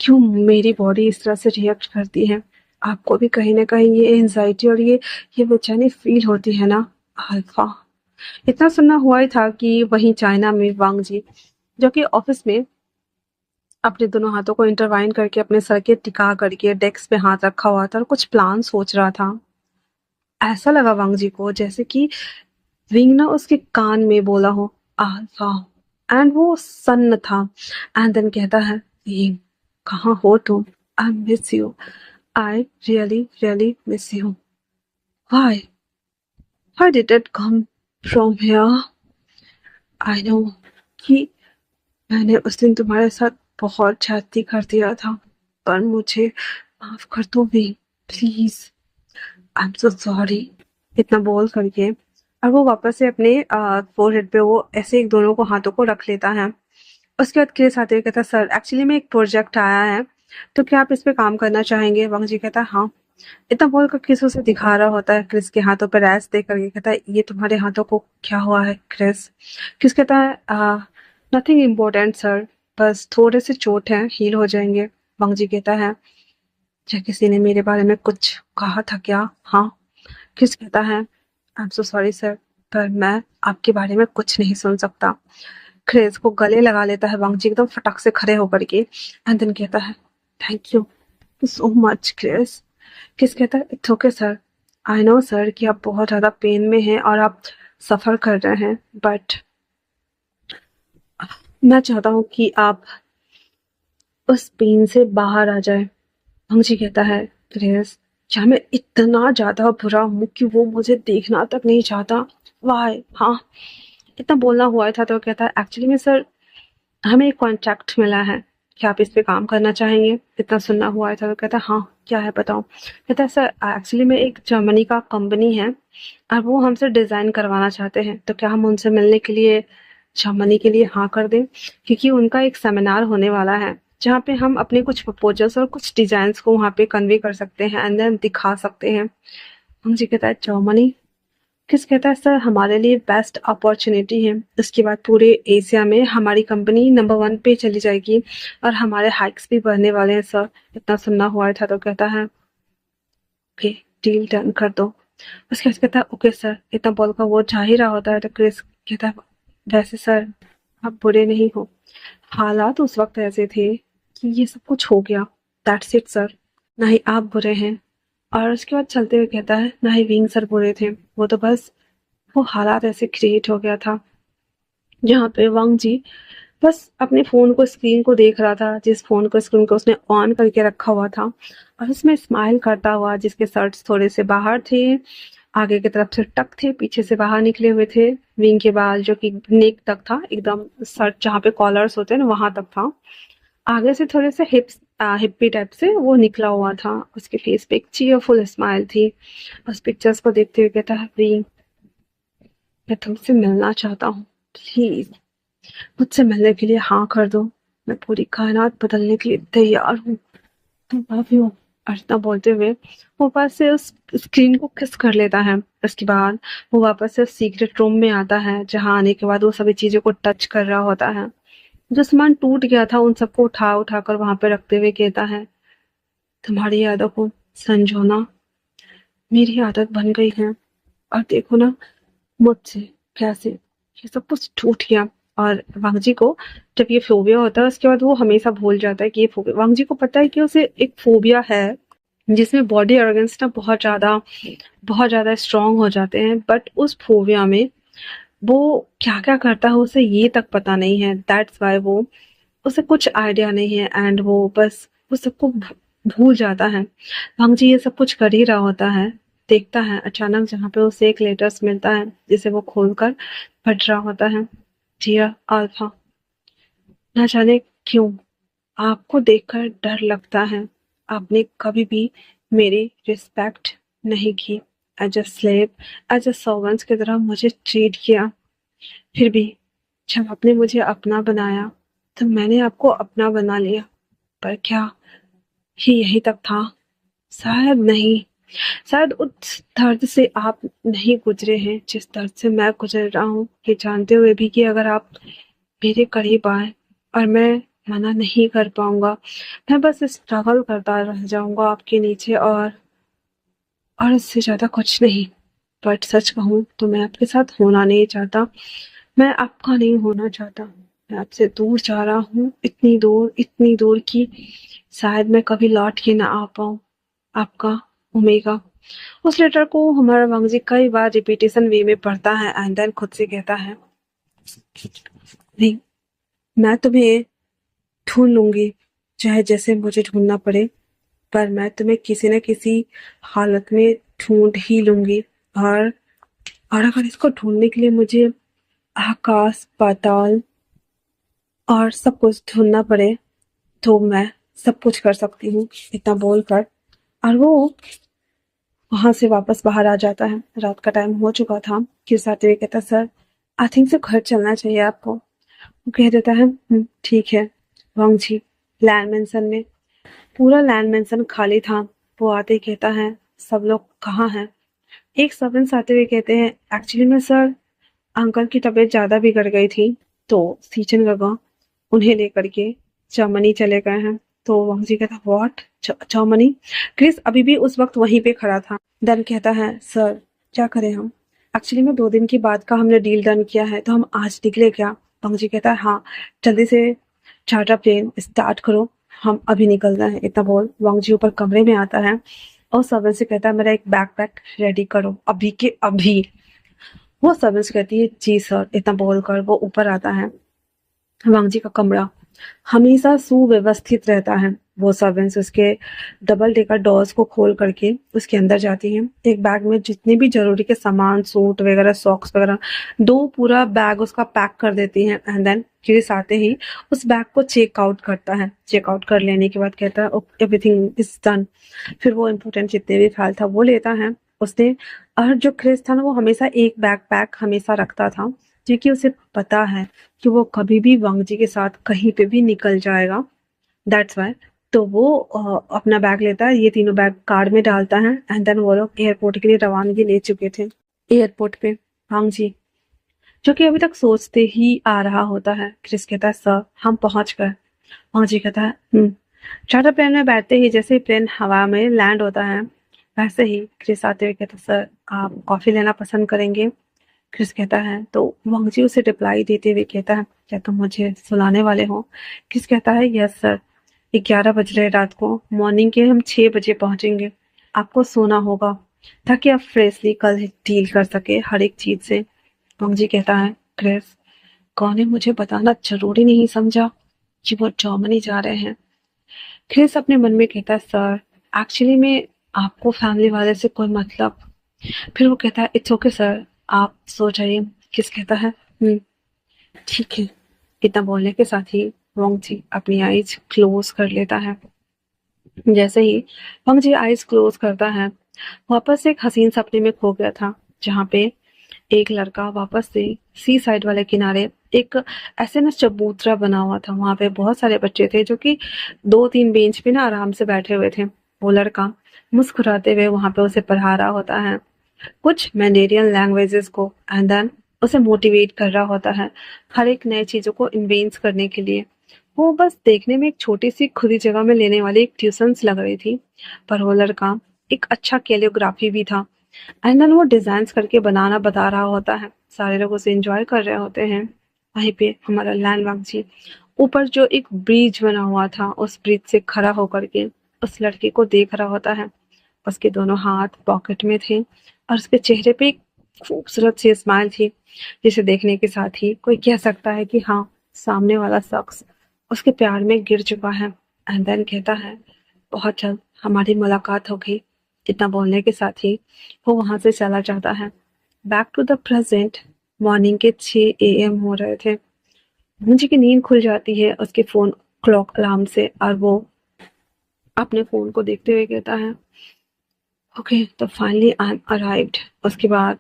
क्यों मेरी बॉडी इस तरह से रिएक्ट करती है, आपको भी कहीं ना कहीं ये एंजाइटी और ये बेचैनी फील होती है ना अल्फा। इतना सुनना हुआ ही था कि वहीं चाइना में वांग जी जो कि ऑफिस में अपने दोनों हाथों को इंटरवाइन करके अपने सर के टिका करके डेस्क पे हाथ रखा हुआ था और कुछ प्लान सोच रहा था। ऐसा लगा वांग जी को जैसे कि विंग ना उसके कान में बोला हो अल्फा, एंड वो सन्न था। एंड देन कहता है विंग कहाँ हो तुम, I miss you, I really really miss you. Why why did it come from here. I know कि मैंने उस दिन तुम्हारे साथ बहुत ज्यादती कर दिया था, पर मुझे माफ कर दो भी, please. I am so sorry. इतना बोल करके और वो वापस से अपने फोरहेड पे वो ऐसे एक दोनों को हाथों को रख लेता है। उसके बाद क्रिस आते हुए कहता है, सर एक्चुअली में एक प्रोजेक्ट आया है, तो क्या आप इस पे काम करना चाहेंगे? वंग जी कहता है हाँ। इतना बोलकर क्रिस उसे दिखा रहा होता है, क्रिस के हाथों पर रैश दे करके कहता है, ये तुम्हारे हाथों को क्या हुआ है क्रिस? क्रिस कहता है नथिंग इम्पोर्टेंट सर, बस थोड़े से चोट है, हील हो जाएंगे। वंग जी कहता है, क्या किसी ने मेरे बारे में कुछ कहा था क्या? हाँ। क्रिस कहता है, I am so sorry sir, पर मैं आपके बारे में कुछ नहीं सुन सकता। क्रिस को गले लगा लेता है वंग जी एकदम फटक से खड़े होकर के, एंड देन कहता है, thank you so much Chris. Chris कहता है, it's okay sir, I know sir कि आप बहुत ज़्यादा पेन में हैं और आप सफ़र कर रहे हैं, बट मैं चाहता हूँ कि आप उस पेन से बाहर आ जाए। जी कहता है, क्रिस क्या मैं इतना ज़्यादा बुरा हूँ कि वो मुझे देखना तक नहीं चाहता? वाह, हाँ। इतना बोलना हुआ था तो कहता है, एक्चुअली में सर हमें एक कॉन्ट्रैक्ट मिला है, क्या आप इस पे काम करना चाहेंगे? इतना सुनना हुआ था तो कहता है, हाँ क्या है बताओ? कहता है, सर एक्चुअली में एक जर्मनी का कंपनी है और वो हमसे डिज़ाइन करवाना चाहते हैं, तो क्या हम उनसे मिलने के लिए जर्मनी के लिए हाँ कर दें? क्योंकि उनका एक सेमिनार होने वाला है जहाँ पे हम अपने कुछ प्रपोजल्स और कुछ डिजाइन्स को वहाँ पे कन्वे कर सकते हैं एंड देन दिखा सकते हैं। हम जी कहता है, जर्मनी? किस कहता है, सर हमारे लिए बेस्ट अपॉर्चुनिटी है, इसके बाद पूरे एशिया में हमारी कंपनी नंबर 1 पे चली जाएगी और हमारे हाइक्स भी बढ़ने वाले हैं सर। इतना सुनना हुआ था तो कहता है, ओके डील डन कर दो। उसके बाद कहता है, ओके सर। इतना बोलकर वो जा ही रहा होता है तो क्रिस कहता है, वैसे सर आप बुरे नहीं हो, हालात उस वक्त ऐसे थे कि ये सब कुछ हो गया, दैट्स इट सर। ना ही आप बुरे हैं। और उसके बाद चलते हुए कहता है, ना ही विंग सर बुरे थे, वो तो बस वो हालात ऐसे क्रिएट हो गया था जहाँ पे वांग जी बस अपने फोन को स्क्रीन को देख रहा था, जिस फोन को स्क्रीन को उसने ऑन करके रखा हुआ था, और उसमें स्माइल करता हुआ, जिसके शर्ट्स थोड़े से बाहर थे, आगे की तरफ से टक थे, पीछे से बाहर निकले हुए थे, विंग के बाल जो कि नेक तक था, एकदम शर्ट जहाँ पे कॉलर्स होते हैं ना वहां तक था, आगे से थोड़े से हिप्स हिप्पी टाइप से वो निकला हुआ था। उसके फेस पे एक चीयरफुल स्माइल थी। उस पिक्चर्स को देखते हुए कहता है, विंग मैं तुमसे मिलना चाहता हूँ, प्लीज मुझसे मिलने के लिए हाँ कर दो, मैं पूरी कायनात बदलने के लिए तैयार हूँ, तुम लव यू। अर्चना बोलते हुए वो वापस से उस स्क्रीन को किस कर लेता है। उसके बाद वो वापस से उस सीक्रेट रूम में आता है, जहाँ आने के बाद वो सभी चीजों को टच कर रहा होता है, जो सामान टूट गया था उन सबको उठा उठा कर वहां पे रखते हुए कहता है, तुम्हारी यादों को संजोना मेरी आदत बन गई है, और देखो ना मुझसे कैसे ये सब कुछ टूट गया। और वांग जी को जब ये फोबिया होता है उसके बाद वो हमेशा भूल जाता है कि ये फोबिया, वांग जी को पता है कि उसे एक फोबिया है जिसमें बॉडी ऑर्गन्स ना बहुत ज्यादा स्ट्रांग हो जाते हैं, बट उस फोबिया में वो क्या क्या करता है उसे ये तक पता नहीं है, दैट्स वाई वो उसे कुछ आइडिया नहीं है एंड वो बस वो सबको भूल जाता है। वांग जी ये सब कुछ कर ही रहा होता है, देखता है अचानक जहाँ पे उसे एक लेटर्स मिलता है जिसे वो खोलकर पढ़ रहा होता है, डियर अल्फा, ना जाने क्यों आपको देखकर डर लगता है, आपने कभी भी मेरी रिस्पेक्ट नहीं की, as a slave as a servant की तरह मुझे ट्रीट किया, फिर भी जब आपने मुझे अपना बनाया तो मैंने आपको अपना बना लिया, पर क्या ये यही तक था? शायद नहीं, शायद उस दर्द से आप नहीं गुजरे हैं जिस दर्द से मैं गुजर रहा हूँ, ये जानते हुए भी कि अगर आप मेरे करीब आए और मैं मना नहीं कर पाऊंगा, मैं बस स्ट्रगल करता रह जाऊंगा आपके नीचे, और इससे ज्यादा कुछ नहीं। बट सच कहूँ तो मैं आपके साथ होना नहीं चाहता, मैं आपका नहीं होना चाहता, मैं आपसे दूर जा रहा हूँ, इतनी दूर कि शायद मैं कभी लौट के ना आ पाऊँ। आपका ओमेगा। उस लेटर को हमारा वांगजी कई बार रिपीटेशन वे में पढ़ता है एंड देन खुद से कहता है, नहीं मैं तुम्हें ढूंढ लूंगी, चाहे जैसे मुझे ढूंढना पड़े, पर मैं तुम्हें किसी न किसी हालत में ढूंढ ही लूंगी। और और अगर इसको ढूंढने के लिए मुझे आकाश पाताल और सब कुछ ढूंढना पड़े तो मैं सब कुछ कर सकती हूँ, इतना बोलकर और वो वहां से वापस बाहर आ जाता है। रात का टाइम हो चुका था। किस आते हुए कहता, सर आई थिंक से घर चलना चाहिए आपको। वो कह देता है, ठीक है। वांग जी लैंड मेंशन में पूरा लैंड मेंशन खाली था। वो आते ही कहता है, सब लोग कहाँ हैं? एक सर्वेंट्स आते हुए कहते हैं, एक्चुअली में सर अंकल की तबीयत ज्यादा बिगड़ गई थी तो सीचन गगा उन्हें लेकर के जर्मनी चले गए हैं। तो वांग जी कहता, व्हाट? जर्मनी? क्रिस अभी भी उस वक्त वहीं पे खड़ा था। डन कहता है, सर क्या करें हम? एक्चुअली में 2 दिन की बाद का हमने डील डन किया है तो हम आज निकले क्या? वांग जी कहता है, हाँ जल्दी से चार्टर प्लेन स्टार्ट करो, हम अभी निकलना है। इतना बोल वांग जी ऊपर कमरे में आता है और सर्वेंट से कहता है, मेरा एक बैकपैक रेडी करो अभी के अभी। वो सर्वेंट कहती है, जी सर। इतना बोलकर वो ऊपर आता है। वांग जी का कमरा हमेशा सुव्यवस्थित रहता है। वो सर्वेंट्स उसके डबल डेकर डोर्स को खोल करके उसके अंदर जाती हैं। एक बैग में जितने भी जरूरी के सामान, सूट वगैरह, सॉक्स वगैरह, 2 पूरा बैग उसका पैक कर देती हैं। एंड देन क्रिस आते ही उस बैग को चेक आउट करता है। चेक आउट कर लेने के बाद कहता है, एवरीथिंग इज डन। फिर वो इम्पोर्टेंट जितने भी फाइल था वो लेता है उसने। और जो क्रिस था ना, वो हमेशा एक बैग पैक हमेशा रखता था क्योंकि उसे पता है कि वो कभी भी वांग जी के साथ कहीं पे भी निकल जाएगा। That's why. तो वो अपना बैग लेता है, ये तीनों बैग कार में डालता है एंड देन वो लोग एयरपोर्ट के लिए रवानगी ले चुके थे। एयरपोर्ट पे वांग जी जो कि अभी तक सोचते ही आ रहा होता है। क्रिस कहता है, सर हम पहुंच गए। वांग जी कहता है, चार्टर प्लेन में बैठते ही जैसे ही प्लेन हवा में लैंड होता है वैसे ही क्रिस आते हुए कहता है, सर आप कॉफी लेना पसंद करेंगे? क्रिस कहता है तो वांग जी उसे रिप्लाई देते हुए कहता है, क्या तुम मुझे सुलाने वाले हो? क्रिस कहता है, यस सर। 11 बज रहे रात को, मॉर्निंग के हम 6 बजे पहुंचेंगे। आपको सोना होगा ताकि आप फ्रेशली कल डील कर सके हर एक चीज से। वांग जी कहता है, क्रिस कौन है मुझे बताना जरूरी नहीं समझा कि वो जर्मनी जा रहे हैं? क्रिस अपने मन में कहता है, सर एक्चुअली में आपको फैमिली वाले से कोई मतलब। फिर वो कहता है, इट्स ओके सर, आप सो जाइए। किस कहता है, ठीक है। इतना बोलने के साथ ही वांग जी अपनी आईज क्लोज कर लेता है। जैसे ही वांग जी आईज क्लोज करता है, वापस से एक हसीन सपने में खो गया था जहाँ पे एक लड़का वापस से सी साइड वाले किनारे एक ऐसे ना चबूतरा बना हुआ था। वहां पे बहुत सारे बच्चे थे जो कि 2-3 बेंच पे ना आराम से बैठे हुए थे। वो लड़का मुस्कुराते हुए वहां पे उसे पढ़ा रहा होता है कुछ मैंडेरियन लैंग्वेजेस को एंड देन उसे मोटिवेट कर रहा होता है हर एक नए चीजों को इन्वेंट करने के लिए। वो बस देखने में एक छोटी सी खुली जगह में लेने वाली एक ट्यूशंस लग रही थी, पर वो लड़का एक अच्छा कैलियोग्राफी भी था। एंड देन वो डिजाइन करके बनाना बता रहा होता है। सारे लोग उसे एंजॉय कर रहे होते हैं। वहीं पे हमारा लैंडमार्क जी ऊपर जो एक ब्रिज बना हुआ था उस ब्रिज से खड़ा होकर के उस लड़के को देख रहा होता है। उसके दोनों हाथ पॉकेट में थे और उसके चेहरे पे एक खूबसूरत सी स्माइल थी जिसे देखने के साथ ही कोई कह सकता है कि हाँ, सामने वाला शख्स उसके प्यार में गिर चुका है। एंड देन कहता है, बहुत जल्द हमारी मुलाकात होगी। इतना बोलने के साथ ही वो वहां से चला जाता है। Back to the present. Morning के 6 AM हो रहे थे। मुंजी की नींद खुल जाती है उसके फोन क्लॉक अलार्म से और वो अपने फोन को देखते हुए कहता है, ओके तो फाइनली आई एम अराइव्ड। उसके बाद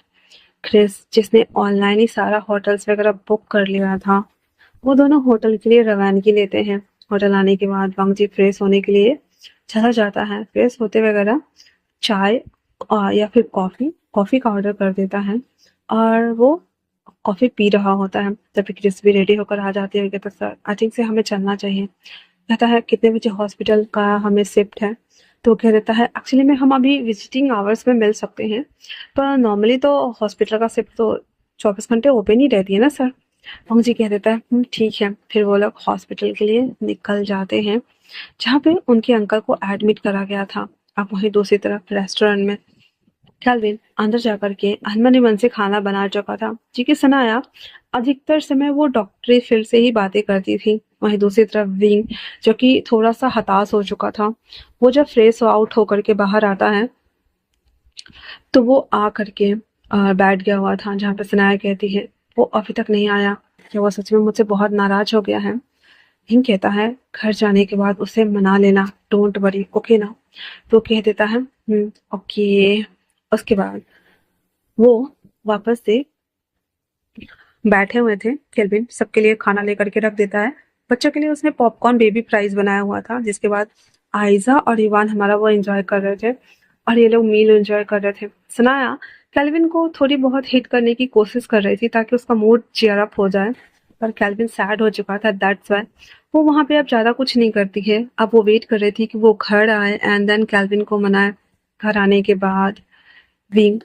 क्रिस जिसने ऑनलाइन ही सारा होटल्स वगैरह बुक कर लिया था, वो दोनों होटल के लिए रवानगी लेते हैं। होटल आने के बाद वांग जी फ्रेश होने के लिए चला जाता है। फ्रेश होते वगैरह चाय या फिर कॉफी कॉफी का ऑर्डर कर देता है और वो कॉफी पी रहा होता है तभी क्रिस भी रेडी होकर आ जाती है। कहता, सर आई थिंक से हमें चलना चाहिए। कहता है, कितने बजे हॉस्पिटल का हमें शिफ्ट है? तो कह देता है, एक्चुअली में हम अभी विजिटिंग आवर्स में मिल सकते हैं, पर नॉर्मली तो हॉस्पिटल का शिफ्ट तो 24 घंटे ओपन ही रहती है ना सर। पंग जी कह देता है, ठीक है। फिर वो लोग हॉस्पिटल के लिए निकल जाते हैं जहाँ पे उनके अंकल को एडमिट करा गया था। अब वहीं दूसरी तरफ रेस्टोरेंट में कैल्विन अंदर जाकर के अनमने मन से खाना बना चुका था जी की सनाया अधिकतर समय वो डॉक्टरी फील्ड से ही बातें करती थी। वहीं दूसरी तरफ विंग जो कि थोड़ा सा हताश हो चुका था, वो जब फ्रेश आउट होकर के बाहर आता है तो वो आ करके बैठ गया हुआ था जहाँ पे सनाया कहती है, वो अभी तक नहीं आया, क्या वो सच में मुझसे बहुत नाराज हो गया है? हिंग कहता है घर जाने के बाद उसे मना लेना, डोंट वरी, ओके ना। तो कह देता है ओके। उसके बाद वो वापस से बैठे हुए थे, केल्विन सबके लिए खाना लेकर के रख देता है। बच्चों के लिए उसने पॉपकॉर्न बेबी फ्राइज बनाया हुआ था, जिसके बाद आयजा और इवान हमारा वो एंजॉय कर रहे थे और ये लोग मील एंजॉय कर रहे थे। सनाया केल्विन को थोड़ी बहुत हिट करने की कोशिश कर रही थी ताकि उसका मूड चीयर अप हो जाए, पर केल्विन सैड हो चुका था, दैट्स वाई वो वहां पे अब ज्यादा कुछ नहीं करती है। अब वो वेट कर रही थी कि वो घर आए एंड देन केल्विन को मनाए। घर आने के बाद विंग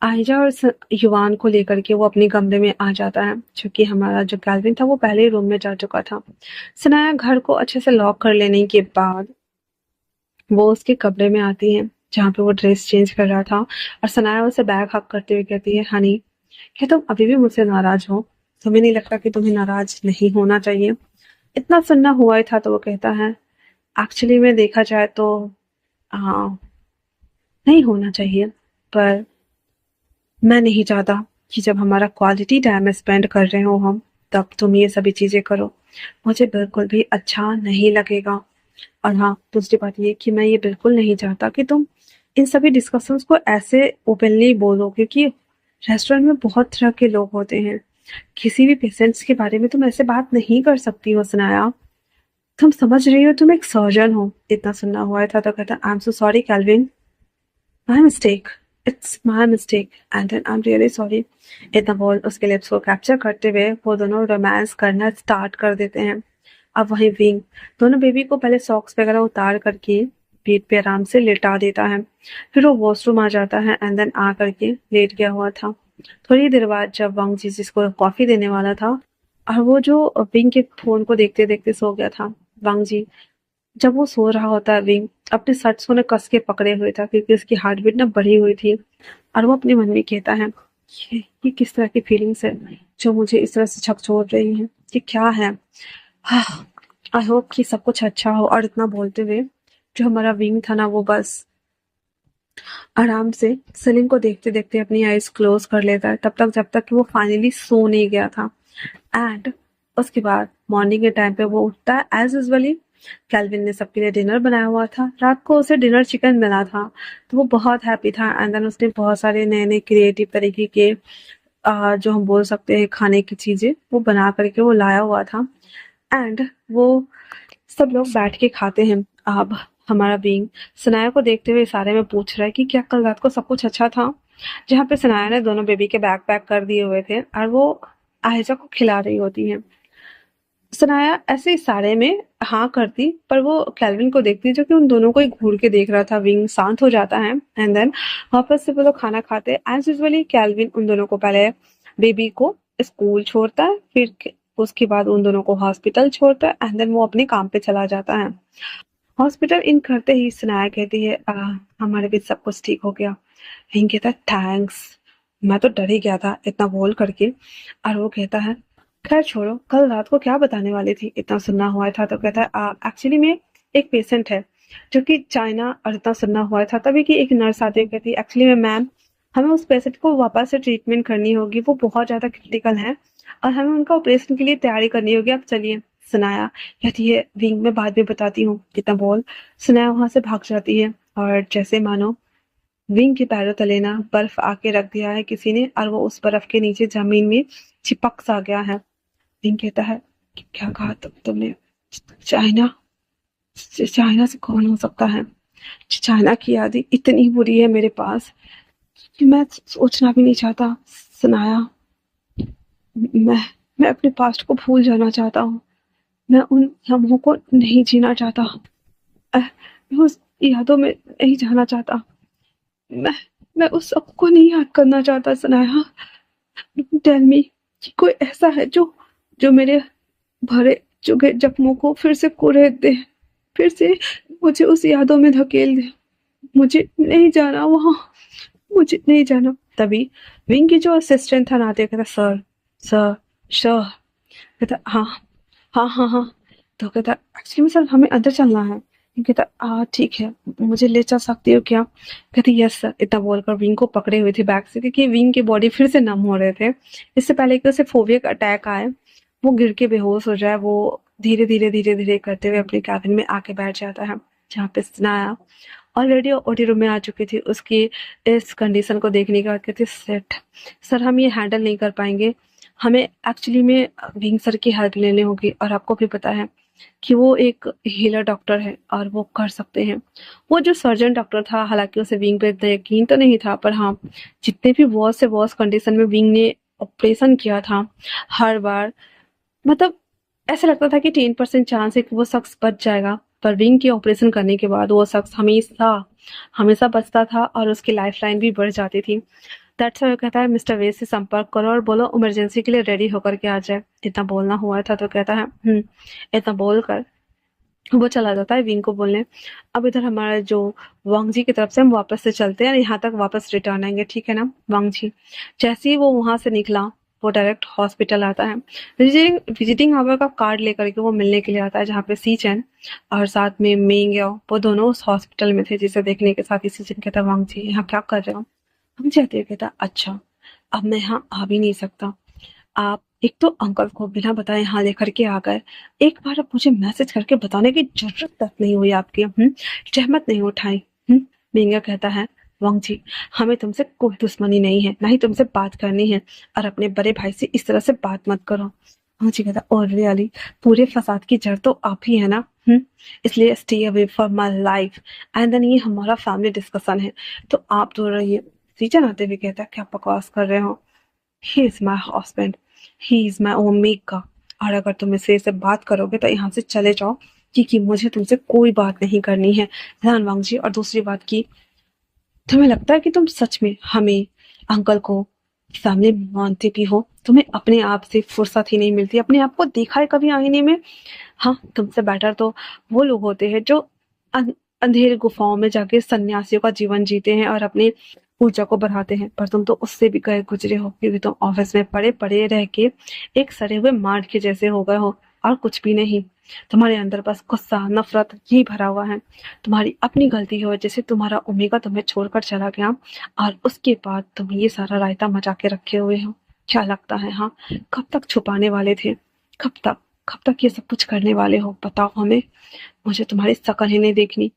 आयजा और युवान को लेकर के वो अपने कमरे में आ जाता है, क्योंकि हमारा जो कैल्विन था वो पहले ही रूम में जा चुका था। सनाया घर को अच्छे से लॉक कर लेने के बाद वो उसके कमरे में आती है जहाँ पे वो ड्रेस चेंज कर रहा था, और सनाया उसे बैग हक करते हुए कहती है हनी, क्या तुम अभी भी मुझसे नाराज हो? तुम्हें नहीं लगता कि तुम्हें नाराज नहीं होना चाहिए? इतना सुनना हुआ ही था। तो वो कहता है एक्चुअली में देखा जाए तो हाँ, नहीं होना चाहिए, पर मैं नहीं चाहता कि जब हमारा क्वालिटी टाइम स्पेंड कर रहे हो हम, तब तुम ये सभी चीजें करो। मुझे बिल्कुल भी अच्छा नहीं लगेगा। और हाँ, दूसरी बात ये कि मैं ये बिल्कुल नहीं चाहता कि तुम इन सभी डिस्कशंस को ऐसे ओपनली बोलो, क्योंकि रेस्टोरेंट में बहुत तरह के लोग होते हैं। किसी भी पेशेंट्स के बारे में तुम ऐसे बात नहीं कर सकती हो सनाया। तुम समझ रही हो, तुम एक सर्जन हो। इतना सुनना हुआ था तो कहता I am so sorry Calvin, my mistake, it's my mistake and I am really sorry. इतना बोल उसके लिप्स को कैप्चर करते हुए वो दोनों रोमांस करना स्टार्ट कर देते हैं। अब वहीं विंग दोनों बेबी को पहले सॉक्स वगैरह उतार करके बेड पे आराम से लेटा देता है। फिर वो वॉशरूम आ जाता है एंड देन आ करके लेट गया हुआ था। थोड़ी देर बाद जब वांग जी जिसको कॉफी देने वाला था, और वो जो विंग के फोन को देखते देखते सो गया था। वांग जी जब वो सो रहा होता है, विंग अपने शर्ट्स को ना कस के पकड़े हुए था, क्योंकि उसकी हार्ट बीट ना बढ़ी हुई थी। और वो अपने मन में कहता है ये किस तरह की फीलिंग्स है जो मुझे इस तरह से झकझोर रही है, ये क्या है? आई होप कि सब कुछ अच्छा हो। और इतना बोलते हुए जो हमारा विंग था ना, वो बस आराम से सलीम को देखते देखते अपनी आईज क्लोज कर लेता है, तब तक जब तक कि वो फाइनली सो नहीं गया था। एंड उसके बाद मॉर्निंग के टाइम पे वो उठता है एज यूजुअली। कैल्विन ने सबके लिए डिनर बनाया हुआ था, रात को उसे डिनर चिकन मिला था, तो वो बहुत हैप्पी था। एंड देन उसने बहुत सारे नए नए क्रिएटिव तरीके के जो हम बोल सकते हैं खाने की चीजें वो बना करके वो लाया हुआ था। एंड वो सब लोग बैठ के खाते हैं। अब हमारा बीइंग सनाया को देखते हुए इशारे में पूछ रहा है कि क्या कल रात को सब कुछ अच्छा था? जहाँ पे सनाया ने दोनों बेबी के बैग पैक कर दिए हुए थे और वो आयजा को खिला रही होती है। सनाया ऐसे इशारे में हाँ करती, पर वो कैल्विन को देखती जो कि उन दोनों को ही घूर के देख रहा था। विंग शांत हो जाता है एंड देन वापस से वो लोग खाना खाते एज यूजुअली। कैल्विन उन दोनों को पहले बेबी को स्कूल छोड़ता है, फिर उसके बाद उन दोनों को हॉस्पिटल छोड़ता है एंड देन वो अपने काम पे चला जाता है। हॉस्पिटल इन करते ही सनाया कहती है हमारे बीच सब कुछ ठीक हो गया। विंग कहता है थैंक्स, मैं तो डर ही गया था इतना बोल करके। और वो कहता है खैर छोड़ो, कल रात को क्या बताने वाली थी? इतना सुनना हुआ था तो कहता है एक्चुअली में एक पेशेंट है जो कि चाइना। और इतना सुनना हुआ था तभी कि एक नर्स आती है, कहती एक्चुअली में मैम हमें उस पेशेंट को वापस से ट्रीटमेंट करनी होगी, वो बहुत ज्यादा क्रिटिकल है और हमें उनका ऑपरेशन के लिए तैयारी करनी होगी। अब चलिए। सुनाया कहती है विंग में बाद में बताती हूँ, इतना बोल सुनाया वहां से भाग जाती है। और जैसे मानो विंग के पैरों तले ना बर्फ आके रख दिया है किसी ने, और वो उस बर्फ के नीचे जमीन में चिपक सा गया है। विंग कहता है क्या कहा तुमने? चाइना? चाइना से कौन हो सकता है? चाइना की यादें इतनी बुरी है मेरे पास कि मैं सोचना भी नहीं चाहता। सुनाया मैं मैं अपने पास्ट को भूल जाना चाहता हूँ। मैं उन लम्हों को नहीं जीना चाहता। मैं उस यादों में नहीं जाना चाहता। मैं मैं उस सबको नहीं याद करना चाहता। सुनाया टेल मी कि कोई ऐसा है जो जो मेरे भरे चुके जख्मों को फिर से कुरेद दे, फिर से मुझे उस यादों में धकेल दे। मुझे नहीं जाना वहां, मुझे नहीं जाना। तभी विंग की जो असिस्टेंट था नाते कहता सर सर सर। कहता हाँ हाँ हाँ हाँ। तो कहता एक्चुअली में सर हमें अंदर चलना है। कहता ठीक है, मुझे ले चल सकती हो क्या? कहती यस सर। इतना बोलकर विंग को पकड़े हुए थे बैक से, क्योंकि विंग की बॉडी फिर से नम हो रहे थे। इससे पहले कि उसे फोबिया का अटैक आए, वो गिर के बेहोश हो जाए, वो धीरे धीरे करते हुए अपने कैबिन में आके बैठ जाता है, जहाँ पे स्नाया ऑलरेडी ओटी रूम में आ चुकी थी। उसकी इस कंडीशन को देखने के बाद कहती, सेट सर हम ये हैंडल नहीं कर पाएंगे, हमें एक्चुअली में विंग सर की हेल्प लेनी होगी, और आपको भी पता है कि वो एक हीलर डॉक्टर है और वो कर सकते हैं। वो जो सर्जन डॉक्टर था, हालांकि उसे विंग पे इतना यकीन तो नहीं था, पर हाँ, जितने भी वॉस से वॉस कंडीशन में विंग ने ऑपरेशन किया था, हर बार मतलब ऐसा लगता था कि 10% चांस है कि वो शख्स बच जाएगा, पर विंग के ऑपरेशन करने के बाद वो शख्स हमेशा हमेशा बचता था और उसकी लाइफ लाइन भी बढ़ जाती थी। दैट्स व्हाई वो कहता है मिस्टर वेद से संपर्क करो और बोलो इमरजेंसी के लिए रेडी होकर के आ जाए। इतना बोलना हुआ था तो कहता है इतना बोलकर वो चला जाता है विंग को बोलने। अब इधर हमारा जो वांग जी की तरफ से हम वापस से चलते हैं, यहाँ तक वापस रिटर्न आएंगे, ठीक है ना। वांग जी जैसे ही वो वहां से निकला, वो डायरेक्ट हॉस्पिटल आता है। विजिटिंग आवर का कार्ड लेकर के वो मिलने के लिए आता है, जहाँ पे सी चैन और साथ में मेंग याओ वो दोनों उस हॉस्पिटल में थे, जिसे देखने के साथ ही सी चैन कहता, वांग जी यहाँ क्या कर रहे हो। हम चाहते कहता, अच्छा अब मैं यहाँ आ भी नहीं सकता, आप एक तो अंकल को बिना बताए यहाँ लेकर के आ गए, एक बार अब मुझे मैसेज करके बताने की जरूरत तक नहीं हुई आपकी, जहमत नहीं उठाई। मेंगा कहता है, वांग जी हमें तुमसे कोई दुश्मनी नहीं है, ना ही तुमसे बात करनी है, और अपने बड़े भाई से इस तरह से बात मत करो। वांग जी कहता, और रियली पूरे फसाद की जड़ तो आप ही है ना। इसलिए stay away for my life, and then ये हमारा फैमिली डिस्कशन है, तो आप दूर रहिए। सीजन आते हुए कहता है, क्या बकवास कर रहे हो, he is my husband, he is my omega, और अगर तुम इसे बात करोगे तो यहाँ से चले जाओ, क्योंकि मुझे तुमसे कोई बात नहीं करनी है, ध्यान वांग जी। और दूसरी बात की, तुम्हें लगता है कि तुम सच में हमें अंकल को फैमिली मानते भी हो, तुम्हें अपने आप से फुर्सत ही नहीं मिलती, अपने आप को देखा है कभी आईने में। हाँ, तुमसे बेटर तो वो लोग होते हैं जो अंधेरे गुफाओं में जाके सन्यासियों का जीवन जीते हैं और अपनी ऊर्जा को बढ़ाते हैं, पर तुम तो उससे भी गए गुजरे हो, क्योंकि तुम ऑफिस में पड़े पड़े रह के एक सड़े हुए मार्ड के जैसे हो गए हो, और कुछ भी नहीं। तुम्हारे अंदर बस गुस्सा नफरत यही भरा हुआ है। तुम्हारी अपनी गलती हो जैसे तुम्हारा ओमेगा तुम्हें छोड़कर चला गया, और उसके बाद तुम ये सारा रायता मचा के रखे हुए हो। क्या लगता है, हाँ कब तक छुपाने वाले थे, कब तक कब तक ये सब कुछ करने वाले हो, बताओ हमें। मुझे तुम्हारी शकल ही नहीं देखनी,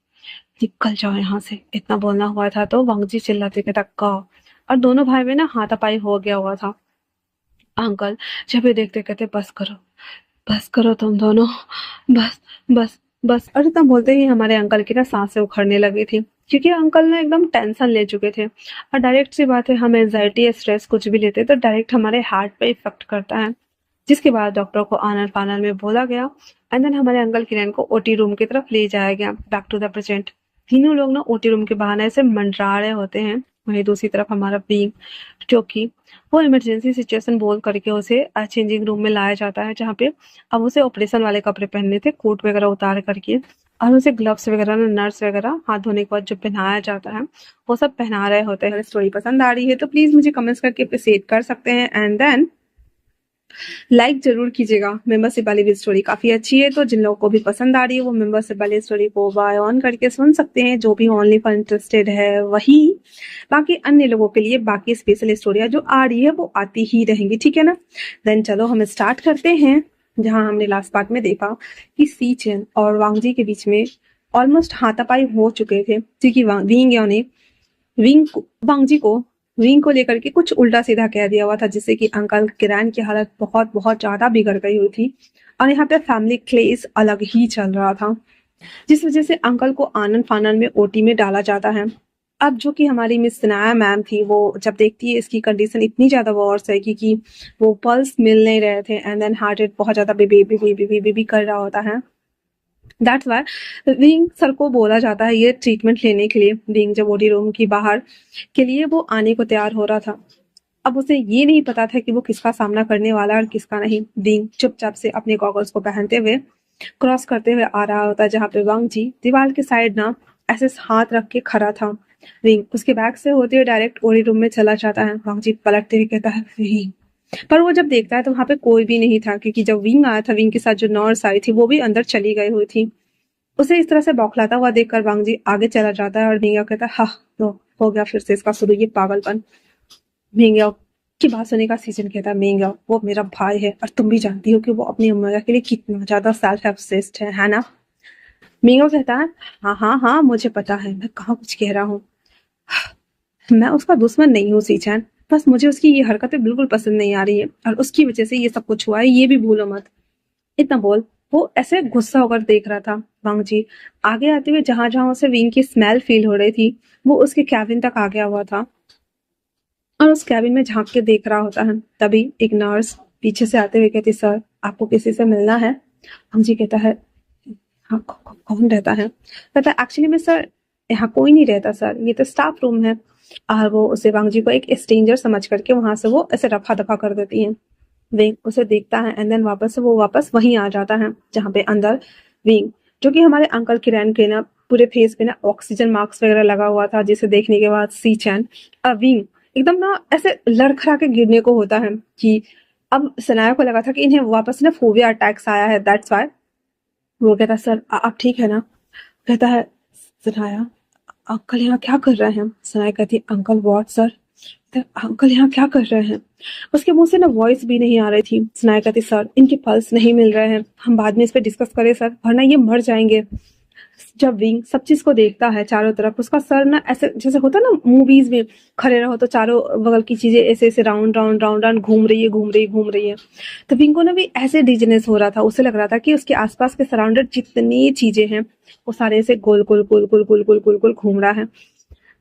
निकल जाओ यहाँ से। इतना बोलना हुआ था तो वांगजी चिल्लाते के तक का, और दोनों भाई में ना हाथापाई हो गया हुआ था। अंकल जब ये देखते कहते, बस करो तुम दोनों, बस बस बस। और इतना बोलते ही हमारे अंकल की ना सांसें उखड़ने लगी थी, क्योंकि अंकल ना एकदम टेंशन ले चुके थे, और डायरेक्ट सी बात है, हम एंजाइटी या स्ट्रेस कुछ भी लेते तो डायरेक्ट हमारे हार्ट पे इफेक्ट करता है। जिसके बाद डॉक्टर को आनन फानन में बोला गया, एंड देन हमारे अंकल किरण को ओटी रूम की तरफ ले जाया गया। बैक टू द प्रेजेंट, तीनों लोग ना ओटी रूम के बहाने से मंडरा रहे होते हैं। वहीं दूसरी तरफ हमारा बींग, जो कि वो इमरजेंसी सिचुएशन बोल करके उसे चेंजिंग रूम में लाया जाता है, जहाँ पे अब उसे ऑपरेशन वाले कपड़े पहनने थे, कोट वगैरह उतार करके, और उसे ग्लव्स वगैरह नर्स वगैरह हाथ धोने के बाद जो पहनाया जाता है वो सब पहना रहे होते हैं। स्टोरी पसंद आ रही है तो प्लीज मुझे कमेंट्स करके अप्रिशिएट कर सकते हैं, एंड देन लाइक जरूर कीजिएगा। मेंबरशिप वाली भी स्टोरी काफी अच्छी है, तो जिन लोगों को भी पसंद आ रही है वो मेंबरशिप वाली स्टोरी को बाय ऑन करके सुन सकते हैं, जो भी ओनली फॉर इंटरेस्टेड है वही। बाकी अन्य लोगों के लिए बाकी स्पेशल स्टोरियां जो आ रही है वो आती ही रहेंगी, ठीक है ना। देन चलो हम स्टार्ट करते हैं, जहां हमने लास्ट पार्ट में देखा कि सी चेन और वांगजी के बीच में ऑलमोस्ट हाथापाई हो चुके थे, क्योंकि वांगजी को विंग को लेकर के कुछ उल्टा सीधा कह दिया हुआ था, जिससे कि अंकल किरण की हालत बहुत बहुत ज्यादा बिगड़ गई हुई थी, और यहाँ पे फैमिली क्लेश अलग ही चल रहा था, जिस वजह से अंकल को आनन फानन में ओटी में डाला जाता है। अब जो कि हमारी मिस सनाया मैम थी, वो जब देखती है इसकी कंडीशन इतनी ज्यादा वर्स है, क्योंकि वो पल्स मिल नहीं रहे थे, एंड देन हार्ट रेट बहुत ज्यादा बेबी बेबी बेबी बेबी कर रहा होता है। दैट्स वाई विंग सर को बोला जाता है ये ट्रीटमेंट लेने के लिए। विंग जब ओडी रूम की बाहर के लिए वो आने को तैयार हो रहा था, अब उसे ये नहीं पता था कि वो किसका सामना करने वाला है और किसका नहीं। विंग चुपचाप से अपने गॉगल्स को पहनते हुए क्रॉस करते हुए आ रहा होता है, जहाँ पे वांग जी दीवार के साइड ना ऐसे हाथ रख के खड़ा था। विंग उसके बैग से होते हुए डायरेक्ट ओडी रूम में चला जाता है। वांग जी पलटते हुए कहता है विंग, पर वो जब देखता है तो वहां पे कोई भी नहीं था, क्योंकि जब विंग आया था विंग के साथ जो नर्स आई थी वो भी अंदर चली गई हुई थी। उसे इस तरह से बौखलाता हुआ देखकर वांग जी आगे चला जाता है, और भिंगिया कहता है, हाँ तो हो गया फिर से इसका शुरू ये पागलपन। भिंगिया की बात सुनने का सीजन कहता है मेंगा वो मेरा भाई है और तुम भी जानती हो कि वो अपनी अम्मा के लिए कितना ज्यादा सेल्फ ऑब्सेस्ड है ना। मेंगा कहता है हाँ हाँ हाँ मुझे पता है, मैं कहाँ कुछ कह रहा हूँ। मैं उसका दुश्मन नहीं हूँ सीचैन, बस मुझे उसकी ये हरकतें बिल्कुल पसंद नहीं आ रही है और उसकी वजह से ये सब कुछ हुआ है, ये भी भूलो मत। इतना बोल वो ऐसे गुस्सा होकर देख रहा था। वांग जी आगे आते हुए जहां जहां उसे विंग की स्मेल फील हो रही थी वो उसके कैबिन तक आ गया हुआ था और उस कैबिन में झांक के देख रहा होता है। तभी एक नर्स पीछे से आते हुए कहती सर आपको किसी से मिलना है। वांग जी कहता है हाँ कौन रहता है। कहता है एक्चुअली में सर यहाँ कोई नहीं रहता सर, ये तो स्टाफ रूम है। और वो उसे वांग जी को एक स्ट्रेंजर समझ करके वहां से वो ऐसे रफा दफा कर देती है। विंग उसे देखता है एंड देन वापस वहीं आ जाता है जहाँ पे अंदर विंग जो कि हमारे अंकल किरण के ना पूरे फेस पे ना ऑक्सीजन मास्क वगैरह लगा हुआ था, जिसे देखने के बाद सी चैन विंग एकदम ना ऐसे लड़खड़ा के गिरने को होता है कि अब सनाया को लगा था कि इन्हें वापस ना फोबिया अटैक्स आया है, दैट्स वाई। वो कहता सर आप ठीक है ना। कहता है सनाया अंकल यहाँ क्या कर रहे हैं। सनाया कहती अंकल व्हाट सर। अंकल यहाँ क्या कर रहे हैं। उसके मुंह से ना वॉइस भी नहीं आ रही थी। सनाया कहती सर इनके पल्स नहीं मिल रहे हैं, हम बाद में इस पे डिस्कस करें सर वरना ये मर जाएंगे। जब विंग सब चीज को देखता है चारों तरफ उसका सर ना ऐसे जैसे होता है ना मूवीज में खड़े रहो तो चारों बगल की चीजें ऐसे ऐसे राउंड राउंड राउंड राउंड घूम रही है। तो विंग को ना भी ऐसे डिजनेस हो रहा था, उसे लग रहा था कि उसके आसपास के सराउंडेड जितनी चीजें हैं वो सारे ऐसे गोल गोल गोल गोल गोल गोल गोल गोल घूम रहा है।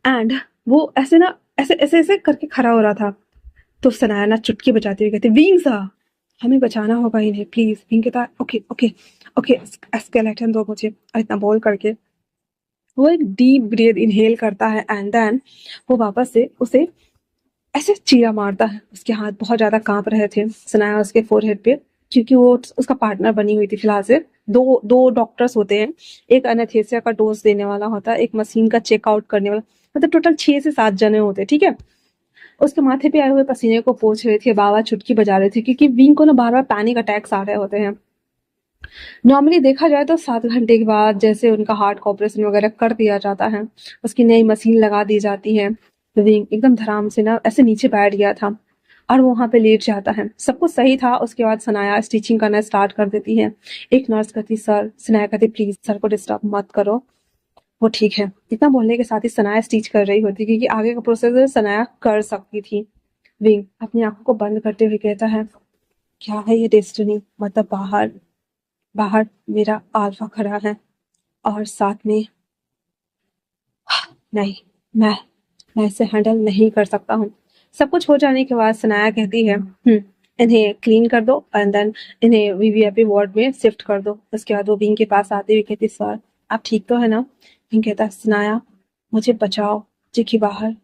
एंड वो ऐसे ना ऐसे ऐसे ऐसे करके खड़ा हो रहा था। तो सनाया ना चुटकी बजाते हुए कहते विंग सा हमें बचाना होगा इन्हें प्लीज। विंग कहता ओके ओके ओके स्केलेटन दो मुझे। और इतना बोल करके वो एक डीप ब्रीथ इनहेल करता है एंड देन वो वापस से उसे ऐसे चीरा मारता है। उसके हाथ बहुत ज्यादा कांप रहे थे। सनाया उसके फोरहेड पे क्योंकि वो उसका पार्टनर बनी हुई थी फिलहाल से। दो दो डॉक्टर्स होते हैं, एक एनेस्थेसिया का डोज देने वाला होता है, एक मशीन का चेकआउट करने वाला, मतलब टोटल 6 से 7 जने होते हैं ठीक है। उसके माथे पे आए हुए पसीने को पोंछ रहे थे, बाबा चुटकी बजा रहे थे क्योंकि विंग को ना बार बार पैनिक अटैक्स आ रहे होते हैं। नॉर्मली देखा जाए तो 7 घंटे के बाद जैसे उनका हार्ट का ऑपरेशन वगैरह कर दिया जाता है, उसकी नई मशीन लगा दी जाती है। विंग एकदम धराम से ना ऐसे नीचे बैठ गया था और वो वहां पे लेट जाता है। सब कुछ सही था। उसके बाद सनाया स्टिचिंग करना स्टार्ट कर देती है। एक नर्स कहती सर, सनाया कहती प्लीज सर को डिस्टर्ब मत करो, वो ठीक है। इतना बोलने के साथ ही सनाया स्टिच कर रही होती क्योंकि आगे का प्रोसेस सनाया कर सकती थी। विंग अपनी आंखों को बंद करते हुए कहता है क्या है ये डेस्टिनी, मतलब बाहर बाहर मेरा अल्फा खड़ा है और साथ में नहीं, मैं मैं इसे हैंडल नहीं कर सकता हूँ। सब कुछ हो जाने के बाद सनाया कहती है इन्हें क्लीन कर दो एंड देन इन्हें वीवीआईपी वार्ड में शिफ्ट कर दो। उसके बाद वो विंग के पास आते हुए कहती सर आप ठीक तो है ना। विंग कहता सनाया मुझे बचाओ, देखिए बाहर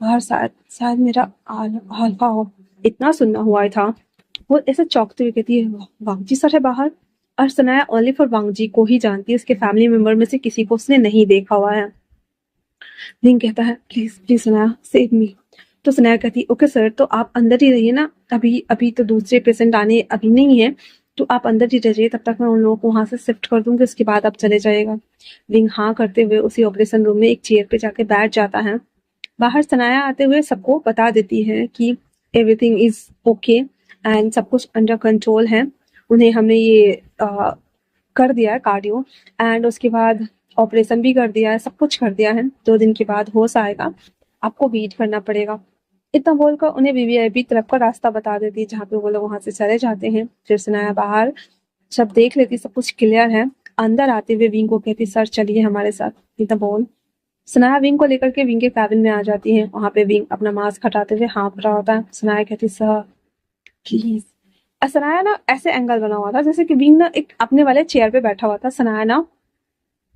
बाहर शायद शायद मेरा अल्फा हो। इतना सुनना हुआ था। वो ऐसे चौंकते हुए कहती है वांगजी सर है बाहर। और सनाया ओनली फॉर वांगजी को ही जानती है, उसके फैमिली मेंबर में से किसी को उसने नहीं देखा हुआ है। विंग कहता है please please Sanaya save me. तो सनाया कहती ओके सर, तो आप अंदर ही रहिए ना, अभी अभी तो दूसरे पेशेंट आने अभी नहीं है, तो आप अंदर ही रहिए, तब तक मैं उन लोगों को वहां से शिफ्ट कर दूंगी, उसके बाद आप चले जाएगा। विंग हाँ करते हुए उसी ऑपरेशन रूम में एक चेयर पे जाके बैठ जाता है। बाहर सनाया आते हुए सबको बता देती है कि एवरीथिंग इज ओके एंड सब कुछ अंडर कंट्रोल है। उन्हें हमने ये कर दिया है कार्डियो एंड उसके बाद ऑपरेशन भी कर दिया है, सब कुछ कर दिया है। 2 दिन के बाद होश आएगा, आपको वेट करना पड़ेगा। इतना बोलकर उन्हें वीवीआईपी तरफ का रास्ता बता देती है जहाँ पे वो लोग वहां से चले जाते हैं। फिर सनाया बाहर जब देख लेती सब कुछ क्लियर है, अंदर आते हुए विंग को कहती सर चलिए हमारे साथ। इतना बोल सनाया विंग को लेकर के विंग के कैबिन में आ जाती है। वहां पे विंग अपना मास्क हटाते हुए हाँफ रहा होता है। सनाया कहती सर प्लीज। सनाया ना ऐसे एंगल बना हुआ था जैसे कि विंग ना एक अपने वाले चेयर पे बैठा हुआ था, सनाया ना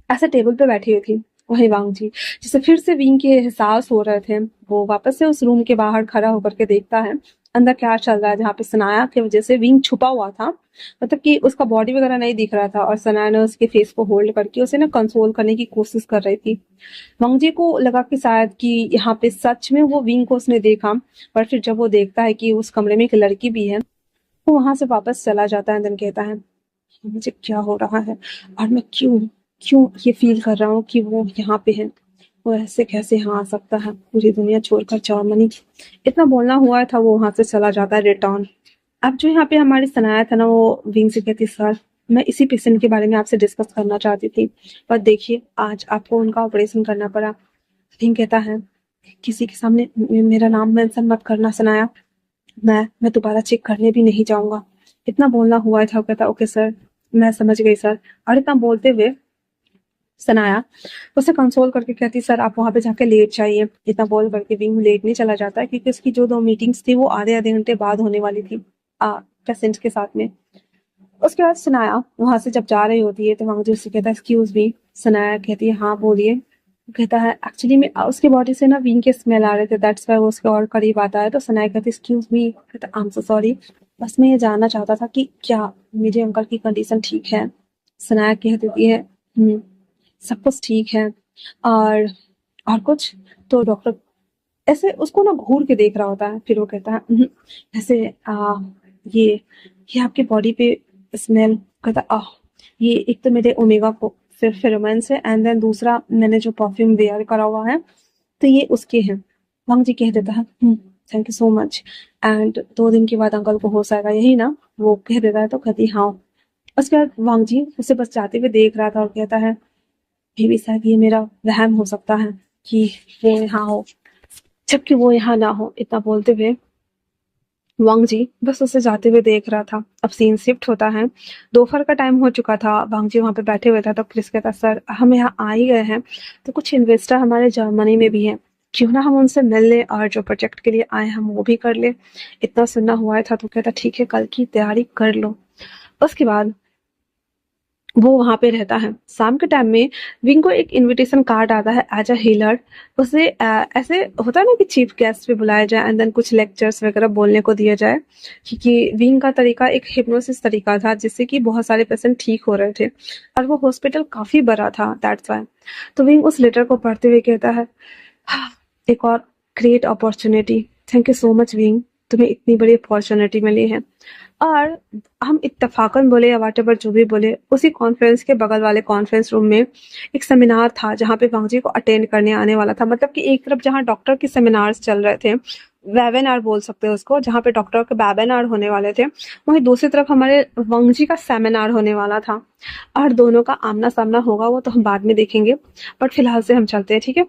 ऐसे टेबल पे बैठी हुई थी। वही वांग जी जिसे फिर से विंग के एहसास हो रहे थे, वो वापस से उस रूम के बाहर खड़ा होकर के देखता है अंदर क्या चल रहा है, जहाँ पे सनाया की वजह से विंग छुपा हुआ था, मतलब कि उसका बॉडी वगैरह नहीं दिख रहा था और सनाया ने उसके फेस को होल्ड करके उसे ना कंसोल करने की कोशिश कर रही थी। वांग जी को लगा कि शायद कि यहाँ पे सच में वो विंग को उसने देखा, पर फिर जब वो देखता है कि उस कमरे में एक लड़की भी है, वो वहां से वापस चला जाता है। देन कहता है मुझे क्या हो रहा है और मैं क्यों क्यों ये फील कर रहा हूँ कि वो यहाँ पे है। वो ऐसे कैसे यहाँ आ सकता है, पूरी दुनिया छोड़कर जर्मनी। इतना बोलना हुआ था, वो वहां से चला जाता है रिटर्न। अब जो यहाँ पे हमारी सनाया था ना, वो विंग से कहती सर मैं इसी पेशेंट के बारे में आपसे डिस्कस करना चाहती थी, पर देखिए आज आपको उनका ऑपरेशन करना पड़ा। विंग कहता है किसी के सामने मेरा नाम मेंशन मत करना सनाया, मैं दोबारा चेक करने भी नहीं जाऊंगा। इतना बोलना हुआ था। वो कहता ओके सर, मैं समझ गई सर। और इतना बोलते हुए सनाया उसे कंसोल करके कहती सर आप वहां पे जाके लेट जाइए। इतना बोल करके विंग लेट नहीं चला जाता है, क्योंकि उसकी जो 2 मीटिंग्स थी वो आधे आधे घंटे बाद होने वाली थी पेशेंट के साथ में। उसके बाद सनाया वहां से जब जा रही होती है तो वहां जो उससे कहता है एक्सक्यूज मी। सनाया कहती है हाँ बोलिए। वो कहता है एक्चुअली में उसके बॉडी से ना विंग के स्मेल आ रहे थे, दैट्स व्हाई वो उसके और करीब आता है। तो सनाया कहती एक्सक्यूज मी। कहता आई एम सो सॉरी, बस मैं ये जानना चाहता था कि क्या मेरे अंकल की कंडीशन ठीक है। सनाया कह देती है सब कुछ ठीक है। और कुछ। तो डॉक्टर ऐसे उसको ना घूर के देख रहा होता है, फिर वो कहता है ऐसे ये ये आपकी बॉडी पे स्मेल। कहता ये एक तो मेरे ओमेगा फेरोमोन्स है, एंड देन दूसरा मैंने जो परफ्यूम वेयर करा हुआ है तो ये उसके हैं। वांग जी कह देता है thank you so much. And 2 दिन के बाद अंकल को होश आएगा यही ना, वो कह देता है। तो कहती हाँ। उसके बाद वांग जी उसे बस जाते हुए देख रहा था और कहता है मे भी शायद ये मेरा वहम हो सकता है कि वो यहाँ हो जबकि वो यहाँ ना हो। इतना बोलते हुए वांग जी बस उसे जाते हुए देख रहा था। अब सीन शिफ्ट होता है, दोपहर का टाइम हो चुका था। वांग जी वहां पे बैठे हुए था तो क्रिस कहता सर हम यहाँ आ ही गए हैं तो कुछ इन्वेस्टर हमारे जर्मनी में भी हैं, क्यों ना हम उनसे मिल ले और जो प्रोजेक्ट के लिए आए हम वो भी कर ले। इतना सुनना हुआ था तो कहता ठीक है कल की तैयारी कर लो। उसके बाद वो वहां पे रहता है। शाम के टाइम में विंग को एक इनविटेशन कार्ड आता है एज अ हीलर। उसे ऐसे होता है ना कि चीफ गेस्ट पे बुलाया जाए एंड देन कुछ लेक्चर्स वगैरह बोलने को दिया जाए, क्योंकि विंग का तरीका एक हिप्नोसिस तरीका था जिससे कि बहुत सारे पेशेंट ठीक हो रहे थे और वो हॉस्पिटल काफी बड़ा था, दैट्स वाई। तो विंग उस लेटर को पढ़ते हुए कहता है एक और great opportunity, thank you so much wing, तुम्हें इतनी बड़ी अपॉर्चुनिटी मिली है। और हम इत्तेफाकन बोले या व्हाटएवर जो भी बोले, उसी कॉन्फ्रेंस के बगल वाले कॉन्फ्रेंस रूम में एक सेमिनार था जहाँ पे वांग जी को अटेंड करने आने वाला था। मतलब कि एक तरफ जहाँ डॉक्टर के सेमिनार्स चल रहे थे, वेबिनार बोल सकते हैं उसको, जहाँ पे डॉक्टर के वेबिनार होने वाले थे, वहीं दूसरी तरफ हमारे वांग जी का सेमिनार होने वाला था। और दोनों का आमना सामना होगा वो तो हम बाद में देखेंगे, बट फिलहाल से हम चलते हैं, ठीक है।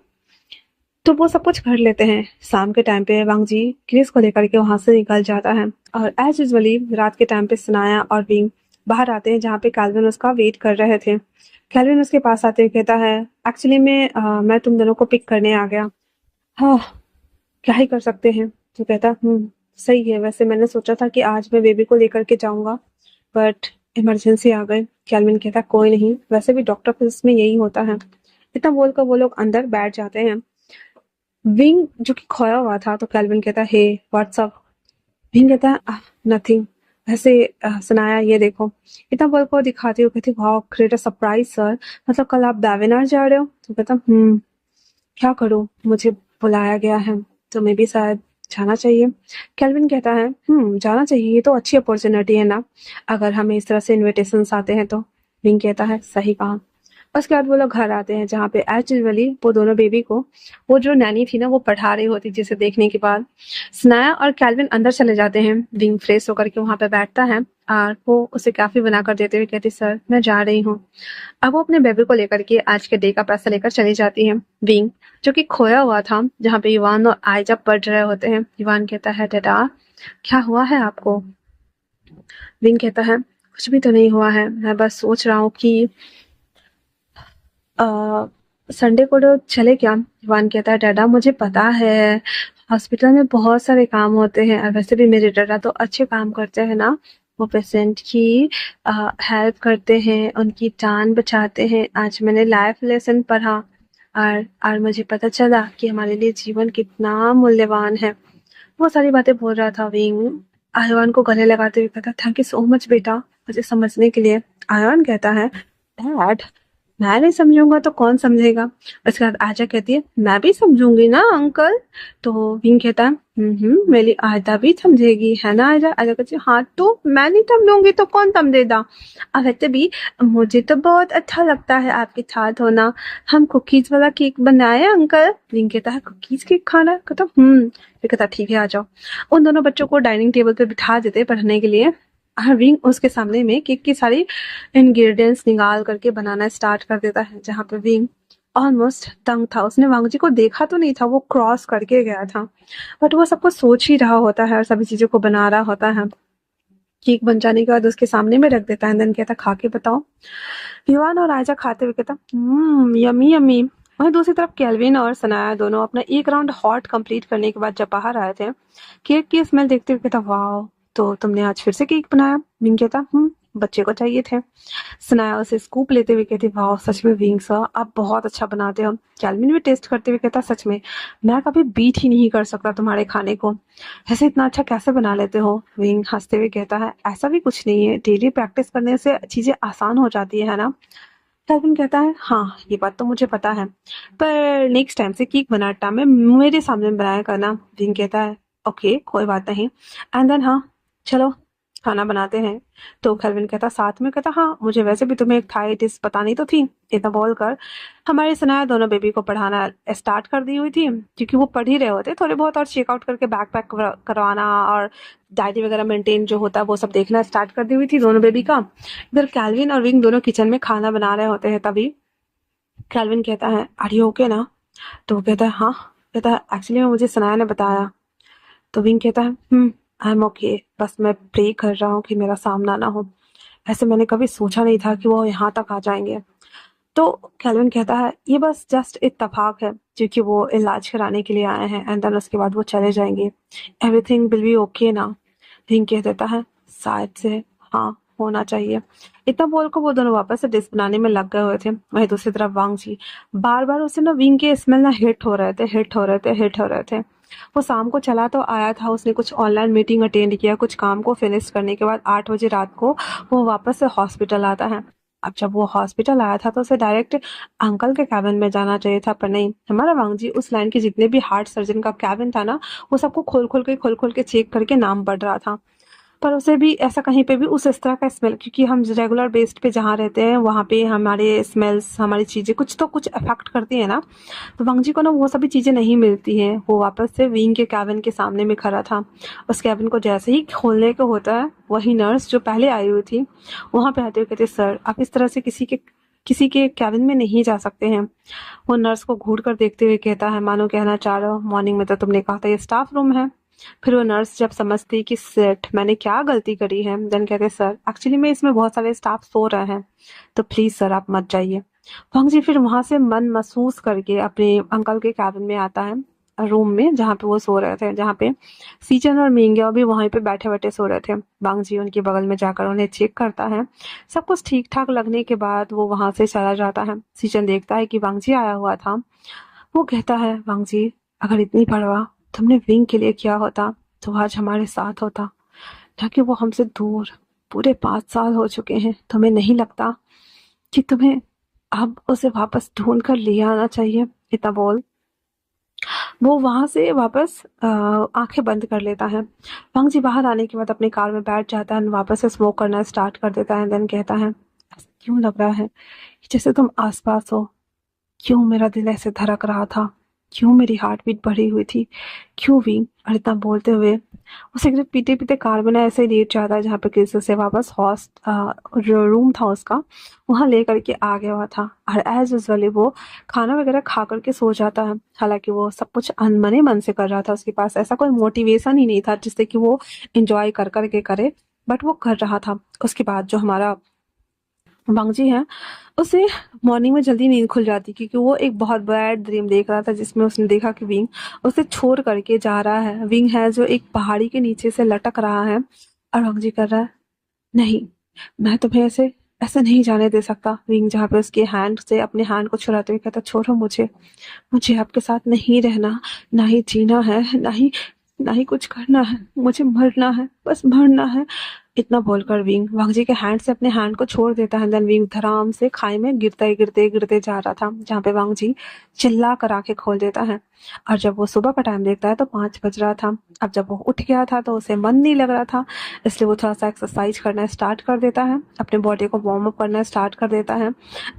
तो वो सब कुछ कर लेते हैं। शाम के टाइम पे वांग जी क्रिस को लेकर के वहां से निकल जाता है और एज यूजुअली रात के टाइम पे सनाया और विंग बाहर आते हैं जहाँ पे कैल्विन उसका वेट कर रहे थे। कैल्विन उसके पास आते हुए कहता है एक्चुअली मैं तुम दोनों को पिक करने आ गया। हाँ क्या ही कर सकते हैं। तो कहता सही है, वैसे मैंने सोचा था कि आज मैं बेबी को लेकर के जाऊंगा बट इमरजेंसी आ गई। कैल्विन कहता कोई नहीं, वैसे भी डॉक्टर ऑफिस में यही होता है। इतना बोलकर वो लोग अंदर बैठ जाते हैं। विंग जो कि खोया हुआ था तो कैल्विन कहता है हे व्हाट्सअप। विंग कहता है नथिंग। वैसे सनाया ये देखो। इतना बोल को दिखाती हूँ, कहती वाह ग्रेट सरप्राइज सर, मतलब कल आप वेबिनार जा रहे हो। तो कहता क्या करूँ, मुझे बुलाया गया है तो मैं भी शायद जाना चाहिए। कैल्विन कहता है जाना चाहिए, ये तो अच्छी अपॉर्चुनिटी है ना अगर हमें इस तरह से इनविटेशन आते हैं तो। विंग कहता है सही कहा। उसके बाद वो लोग घर आते हैं जहाँ पे एज यूजुअली वो दोनों बेबी को वो जो नैनी थी ना वो पढ़ा रही होती, जिसे देखने के बाद स्नाया और कैल्विन अंदर चले जाते हैं। विंग फ्रेश होकर के वहां पे बैठता है और वो उसे काफी बना कर देते हुए कहती सर मैं जा रही हूँ। अब वो अपने बेबी को लेकर के आज के डे का पैसा लेकर चली जाती है। विंग जो कि खोया हुआ था जहाँ पे युवान और आयजा पढ़ रहे होते हैं, युवान कहता है डैडा क्या हुआ है आपको। विंग कहता है कुछ भी तो नहीं हुआ है, मैं बस सोच रहा हूँ कि संडे को तो चले क्या। इवान कहता है डैडा मुझे पता है हॉस्पिटल में बहुत सारे काम होते हैं और वैसे भी मेरे डैडा तो अच्छे काम करते हैं ना, वो पेशेंट की हेल्प करते हैं, उनकी जान बचाते हैं। आज मैंने लाइफ लेसन पढ़ा और मुझे पता चला कि हमारे लिए जीवन कितना मूल्यवान है। बहुत सारी बातें बोल रहा था विंग। आयवान को गले लगाते हुए कहता थैंक यू सो मच बेटा मुझे समझने के लिए। आयवान कहता है डैड मैं नहीं समझूंगा तो कौन समझेगा। उसके बाद आयशा कहती है मैं भी समझूंगी ना अंकल। तो विंग कहता है मेरी आयशा भी समझेगी है ना आयशा। आयशा कहती है हाँ तो मैं नहीं समझूंगी तो कौन समझेगा। अब वैसे भी मुझे तो बहुत अच्छा लगता है आपके साथ होना। हम कुकीज वाला केक बनाए अंकल। विंग कहता है कुकीज केक खाना है? कहता फिर कहता ठीक है आ जाओ। उन दोनों बच्चों को डाइनिंग टेबल पे बिठा देते पढ़ने के लिए। विंग उसके सामने में केक की सारी इंग्रेडिएंट्स निकाल करके बनाना स्टार्ट कर देता है, जहाँ पे विंग ऑलमोस्ट दंग था। उसने वांगजी को देखा तो नहीं था, वो क्रॉस करके गया था, बट वो सब कुछ सोच ही रहा होता है और सभी चीजों को बना रहा होता है। केक बन जाने के बाद उसके सामने में रख देता है, देन कहता खा के बताओ। युवान और आयजा खाते हुए कहता यमी यमी। वहीं दूसरी तरफ केल्विन और सनाया दोनों अपना एक राउंड हॉट कंप्लीट करने के बाद जब बाहर आए थे, केक की स्मेल देखते हुए कहता वाह, तो तुमने आज फिर से केक बनाया। विंग कहता बच्चे को चाहिए थे। सनाया उसे स्कूप लेते हुए कहती वाह सच में विंग सर आप बहुत अच्छा बनाते हो। कैल्विन भी टेस्ट करते हुए कहता सच में मैं कभी बीट ही नहीं कर सकता तुम्हारे खाने को, ऐसे इतना अच्छा कैसे बना लेते हो। विंग हंसते हुए कहता है ऐसा भी कुछ नहीं है, डेली प्रैक्टिस करने से चीजें आसान हो जाती है ना। कैल्विन कहता है हाँ ये बात तो मुझे पता है, पर नेक्स्ट टाइम से केक बनाते टाइम में मेरे सामने बनाया करना। विंग कहता है ओके कोई बात नहीं। एंड देन हाँ चलो खाना बनाते हैं। तो केल्विन कहता साथ में कहता हाँ मुझे वैसे भी तुम्हें एक थाई डिश बतानी तो थी। इतना बोलकर हमारे सनाया दोनों बेबी को पढ़ाना स्टार्ट कर दी हुई थी, क्योंकि वो पढ़ ही रहे होते थोड़े बहुत, और चेकआउट करके बैग पैक करवाना और डायरी वगैरह मेंटेन जो होता है वो सब देखना स्टार्ट कर दी हुई थी दोनों बेबी का। इधर कैल्विन और विंग दोनों किचन में खाना बना रहे होते हैं। तभी कैल्विन कहता है आर यू ओके ना। तो वो कहता है हाँ। कहता है एक्चुअली मुझे सनाया ने बताया। तो विंग कहता है आई एम ओके, बस मैं प्रे कर रहा हूँ कि मेरा सामना ना हो। ऐसे मैंने कभी सोचा नहीं था कि वो यहाँ तक आ जाएंगे। तो कैल्विन कहता है ये बस जस्ट इत्तेफाक है, क्योंकि वो इलाज कराने के लिए आए हैं एंड देन उसके बाद वो चले जाएंगे। एवरीथिंग विल बी ओके ना। विंग कह देता है शायद से हाँ होना चाहिए। इतना बोल कर वो दोनों वापस से डिश बनाने में लग गए हुए थे। वहीं दूसरी तरफ वांग जी बार बार उसे ना विंग के स्मेल ना हिट हो रहे थे, हिट हो रहे थे, हिट हो रहे थे। वो शाम को चला तो आया था, उसने कुछ ऑनलाइन मीटिंग अटेंड किया, कुछ काम को फिनिश करने के बाद 8 बजे रात को वो वापस से हॉस्पिटल आता है। अब जब वो हॉस्पिटल आया था तो उसे डायरेक्ट अंकल के कैबिन में जाना चाहिए था, पर नहीं, हमारा वांगजी उस लाइन के जितने भी हार्ट सर्जन का कैबिन था ना, वो सबको खोल खोल के चेक करके नाम पढ़ रहा था। पर उसे भी ऐसा कहीं पे भी उस इस तरह का स्मेल, क्योंकि हम रेगुलर बेस्ड पे जहाँ रहते हैं वहाँ पे हमारे स्मेल्स हमारी चीजें कुछ तो कुछ अफेक्ट करती है ना, तो वांगजी को ना वो सभी चीजें नहीं मिलती हैं। वो वापस से विंग के कैबिन के सामने में खड़ा था। उस कैबिन को जैसे ही खोलने को होता है, वही नर्स जो पहले आई हुई थी वहां पे आते हुए कहते सर आप इस तरह से किसी के कैबिन में नहीं जा सकते हैं। वो नर्स को घूर कर देखते हुए कहता है मानो कहना चाह रहा हो मॉर्निंग में तो तुमने कहा था ये स्टाफ रूम है। फिर वो नर्स जब समझती कि सेट मैंने क्या गलती करी है, देन कहते सर एक्चुअली में इसमें बहुत सारे स्टाफ सो रहे हैं, तो प्लीज सर आप मत जाइए। भंग जी फिर वहां से मन महसूस करके अपने अंकल के कैबिन में आता है, रूम में जहाँ पे वो सो रहे थे, जहाँ पे सीचन और मिंगिया भी वहीं पे बैठे बैठे सो रहे थे। बांग जी उनके बगल में जाकर उन्हें चेक करता है। सब कुछ ठीक ठाक लगने के बाद वो वहां से चला जाता है। सीचन देखता है कि बांग जी आया हुआ था। वो कहता है बांग जी अगर इतनी परवाह तुमने विंग के लिए किया होता तो आज हमारे साथ होता, ताकि वो हमसे दूर पूरे 5 साल हो चुके हैं। तुम्हें नहीं लगता कि तुम्हें अब उसे वापस ढूंढ कर ले आना चाहिए। इतना बोल वो वहां से वापस आंखें बंद कर लेता है। वांग जी बाहर आने के बाद अपनी कार में बैठ जाता है, वापस से स्मोक करना स्टार्ट कर देता है। देन कहता है ऐसा क्यों लग रहा है कि जैसे तुम आसपास हो। क्यों मेरा दिल ऐसे धड़क रहा था, क्यों मेरी हार्ट बीट बढ़ी हुई थी, क्यों भी। और इतना बोलते हुए वो सिगरेट पीते पीते कार में ना ऐसे ही लेट जाता है, जहाँ पे किसी से वापस जो रूम था उसका वहां लेकर के आ गया हुआ था। और एज यूजली वो खाना वगैरह खा करके सो जाता है। हालांकि वो सब कुछ अनमने मन से कर रहा था, उसके पास ऐसा कोई मोटिवेशन ही नहीं था जिससे कि वो इंजॉय कर करके करे, बट वो कर रहा था। उसके बाद जो हमारा बांगजी है उसे मॉर्निंग में जल्दी नींद खुल जाती, क्योंकि वो एक बहुत बैड ड्रीम देख रहा था, जिसमें उसने देखा कि विंग उसे छोड़ करके जा रहा है। विंग है जो एक पहाड़ी के नीचे से लटक रहा है, और बांगजी कर रहा है नहीं, मैं तुम्हें ऐसे ऐसे नहीं जाने दे सकता। विंग जहाँ पे उसके हैंड से अपने हैंड को छुड़ाते हुए कहता छोड़ो मुझे, मुझे आपके साथ नहीं रहना, ना ही जीना है, ना ही कुछ करना है, मुझे मरना है, बस मरना है। इतना बोलकर विंग वांग जी के हैंड से अपने हैंड को छोड़ देता है। देन विंग धड़ाम से खाई में गिरते जा रहा था, जहाँ पे वांग जी चिल्ला कर आंखें खोल देता है। और जब वो सुबह का टाइम देखता है तो 5 बज रहा था। अब जब वो उठ गया था तो उसे मन नहीं लग रहा था, इसलिए वो थोड़ा सा एक्सरसाइज करना स्टार्ट कर देता है, अपने बॉडी को वार्म अप करना स्टार्ट कर देता है।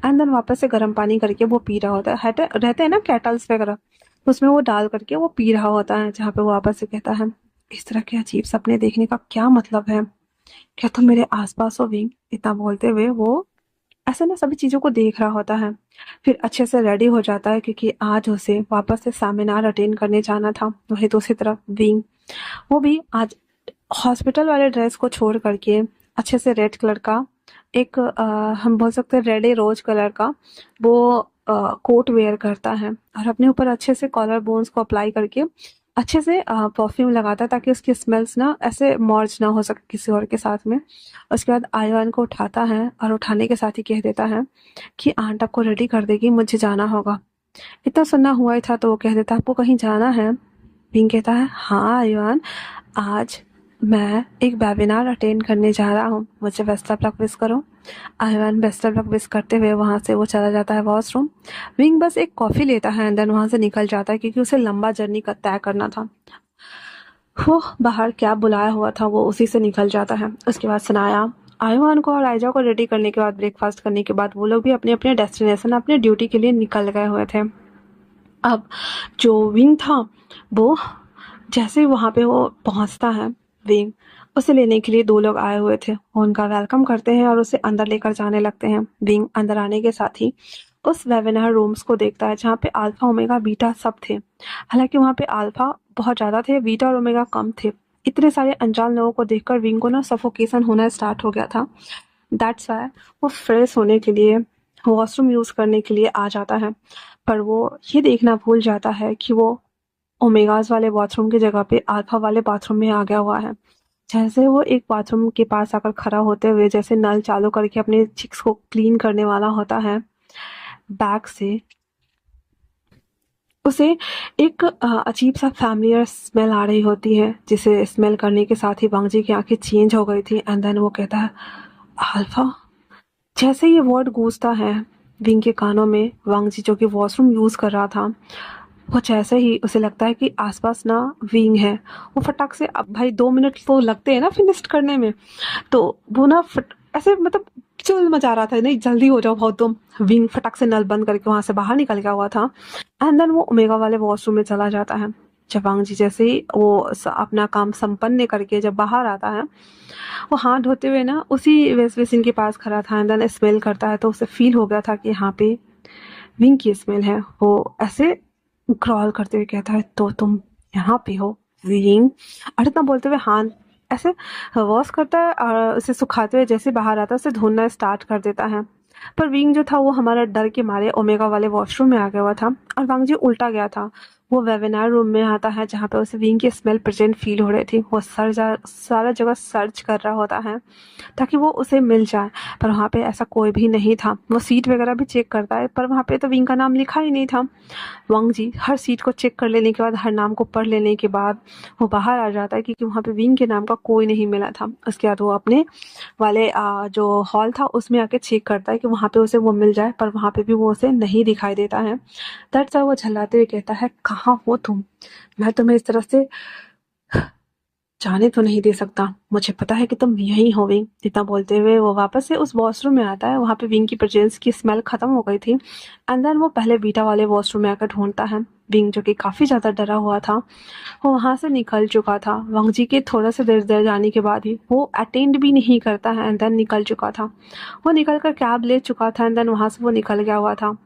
एंड देन वापस से गर्म पानी करके वो पी रहा होता है। रहते हैं ना केटल्स वगैरह, उसमें वो डाल करके वो पी रहा होता है, जहाँ पे वो वापस से कहता है, इस तरह के अजीब सपने देखने का क्या मतलब है, क्या तुम मेरे आसपास हो विंग। इतना बोलते हुए वो ऐसे ना सभी चीजों को देख रहा होता है। फिर अच्छे से रेडी हो जाता है, क्योंकि आज उसे वापस से सेमिनार अटेंड करने जाना था। वहीं दूसरी तरफ विंग, वो भी आज हॉस्पिटल वाले ड्रेस को छोड़ करके अच्छे से रेड कलर का एक हम बोल सकते हैं रेड रोज कलर का वो कोट वेयर करता है, और अपने ऊपर अच्छे से कॉलर बोन्स को अप्लाई करके अच्छे से परफ्यूम लगाता है, ताकि उसकी स्मेल्स ना ऐसे मर्ज ना हो सके किसी और के साथ में। उसके बाद आयवान को उठाता है, और उठाने के साथ ही कह देता है कि आंट आपको रेडी कर देगी, मुझे जाना होगा। इतना सुनना हुआ ही था तो वो कह देता है, आपको कहीं जाना है। पिंक कहता है, हाँ आयवान, आज मैं एक वेबिनार अटेंड करने जा रहा हूँ, मुझे बेस्ट ऑफ लक विश करो। आयवान बेस्ट ऑफ लक विश करते हुए वहाँ से वो चला जाता है वॉशरूम। विंग बस एक कॉफ़ी लेता है एंड देन वहाँ से निकल जाता है, क्योंकि उसे लंबा जर्नी का तय करना था। वो बाहर कैब बुलाया हुआ था, वो उसी से निकल जाता है। उसके बाद सनाया आयवान को और आयजा को रेडी करने के बाद, ब्रेकफास्ट करने के बाद वो लोग भी अपने अपने डेस्टिनेशन अपने ड्यूटी के लिए निकल गए हुए थे। अब जो विंग था वो जैसे ही वहाँ पे वो पहुँचता है, विंग उसे लेने के लिए 2 लोग आए हुए थे। वो उनका वेलकम करते हैं और उसे अंदर लेकर जाने लगते हैं। विंग अंदर आने के साथ ही उस वेबिनार रूम्स को देखता है, जहाँ पे अल्फा ओमेगा बीटा सब थे। हालांकि वहाँ पे अल्फा बहुत ज़्यादा थे, बीटा और ओमेगा कम थे। इतने सारे अनजान लोगों को देखकर विंग को ना सफोकेशन होना स्टार्ट हो गया था। दैट्स वाई वो फ्रेश होने के लिए वॉशरूम यूज़ करने के लिए आ जाता है। पर वो ये देखना भूल जाता है कि वो ओमेगास वाले बाथरूम की जगह पे अल्फा वाले बाथरूम में आ गया हुआ है। जैसे वो एक बाथरूम के पास आकर खड़ा होते हुए जैसे नल चालू करके अपने चिक्स को क्लीन करने वाला होता है, बैक से उसे एक अजीब सा फैमिलियर स्मेल आ रही होती है, जिसे स्मेल करने के साथ ही वांग जी की आंखें चेंज हो गई थी। एंड देन वो कहता है, अल्फा। जैसे ये वर्ड गूंजता है विंग के कानों में, वांग जी जो कि वॉशरूम यूज कर रहा था, वो जैसे ही उसे लगता है कि आसपास ना विंग है, वो फटाक से, अब भाई 2 मिनट तो लगते हैं ना फिनिश करने में, तो वो ना ऐसे मतलब चुल मचा रहा था, नहीं जल्दी हो जाओ बहुत तुम। विंग फटाक से नल बंद करके वहां से बाहर निकल गया हुआ था। एंड देन वो ओमेगा वाले वॉशरूम में चला जाता है। जवांग जी जैसे ही वो अपना काम संपन्न करके जब बाहर आता है, वो हाथ धोते हुए ना उसी वेस्ट बेसिन के पास खड़ा था। एंड देन स्मेल करता है तो उसे फील हो गया था कि यहाँ पे विंग की स्मेल है। वो ऐसे क्रॉल करते हुए कहता है, तो तुम यहाँ पे हो विंग। और इतना बोलते हुए हाथ ऐसे वॉश करता है, और उसे सुखाते हुए जैसे बाहर आता है उसे धोना स्टार्ट कर देता है। पर विंग जो था वो हमारा डर के मारे ओमेगा वाले वॉशरूम में आ गया हुआ था, और वांग जी उल्टा गया था। वो वेबिनार रूम में आता है, जहाँ पे उसे विंग की स्मेल प्रेजेंट फील हो रही थी। वो सारा जगह सर्च कर रहा होता है ताकि वो उसे मिल जाए, पर वहाँ पे ऐसा कोई भी नहीं था। वो सीट वगैरह भी चेक करता है, पर वहाँ पे तो विंग का नाम लिखा ही नहीं था। वांग जी हर सीट को चेक कर लेने के बाद, हर नाम को पढ़ लेने के बाद वो बाहर आ जाता है, क्योंकि वहाँ पे विंग के नाम का कोई नहीं मिला था। उसके बाद वो अपने वाले जो हॉल था उसमें आके चेक करता है कि वहाँ पे उसे वो मिल जाए, पर वहाँ पे भी वो उसे नहीं दिखाई देता है। दैट्स वो झल्लाते हुए कहता है, कहाँ हो तुम, मैं तुम्हें इस तरह से जाने तो नहीं दे सकता, मुझे पता है कि तुम यहीं हो विंग। इतना बोलते हुए वो वापस से उस वॉशरूम में आता है। वहाँ पे विंग की प्रेजेंस की स्मेल खत्म हो गई थी। एंड देन वो पहले बीटा वाले वॉशरूम में आकर ढूंढता है। विंग जो कि काफ़ी ज़्यादा डरा हुआ था, वो वहाँ से निकल चुका था। वांग जी के थोड़ा सा देर जाने के बाद ही वो अटेंड भी नहीं करता है, एंड देन निकल चुका था। वो निकल कर कैब ले चुका था, एंड देन वहाँ से वो निकल गया हुआ था।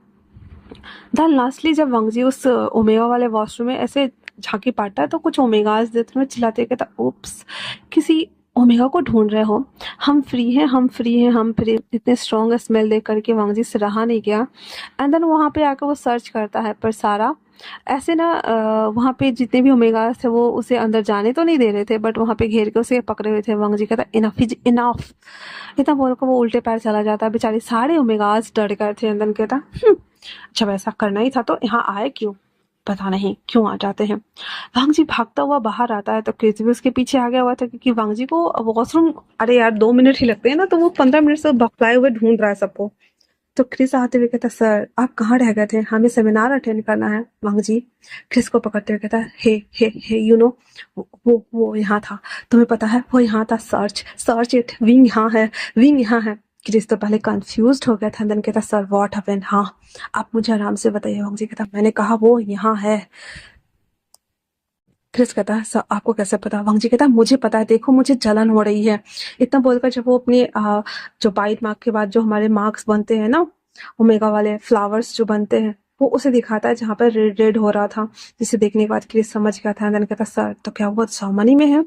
देन लास्टली जब वांग जी उस ओमेगा वाले वॉशरूम में ऐसे झांकी पाता है, तो कुछ ओमेगाज देते हुए चिल्लाते कहता, उप्स, किसी ओमेगा को ढूंढ रहे हो, हम फ्री हैं, हम फ्री हैं, हम फ्री। इतने स्ट्रॉन्ग स्मेल देख करके वांग जी से रहा नहीं गया। एंड देन वहाँ पे आकर वो सर्च करता है, पर सारा ऐसे ना वहाँ पे जितने भी ओमेगास थे वो उसे अंदर जाने तो नहीं दे रहे थे, बट वहाँ पे घेर के उसे पकड़े हुए थे। वांग जी कहता, इनफ इज इनफ। इतना बोलकर वो उल्टे पैर चला जाता है। बेचारे सारे ओमेगास डर गए थे। एंड देन कहता, जब ऐसा करना ही था तो यहाँ आए क्यों। पता नहीं क्यों आ जाते हैं। वांग जी भागता हुआ बाहर आता है तो क्रिस भी उसके पीछे आ गया हुआ था, क्योंकि वांग जी को वॉशरूम, अरे यार 2 मिनट ही लगते हैं ना, तो वो 15 मिनट से बकलाए हुए ढूंढ रहा है सबको। तो क्रिस आते हुए कहता, सर आप कहाँ रह गए थे, हमें सेमिनार अटेंड करना है। वांग जी क्रिस को पकड़ते हुए कहता, हे यू नो, वो यहाँ था, तुम्हें पता है वो यहाँ था, सर्च इट, विंग यहाँ है, विंग यहाँ है। क्रिस तो पहले कंफ्यूज हो गया था, देन कहता, सर व्हाट हैपेंड, हाँ आप मुझे आराम से बताइए। वांग जी कहता, मैंने कहा वो यहाँ है। क्रिस कहता है, सर आपको कैसे पता। वांग जी कहता है, मुझे पता है, देखो मुझे जलन हो रही है। इतना बोलकर जब वो अपने जो बाइट मार्क के बाद जो हमारे मार्क्स बनते हैं ना, ओमेगा वाले फ्लावर्स जो बनते हैं, वो उसे दिखाता है जहाँ पर रेड रेड हो रहा था, जिसे देखने के बाद क्रिस समझ गया था। देन कहता, सर तो क्या वो जर्मनी में है।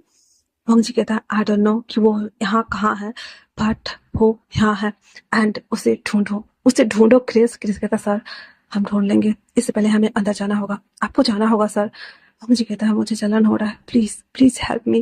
वांग जी कहता है, आई डोंट नो कि वो यहाँ कहाँ है, बट वो यहाँ है, एंड उसे ढूंढो। क्रिस कहता, सर हम ढूंढ लेंगे, इससे पहले हमें अंदर जाना होगा, आपको जाना होगा सर। मुझे कहता है, मुझे जलन हो रहा है, please please help me.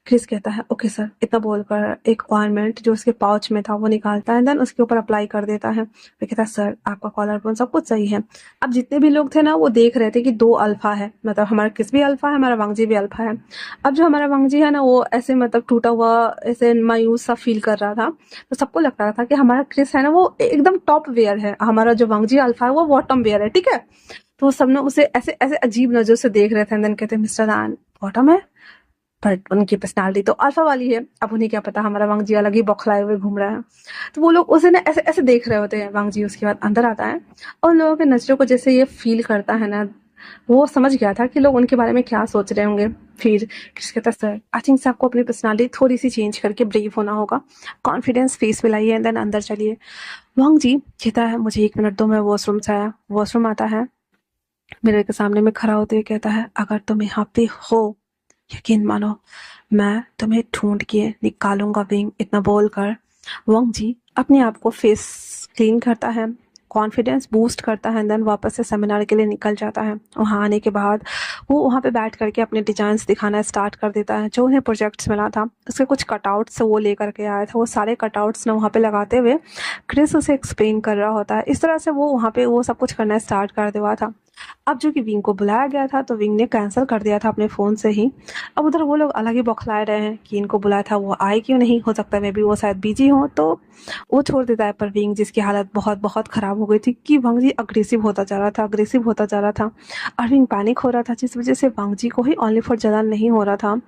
Chris कहता है, ओके सर। इतना बोलकर एक ऑइंटमेंट जो उसके पाउच में था वो निकालता है, देन उसके ऊपर अप्लाई कर देता है। वो कहता है, सर आपका कॉलर बोन सब कुछ सही है। अब जितने भी लोग थे ना, वो देख रहे थे कि 2 अल्फा है, मतलब हमारा क्रिस भी अल्फा है, हमारा वांगजी भी अल्फा है। अब जो हमारा वांगजी है ना, वो ऐसे मतलब टूटा हुआ, ऐसे मायूस सा फील कर रहा था, तो सबको लग रहा था कि हमारा क्रिस है ना, वो एकदम टॉप वेयर है, हमारा जो वांगजी अल्फा है वो बॉटम वेयर है, ठीक है। तो सब ना उसे ऐसे ऐसे अजीब नजर से देख रहे थे, देन कहते, मिस्टर दान बॉटम है, बट उनकी पर्सनालिटी तो अल्फा वाली है। अब उन्हें क्या पता हमारा वांग जी अलग ही बौखलाए हुए घूम रहा है। तो वो लोग उसे ना ऐसे ऐसे देख रहे होते हैं। वांग जी उसके बाद अंदर आता है और उन लोगों के नजरों को जैसे ये फील करता है ना, वो समझ गया था कि लोग उनके बारे में क्या सोच रहे होंगे। फिर किस कहता, सर आई थिंक आपको अपनी पर्सनालिटी थोड़ी सी चेंज करके ब्रेव होना होगा, कॉन्फिडेंस फेस में लाइए, एंड देन अंदर चलिए। वांग जी कहता है, मुझे 1 मिनट दो, मैं वॉशरूम से आया। वॉशरूम आता है, मिरर के सामने में खड़ा होते हुए कहता है, अगर तुम यहाँ पे हो, यकीन मानो मैं तुम्हें ढूंढ के निकालूंगा विंग। इतना बोलकर वांग जी अपने आप को फेस क्लीन करता है, कॉन्फिडेंस बूस्ट करता है, देन वापस से सेमिनार के लिए निकल जाता है। वहाँ आने के बाद वो वहाँ पे बैठ करके अपने डिजाइन्स दिखाना स्टार्ट कर देता है, जो उन्हें प्रोजेक्ट्स मिला था उसके कुछ कटआउट्स वो लेकर के आया था। वो सारे कटआउट्स ना वहाँ पे लगाते हुए क्रिस उसे एक्सप्लेन कर रहा होता है। इस तरह से वो वहाँ पे वो सब कुछ करना स्टार्ट कर दिया था। अब जो कि विंग को बुलाया गया था, तो विंग ने कैंसिल कर दिया था अपने फ़ोन से ही। अब उधर वो लोग अलग ही बौखलाए रहे हैं कि इनको बुलाया था, वो आए क्यों नहीं, हो सकता है मे बी वो शायद बिजी हो, तो वो छोड़ देता है। पर विंग जिसकी हालत बहुत बहुत ख़राब हो गई थी कि वांग जी अग्रेसिव होता जा रहा था, अग्रेसिव होता जा रहा था, और विंग पैनिक हो रहा था, जिस वजह से वांग जी को ही ओनली फॉर जलन नहीं हो रहा था।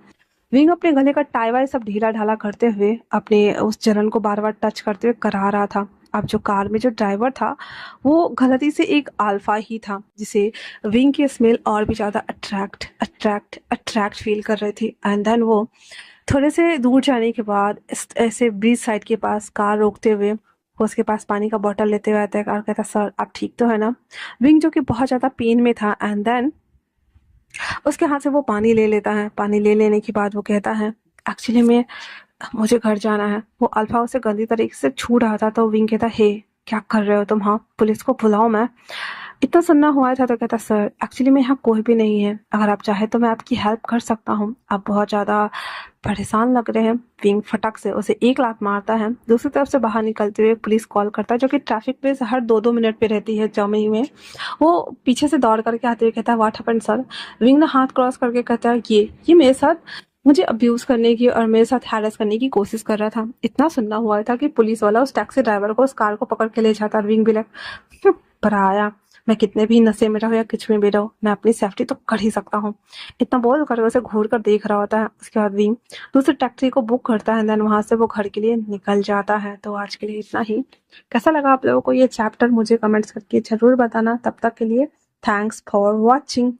विंग अपने गले का टाई वाई सब ढीला ढाला करते हुए अपने उस जलन को बार बार टच करते हुए करा रहा था। अब जो कार में जो ड्राइवर था, वो गलती से एक अल्फा ही था, जिसे विंग की स्मेल और भी ज़्यादा अट्रैक्ट फील कर रही थी। एंड देन वो थोड़े से दूर जाने के बाद ऐसे ब्रिज साइड के पास कार रोकते हुए वो उसके पास पानी का बोतल लेते हुए आता है और कहता, सर आप ठीक तो है ना। विंग जो कि बहुत ज़्यादा पेन में था, एंड देन उसके हाथ से वो पानी ले लेता है। पानी ले लेने के बाद वो कहता है, एक्चुअली में मुझे घर जाना है। वो अल्फा उसे गंदी तरीके से छू रहा था, तो विंग कहता, हे क्या कर रहे हो तुम, हाँ पुलिस को बुलाओ। मैं इतना सुनना हुआ था, तो कहता, सर एक्चुअली में यहाँ कोई भी नहीं है, अगर आप चाहे तो मैं आपकी हेल्प कर सकता हूँ, आप बहुत ज़्यादा परेशान लग रहे हैं। विंग फटक से उसे एक लात मारता है। दूसरी तरफ से बाहर निकलते हुए पुलिस कॉल करता है, जो कि ट्रैफिक पे हर 2-2 मिनट पे रहती है जर्मनी में। वो पीछे से दौड़ करके आते हुए कहता है, व्हाट हैपेंड सर। विंग ने हाथ क्रॉस करके कहता है, ये मेरे साथ मुझे अब्यूज करने की और मेरे साथ हैरेस करने की कोशिश कर रहा था। इतना सुनना हुआ था कि पुलिस वाला उस टैक्सी ड्राइवर को उस कार को पकड़ के ले जाता। विंग भी लग पराया, मैं कितने भी नशे में रहो या कुछ में भी रहो, मैं अपनी सेफ्टी तो कर ही सकता हूँ। इतना बोल कर उसे घूर कर देख रहा होता है। उसके बाद विंग दूसरी टैक्सी को बुक करता है, देन वहां से वो घर के लिए निकल जाता है। तो आज के लिए इतना ही। कैसा लगा आप लोगों को ये चैप्टर, मुझे कमेंट्स करके जरूर बताना। तब तक के लिए थैंक्स फॉर वॉचिंग।